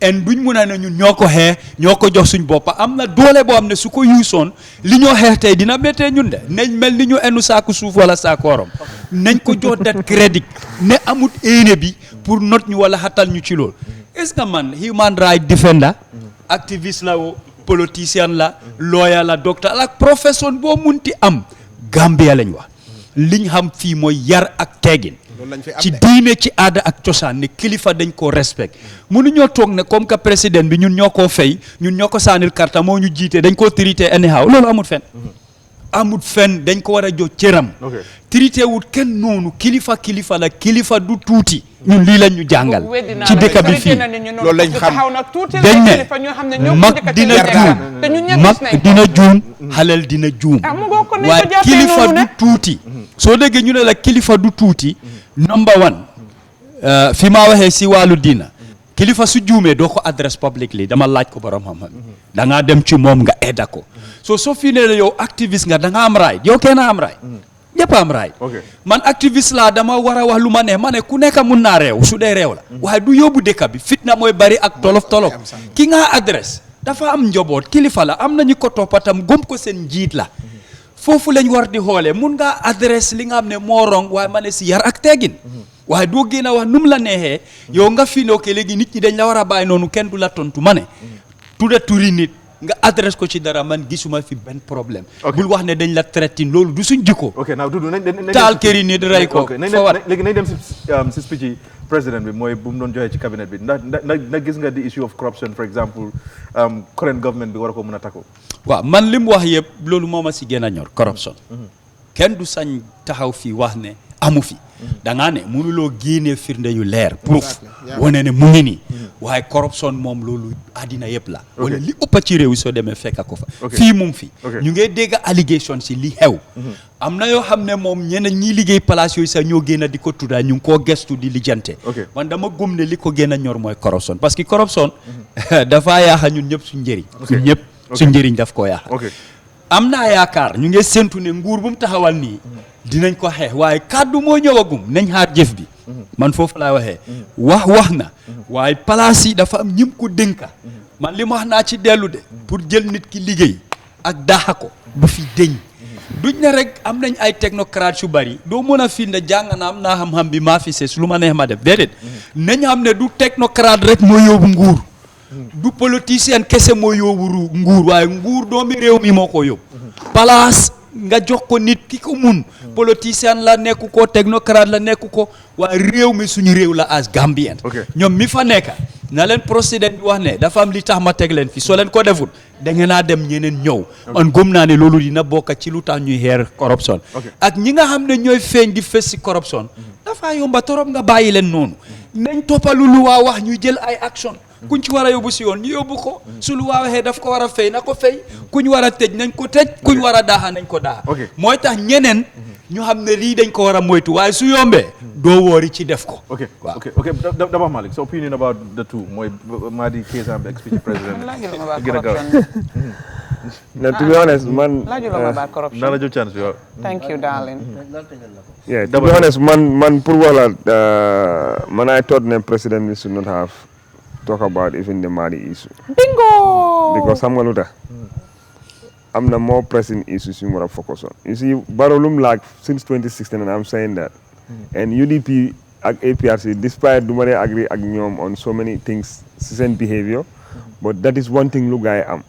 en duñ mun a ne ñun ñoo ko xeex ñoo ko jox suñ boppa am na doole boo xam ne su ko yuusoon li ñoo xeex tey dina méttee ñun de nañ mel ni ñu enu saaku suuf wala saakoorom nañ ko jox dat crédit ne amut éene bi pour not ñu wala xatal ñu ci loolu est-ce que man human right defender activiste la wo politicien la lawyer la docteur ak profession boo munti am Gambia lañ wax liñ xam fii mooy yar ak teggin ci diine ci aada ak cosaan ne kilifa dañ koo respect mënuñoo toog ne comme que président bi ñun ñoo koo fay ñun ñoo ko saanil karta moo ñu jiite dañ koo traité anyhow loolu amut fen dañ ko war a jox cëram traité wut kenn noonu kilifa la kilifa du tuuti ñun lii lañ ñu jàngal ci dëkk bi fii loolu lañ xam dañ ne mag dina juum xaleel dina juum waaye kilifa du tuuti soo déggee ñu ne la kilifa du tuuti number one fi maa waxee si wàllu diina kilifa su juumee doo ko adresse publicly dama laaj ko borom xam-xam da ngaa dem ci moom nga edda ko soo fi ne la yow activiste nga da nga am right yow kenn am right ñëpp am right man activiste laa dama war a wax lu ma ne ku nekk mun naa réew su dee réew la waaye du yóbbu dëkk bi fitna mooy bari ak tolof ki nga adresse dafa am njaboot kilifa la am nañu ko toppatam gom ko seen njiit la foofu lañ war di xoolee mun ngaa adresse li nga xam ne moo rong waaye ma ne si yar ak teggin waaye doo génn a wax nu mu la neexee yow nga fi ke léegi nit ñi dañ la war a bàyyi noonu kenn du la tontu ma ne tudda turi nit nga adresse ko ci dara man gisuma fi benn problème bul wax ne dañ la traité loolu du suñ jikko taal këri nit rey ko léegi nañ dem si speech yi président bi mooy bu mu doon joxe ci cabinet bi ndax gis nga the issue of corruption for example current government bi war a ko mën a takku waaw man li mu wax yëpp loolu moo ma si gën a ñor corruption kenn du sañ taxaw fii wax ne amu fi da ngaa ne mënuloo génnee firnde yu leer proof wane ne mu ngi nii waaye corruption moom loolu àddina yëpp la wala li ëpp ci réew yi soo demee fekka ko fa fii mu ngi fi ñu ngi dégg allégation si li xew am na yoo xam ne moom ñeneen ñi liggéey place yooyu sax ñoo génn di ko tudda ñu ngi koo gestu di lijjante man dama gëm ne li ko gën a ñor mooy corruption parce que corruption dafa yaaxa ñun ñëpp suñ njëriñ suñ ñëpp suñ njëriñ daf koo yaaxa am naa yaakaar ñu ngi séntu ne nguur bu mu taxawal nii dinañ ko xeex waaye kàddu moo ñëwagum nañ xaar jëf bi man foofu laay waxee wax na waaye place yi dafa am ñim ko dénka man li ma wax naa ci dellu de pour jël nit ki liggéey ak daaxa ko bu fi deñ duñ ne rek am nañ ay technocrate yu bari doo mën a fi ne jàng na am naa xam-xam bi maa fi ses lu ma neex ma def déedéet nañ xam ne du technocrate rek moo yóbbu nguur du politicien kese moo yóbbu nguur waaye nguur doomi réew mi moo ko yóbbu place nga jox ko nit ki ko mun politicien la nekku ko technocrate la nekku ko waaye réew mi suñu réew la as Gambien ñoom mi fa nekka na leen président bi wax ne dafa am li tax ma teg leen fi soo leen ko deful da ngeen a dem ñeneen ñëw man gëm naa ne loolu dina bokk ci lu tax ñuy xeer corruption ak ñi nga xam ne ñooy feeñ di fes si corruption dafa yomba torop nga bàyyi leen noonu nañ toppalu lu waa wax ñu jël ay action kuñ ci war a yóbbu si yoon ñu yóbbu ko su lu waa waxee daf ko war a fay na ko fay kuñ war a tëj nañ ko tëj kuñ war a daaxa nañ ko daaxa mooy tax ñeneen ñu xam ne lii dañ ko war a moytu waaye su yombee doo woori ci def ko Daba Malik so opinion about the two mooy Madi Kesam ex-vice president gën a gaaw no, to be honest man about corruption naa la jox chance yow thank you darling yeah to be honest man pour wala man I thought the president we should not have talk about even the Madi issue bingo because xam nga lu tax am na more pressing issues you want to focus on. You see, Barrow like since 2016, and I'm saying that. And UDP and APRC, despite do I agree on so many things, same behavior, but that is one thing look I am.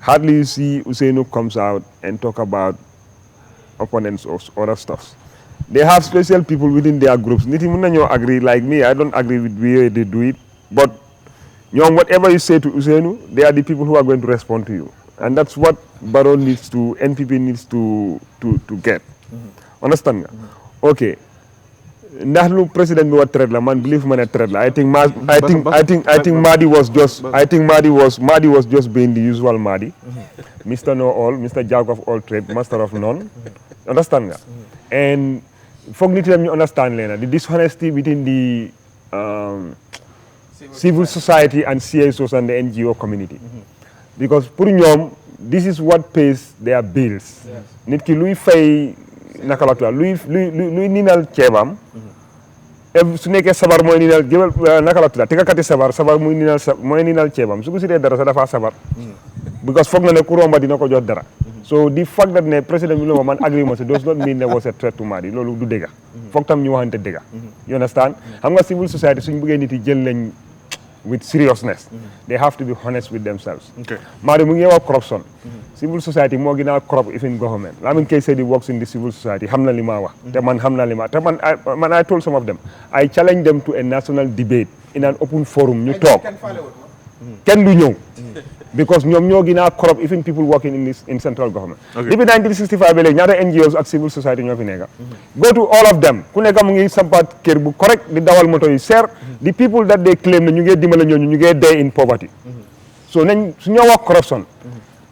Hardly you see Usainu comes out and talk about opponents or other stuff. They have special people within their groups. Niti muna agree like me. I don't agree with the way they do it, but whatever you say to Usainu, they are the people who are going to respond to you. And that's what Barrow needs to, NPP needs to get. Understand nga? Okay. Ndax lu president bi wa trade la man believe man a trade la. I think Madi was just being the usual Madi. Mr. Know All, Mr. Jack of all trade, master of none. Understand nga? And foog nit ñu understand leena the dishonesty within the civil society and CSOs and the NGO community. Because pour ñoom this is what pays their bills. Nit ki luy fay naka la tudd luy ninal ceebam. Su nekkee sabar mooy ninal jëbal naka la tudd tegakati sabar mooy ninal ceebam su ko sitee dara sa dafa sabar. Because foog na ne ku romba dina ko jox dara. So the fact that ne président bi lo man agreement does not mean there was a threat to Madi loolu du dëgga. Foog tam ñu waxante dëgga. You understand? Xam nga civil society suñu bëggee nit yi jël lañ with seriousness. They have to be honest with themselves. Madi mu ngi wax corruption. Civil society moo gën a corrupt even government. Lamin Kay said he works in the civil society. Xam na li ma wax. Te man xam na li ma. Te man I told some of them. I challenge them to a national debate in an open forum. Ñu toog. Kenn du ñëw. Because ñoom ñoo gën a corrupt even people working in central government. Depuis 1965 ba léegi ñaata NGOs ak civil society ñoo fi nekk. Go to all of them. Ku nekk mu ngi sampat kër bu correct di dawal moto yu seer. The people that they claim ne ñu ngi dimbale ñooñu ñu ngi dee in poverty. So nañ su ñoo wax corruption.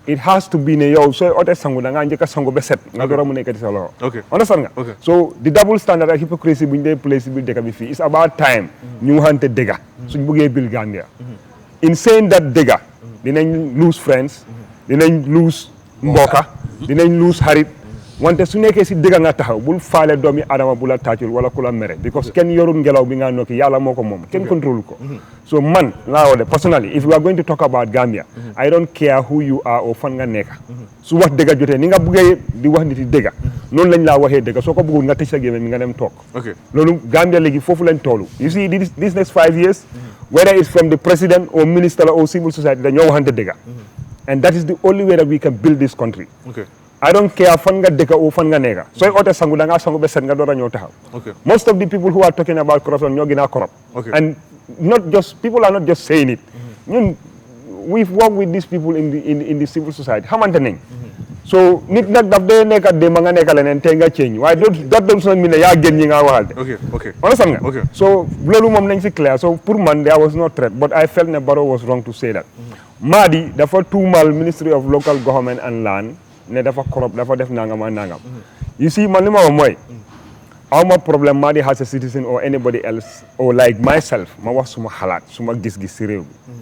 It has to be ne yow sooy ote sangu da ngaa njëkk a sangu ba set nga door a mu nekkati sa loxo. Understand nga? So the double standard ak hypocrisy bu ñu dee place bi dëkk bi fii it's about time ñu waxante dëgga suñ bëggee build Gambia. In saying that dëgga dinañ lose friends dinañ lose mboka dinañ lose xarit wante su nekkee si dëgga nga taxaw bul faale doomi adama bu la tàccul wala ku la mere because kenn yorul ngelaw bi nga nokki yàlla moo ko moom kenn contrôle ko so man laa wax de personally if we are going to talk about Gambia I don't care who you are or fan nga nekka su wax dëgga jotee ni nga bëggee di wax nit yi dëgga noonu lañ laa waxee dëgga soo ko bëggul nga tëj sa gémmiñ mi nga dem toog loolu Gambia léegi foofu lañ toolu you see this next 5 years whether it's from the president or minister or civil society dañoo waxante dëgga and that is the only way that we can build this country I don't care fan nga dëkka o fan nga nekka sooy oote sangu da ngaa sangu ba set nga door a ñëw taxaw most of the people who are talking about corruption ñoo gën a corrupt and not just people are not just saying it ñun we've worked with these people in the civil society xamante nañ so nit nag daf dee nekk de ma nga nekk leneen tey nga change waaye that doesn't mean ne yaa gën ñi nga waxal de understand nga so loolu moom nañ si clear so pour man there was no threat but I felt ne Barrow was wrong to say that Madi dafa tuumal Ministry of Local Government and Land ne dafa corrupt dafa def nangam ak nangam you see man li ma wax mooy awma problème Madi as a citizen or anybody else or like myself ma wax suma xalaat suma gis-gis si réew bi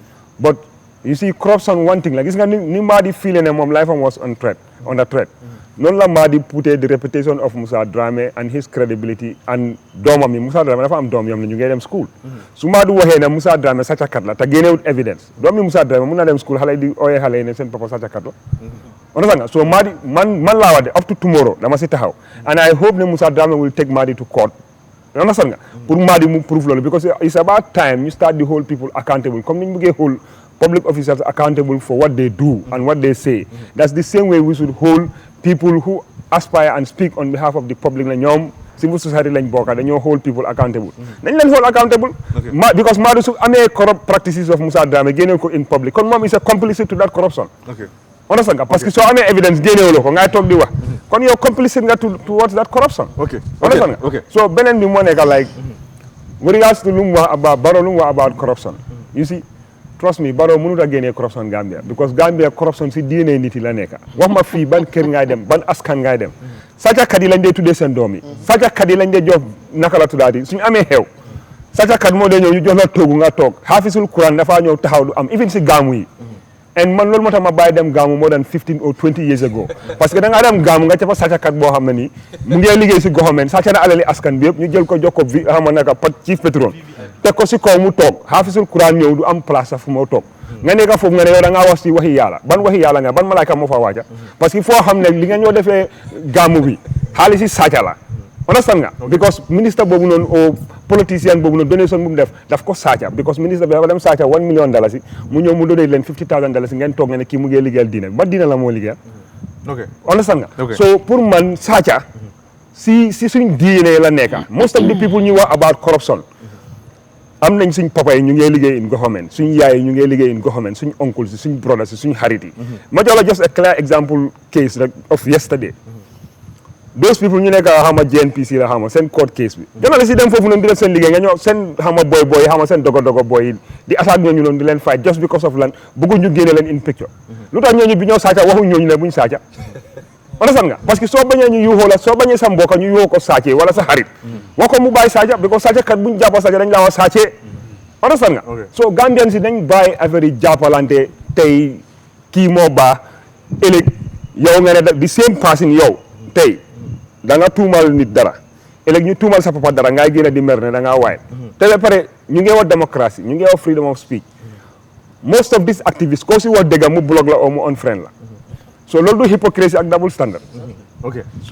but you see corruption one thing la gis nga ni Madi feel ne moom life am was under threat noonu la Madi putee the reputation of Musa Dramé and his credibility and doomam yi Musa Dramé dafa am doom yom ne ñu ngi dem school su Madi waxee ne Musa Dramé sàccakat la te génnewut evidence doom yi Musa Dramé mun na dem school xale yi di ooyee xale yi ne seen papa sàccakat la understand nga so Madi man laa wax de up to tomorrow dama si taxaw and I hope ne Musa Dramé will take Madi to court understand nga pour Madi mu prove loolu because it's about time you start to hold people accountable comme ni ñu bëggee hold public officers accountable for what they do and what they say that's the same way we should hold people who aspire and speak on behalf of the public la ñoom civil society lañ bokka dañoo hold people accountable nañ leen hold accountable because Madi su amee corrupt practices of Musa Dramé génne ko in public kon moom is a complicit to that corruption understand nga parce que soo amee evidence génnewuloo ko ngay toog di wax kon yow complicit nga towards that corruption understand nga so beneen bi moo nekk like with regards to lu mu wax about Barrow lu mu wax about corruption you see trust me Barrow mënut a génnee corruption Gambia because Gambia corruption si diine nit yi la nekk wax ma fii ban kër ngay dem ban askan ngay dem sàccakat yi lañ dee tuddee seen doom yi sàccakat yi lañ dee jox naka la tuddaati suñu amee xew sàccakat moo dee ñëw ñu jox la toogu nga toog xaafisul Quran dafaa ñëw taxaw du am even si gaamu yi and man loolu moo tax ma bàyyi dem gaamu more than 15 or 20 years ago parce que da ngaa dem gaamu nga ca fa sàccakat boo xam ne nii mu ngi liggéey si goxameen sàcca na alali askan bi yëpp ñu jël ko jox ko xam naka chief pétrole teg ko si kaw mu toog xaafisul Quran ñëw du am place sax fu moo toog nga nekk foofu nga ne yow da ngaa wax si waxi yàlla ban waxi yàlla nga ban malaaka moo fa waaja parce que foo xam ne li nga ñoo defee gaamu bi xaalis si sàcca la understand nga because ministre boobu noonu o politicien boobu noonu donation bu mu def daf ko sàcca because ministre bi dafa dem sàcca $1 million mu ñëw mu donate leen $50,000 ngeen toog nga ne kii mu ngi liggéeyal diine ba diine la moo liggéeyal understand nga so pour man sàcca si suñ diine la nekka most of the people ñu wax about corruption am nañ suñ papa yi ñu ngi liggéey in government suñ yaay yi ñu ngi liggéey in government suñ oncle si suñ brother si suñ xarit yi ma jox la just a clear example case rek of yesterday those people ñu nekk xama JNPC la xama seen court case bi journaliste yi dem foofu noonu di def seen liggéey nga ñëw seen xama boy xama seen dogo boy yi di attaque ñooñu noonu di leen fight just because of lan bëggu ñu génne leen in picture lu tax ñooñu bi ñoo sàcca waxuñ ñooñu ne buñ sàcca understand nga parce que soo bañee ñu yuuxoo la soo bañee sa mbokk ñu yuuxoo ko sàccee wala sa xarit wax ko mu bàyyi sàcca because sàcca kat buñ jàppa sàcca dañ laa wax sàccee understand nga so Gambian si dañ bàyyi affaire yi jàppalante tey kii moo baax ëllëg yow nga ne di same person yow tey da nga tuumal nit dara ëllëg ñu tuumal sa papa dara ngay génn di mer ne da ngaa waay te ba pare ñu ngi wax démocratie ñu ngi wax freedom of speech most of these activists koo si wax dëgg mu blog la oo mu unfriend la so loolu du hypocrisie ak double standard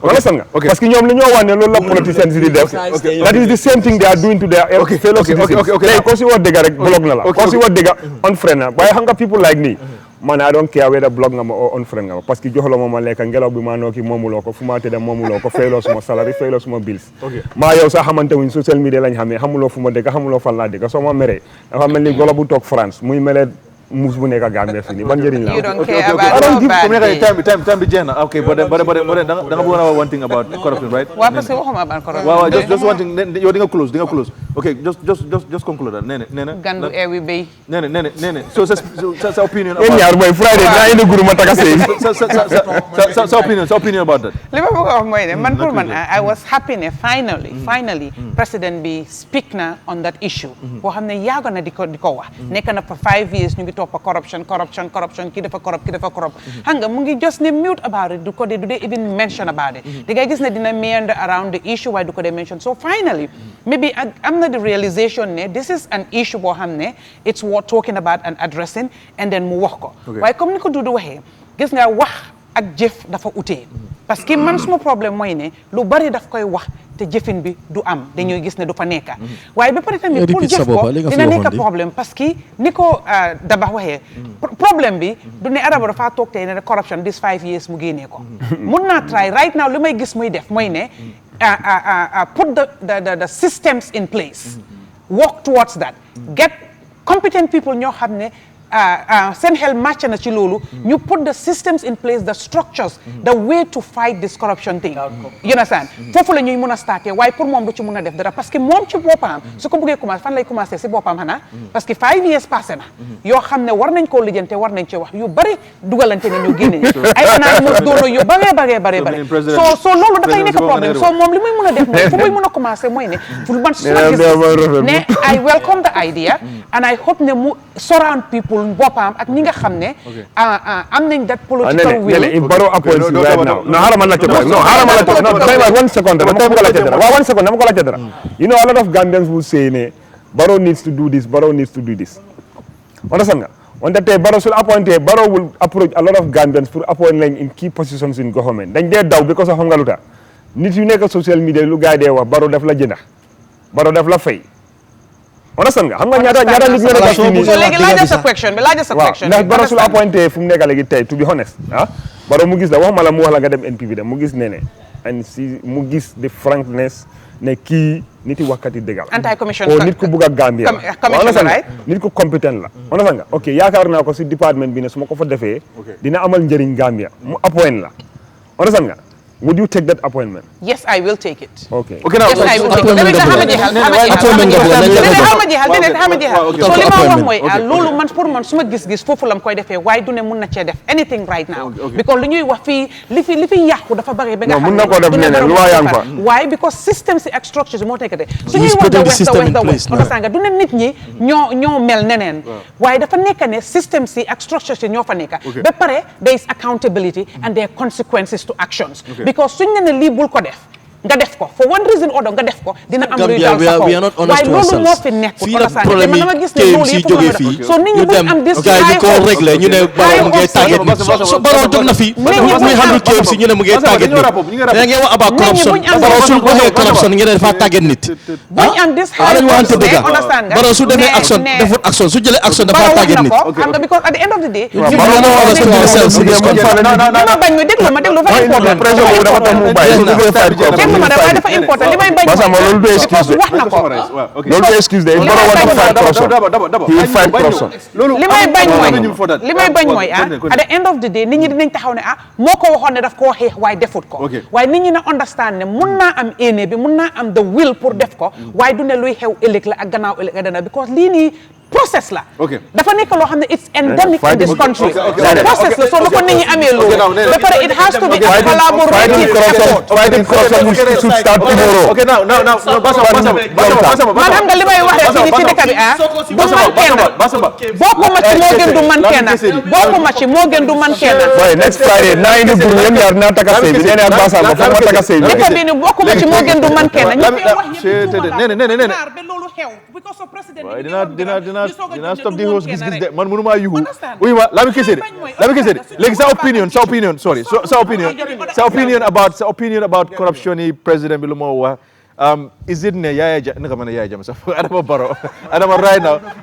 understand nga parce que ñoom li ñoo wax ne loolu la politiciens si di def that is the same thing they are doing to their fellow citizens léegi koo si wax dëgg rek blog na la koo si wax dëgg unfriend na waaye xam nga people like me man I don't care whether blog nga ma o unfriend nga ma parce que joxla ma lekka ngelaw bi maa nooki moomuloo ko fu maa tëdda moomuloo ko fayloo suma salary fayloo suma bills maa yow sax xamante wuñ social media lañ xamee xamuloo fu ma dëkk xamuloo fan laa dëkk soo ma meree dafa mel ni golo bu toog France muy melee muus bu nekk Gambia fii nii ban njëriñ la. You don't care about time bi jeex na okay but da nga bëgg a wax one thing about corruption right. waaw parce que waxuma about corruption. waaw just one thing yow di nga close okay just conclude that nee na gandu ewi bay nee so sa opinion yéen ñaar mooy Friday dinaa indi guru ma takase sa opinion about that. li ma bëgg a wax mooy ne man pour man I was happy ne finally président bi speak na on that issue boo xam ne yàgg na di ko wax nekk na for 5 years ñu ngi topp corruption kii dafa corrupt xam nga mu ngi just ne mute about it du ko dee even mention about it di ngay gis ne dina meander around the issue waaye du ko dee mention so finally maybe am na the realization ne this is an issue boo xam ne it's worth talking about and addressing and then mu wax ko waaye comme ni ko Dudu waxee gis nga wax ak jëf dafa utee parce que man suma problème mooy ne lu bari daf koy wax te jëfin bi du am dañuy gis ne du fa nekka waaye ba pare tamit pour jëf ko dina nekk problème parce que ni ko Dabax waxee problème bi du ne Adama dafa toog tey ne corruption this 5 years mu génnee ko mun naa try right now li may gis muy def mooy ne put the systems in place work towards that get competent people ñoo xam ne seen xel màcc na ci loolu ñu put the systems in place the structures the way to fight this corruption thing you understand foofu la ñuy mën a starté waaye pour moom du ci mën a def dara parce que moom ci boppam su ko bëggee commencé fan lay commencé si boppam xanaa parce que 5 years passé na yoo xam ne war nañ koo lijjante war nañ ci wax yu bari dugalante ne ñu génne ay anaa mos doono yu bare so loolu dafay nekk problème so moom li muy mën a def mooy fu muy mën a commencé mooy ne fu man su ma gis ne I welcome the idea and I hope ne mu surround people boppam ak ñi nga xam ne am nañ that political will if Barrow appoints you right now no xaaral ma laajte dara no xaaral ma laajte no may ma 1 second dama ko laajte dara waaw 1 second dama ko laajte dara you know a lot of Gambians will say ne Barrow needs to do this Barrow needs to do this understand nga wante tey Barrow sul appointé Barrow will approach a lot of Gambians pour appoint leen in key positions in government dañ dee daw because of xam nga lu tax nit yu nekk social media lu gars yi dee wax Barrow def la jënda Barrow def la fay understand nga xam nga ñaata nit ñoo nekk fii so léegi laajal sa question bi laajal sa question ndax Barrow sul appointé fu mu nekk léegi tey to be honest Barrow mu gis la waxuma la mu wax la nga dem NPP de mu gis ne and si mu gis the frankness ne kii nit yi waxkat yi dëgg la anti-commission nit ku bugg a Gambia la nit ku compétent la understand nga ok yaakaar naa ko si département bi ne su ma ko fa defee dina amal njëriñ Gambia mu appoint la understand nga would you take that appointment yes I will take it okay now yes I will take it so li ma wax mooy loolu man pour man suma gis-gis foofu la koy defee waaye du ne mun na cee def anything right now because li ñuy wax fii li fi yàqu dafa bëri ba nga xam ne lu waa yaa ngi fa waaye because system si ak structures moo nekkate su ñuy wax the west understand nga du ne nit ñi ñoo mel neneen waaye dafa nekk ne system si ak structures yi ñoo fa nekk ba pare there is accountability and there are consequences to actions because suñ ne lii bul ko def nga def ko for one reason or nga def ko dina am luy dal sa kaw waaye loolu moo fi nekk fii nag problème yi KMC jógee fii so nit ñi buñ am gars yi ko réglé ñu ne Barrow mu ngi target nit so Barrow jóg na fii muy handle KMC ñu ne mu ngi target nit da ngeen wax about corruption Barrow su waxee corruption ngeen ne dafa target nit buñ am this high dañu waxante dëgg Barrow su defee action defut action su jëlee action dafa target nit xam nga because at the end of the day Barrow moo war a stop themselves in this country dama bañ ñu déglu ma déglu fa ma waaye dafa important li may bañ loolu du excuse de wax na ko loolu du excuse de Barrow war na fight corruption li may bañ mooy at the end of the day nit ñi dinañ taxaw ne moo ko waxoon ne daf ko waxee waaye defut ko waaye nit ñi na understand ne mun naa am éene bi mun naa am the will pour def ko waaye du ne luy xew ëllëg la ak gannaaw ëllëg a dana because lii nii process la dafa nekk loo xam ne it's endemic in this country process la soo la ko nit ñi amee loolu ba pare it has to be a collaborative effort fighting corruption should start tomorrow man xam nga li may waxee fii ci dëkk bi du man kenn bokku ma ci moo gën du man kenn bokku ma ci moo gën du man kenn boy next Friday naa indi groupe yéen ñaar naa taka sey bi nee na Bassa ma foog ma taka sey bi dëkk bi ni bokku ma ci moo gën du man kenn ñu koy wax yëpp nee ba loolu xew because of president dina stop di host gis-gis de man mënuma yuhu oui ma la mi kese de léegi sa opinion about corruption yi président bi lu moo wax is it ne Yaya Jammeh naka ma ne Yaya Jammeh sax Adama Barrow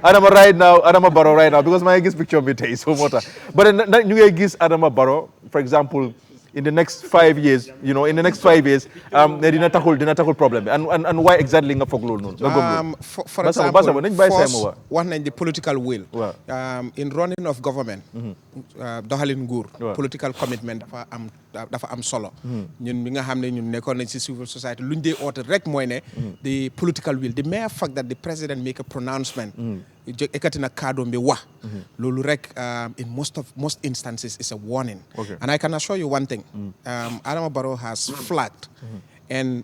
Adama Barrow right now because maa ngi gis picture bi tey so moo tax but ñu ngay gis Adama Barrow for example in the next 5 years ne dina taxul problème bi and why exactly nga foog loolu noonu nga gëm loolu for example nañ bàyyi say wax nañ the political will in running of government doxalin nguur political commitment dafa am solo ñun mi nga xam ne ñun nekkoon nañ ci civil society luñ dee oote rek mooy ne the political will the mere fact that the president make a pronouncement ekkati na kàddoom bi wax loolu rek in most instances is a warning and I can assure you one thing Adama Barrow has flagged and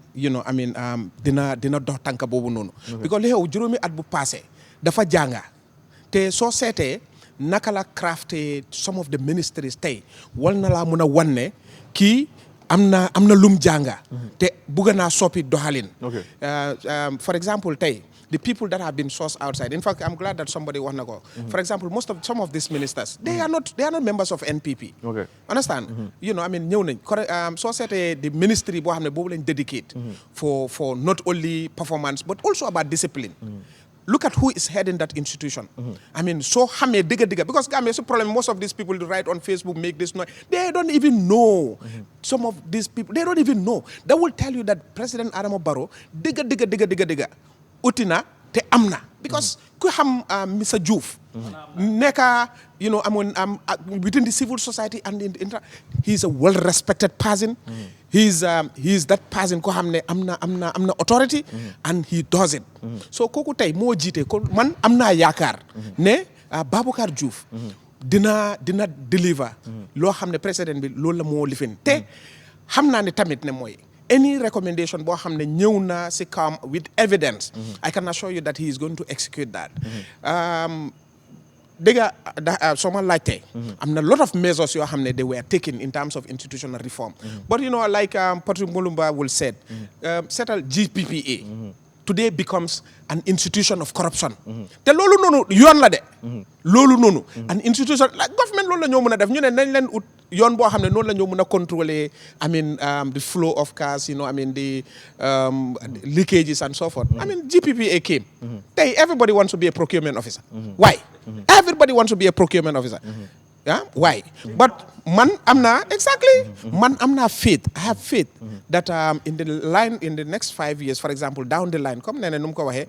dina dox tànka boobu noonu because li xew juróomi at bu passé dafa jànga te soo seetee naka la crafté some of the ministries tey wal na laa mun a wan ne kii am na lum jànga te bugga naa soppi doxalin for example tey the people that have been sourced outside. In fact, I'm glad that somebody was not. For example, some of these ministers, they are not members of NPP. Okay. Understand? So the ministry dedicate for not only performance but also about discipline. Look at who is heading that institution. So digga because Gambia problem. Most of these people who write on Facebook make this noise. They don't even know. Some of these people, they don't even know. They will tell you that President Adama Barrow digga utina te amna because ku xam Mr. Diouf nekka within the civil society and he's a well respected person. He's that person ko xam ne am na authority and he does it. So kooku tey moo jiite ko man am naa yaakaar ne Baboucarr Diouf dina deliver loo xam ne président bi loolu la moo lifin te xam naa ne tamit ne mooy any recommendation boo xam ne ñëw na si kawam with evidence I can assure you that he is going to execute that. dégg nga soo ma laajtee am na lot of measures yoo xam ne they were taken in terms of institutional reform but like Patrick Mulumba will said settle GPPA today becomes an institution of corruption te loolu noonu yoon la de loolu noonu an institution like government loolu la ñoo mën a def ñu ne nañ leen ut yoon boo xam ne noonu la ñoo mën a contrôler the flow of cars the leakages and so forth GPPA came tey everybody wants to be a procurement officer why everybody wants to be a procurement officer why but man am na faith I have faith that in the next 5 years for example down the line comme nee na nu mu ko waxee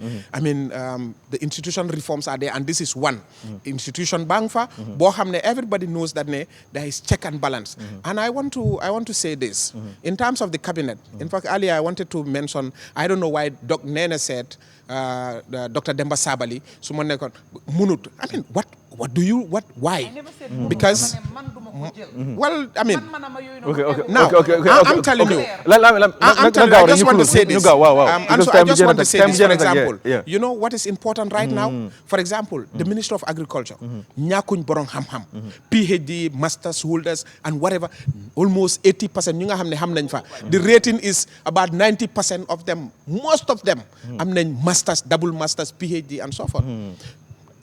the institution reforms are there and this is one institution bang fa boo xam ne everybody knows that ne there is check and balance and I want to say this in terms of the cabinet in fact earlier I wanted to mention I don't know why Doc Nene said Dr. Demba Sabali su ma nekkoon munut why because well I'm telling you I just want to say this I just want to say this for example you know what is important right now for example the Minister of Agriculture ñàkkuñ borom xam-xam PhD masters holders and whatever almost 80% ñu nga xam ne xam nañ fa the rating is about 90% of them most of them am nañ masters double masters PhD and so forth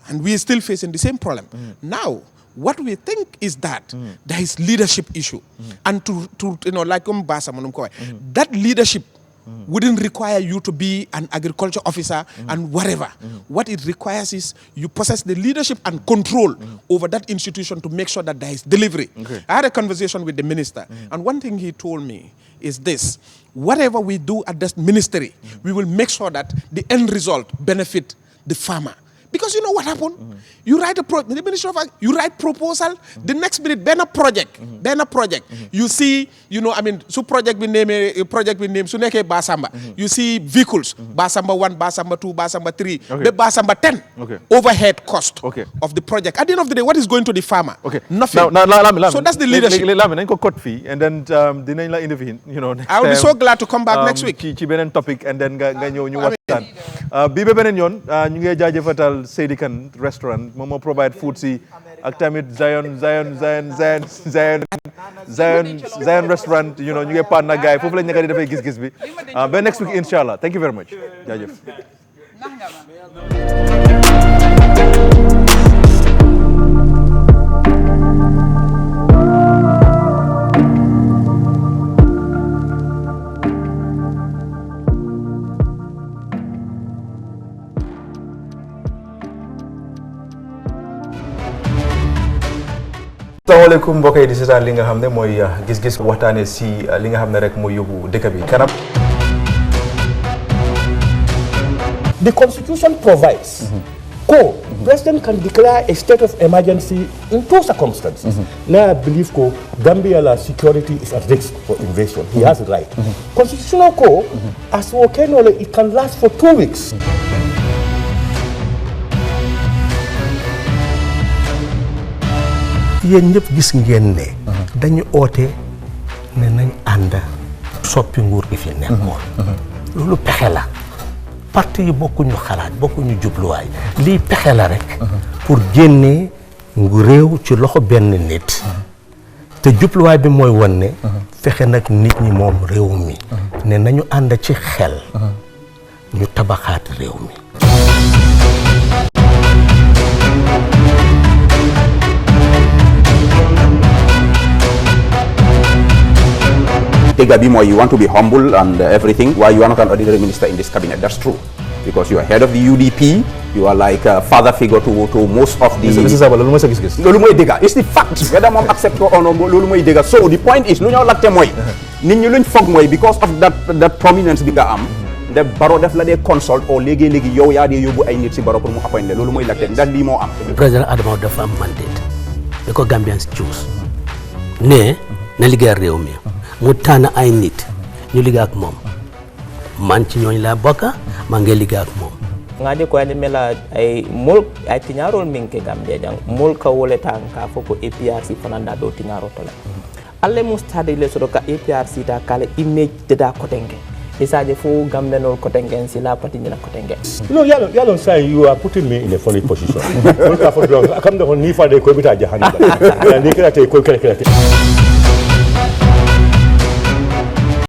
and we are still facing the same problem now what we think is that there is leadership issue and to like that leadership wouldn't require you to be an agriculture officer and whatever. What it requires is you possess the leadership and control over that institution to make sure that there is delivery. I had a conversation with the minister and one thing he told me is this: whatever we do at this ministry, we will make sure that the end result benefit the farmer. Because you know what happened? You write the Ministry of you write proposal, the next minute, project. You see, so project we name, so neke Basamba. You see vehicles, Basamba 1, Basamba 2, Basamba 3, Basamba 10. Overhead cost of the project. At the end of the day, what is going to the farmer? Nothing. Now, so that's the leadership. And then, I will be so glad to come back next week. Topic and then Bibe benen yon ñu ngi jaajeufal Seydi Kane restaurant moom moo provide food si ak tamit Zion restaurant ñu ngi partner gaay foofu lañ nekk di defee gis-gis bi ba next week inshallah. Thank you very much. Jaajëf. Assalamualaikum mbokk yi di seetaan li nga xam ne mooy gis-gis waxtaane si li nga xam ne rek mooy yóbbu dëkk bi kanam. The Constitution provides President can declare a state of emergency in two circumstances. Now I believe Gambia security is at risk for invasion. He has a right. Constitutional as it can last for 2 weeks. yéen ñëpp gis ngeen ne dañu oote ne nañ ànd soppi nguur gi fi nekkoon loolu pexe la parti yi bokkuñu xalaat bokkuñu jubluwaay lii pexe la rek pour génnee ngu réew ci loxo benn nit te jubluwaay bi mooy won ne fexe nag nit ñi moom réew mi ne nañu ànd ci xel ñu tabaxaat réew mi. Gabi, you want to be humble and everything. Why you are not an ordinary minister in this cabinet? That's true, because you are head of the UDP. You are like a father figure to most of the. It's the fact. Whether mom accept or not, so the point is, because of that prominence biga am. nde Barrow def la dee consult o léegi yow yaa dee yóbbu ay nit si Barrow pour mu appoint le loolu mooy laajte ndax lii moo am. président Adama dafa am mandate bi ko Gambians choose ne na liggéeyal réew mi mu tànn ay nit ñu liggéey ak moom man ci ñooñ laa bokka maa ngi liggéey ak moom. ngaji ko ande mela ay mol ay tiñarol minke Gambia jang mol ka wole tan ka foko APRC fananda do tiñaro to la alle mu stade le so ka APRC ta kala image de da kotenge isaje fu Gambia no kotenge si la pati ni na kotenge. No, yalo say you are putting me in a funny position. Come the ni fa de ko bita jahani. Ni kira te ko kira.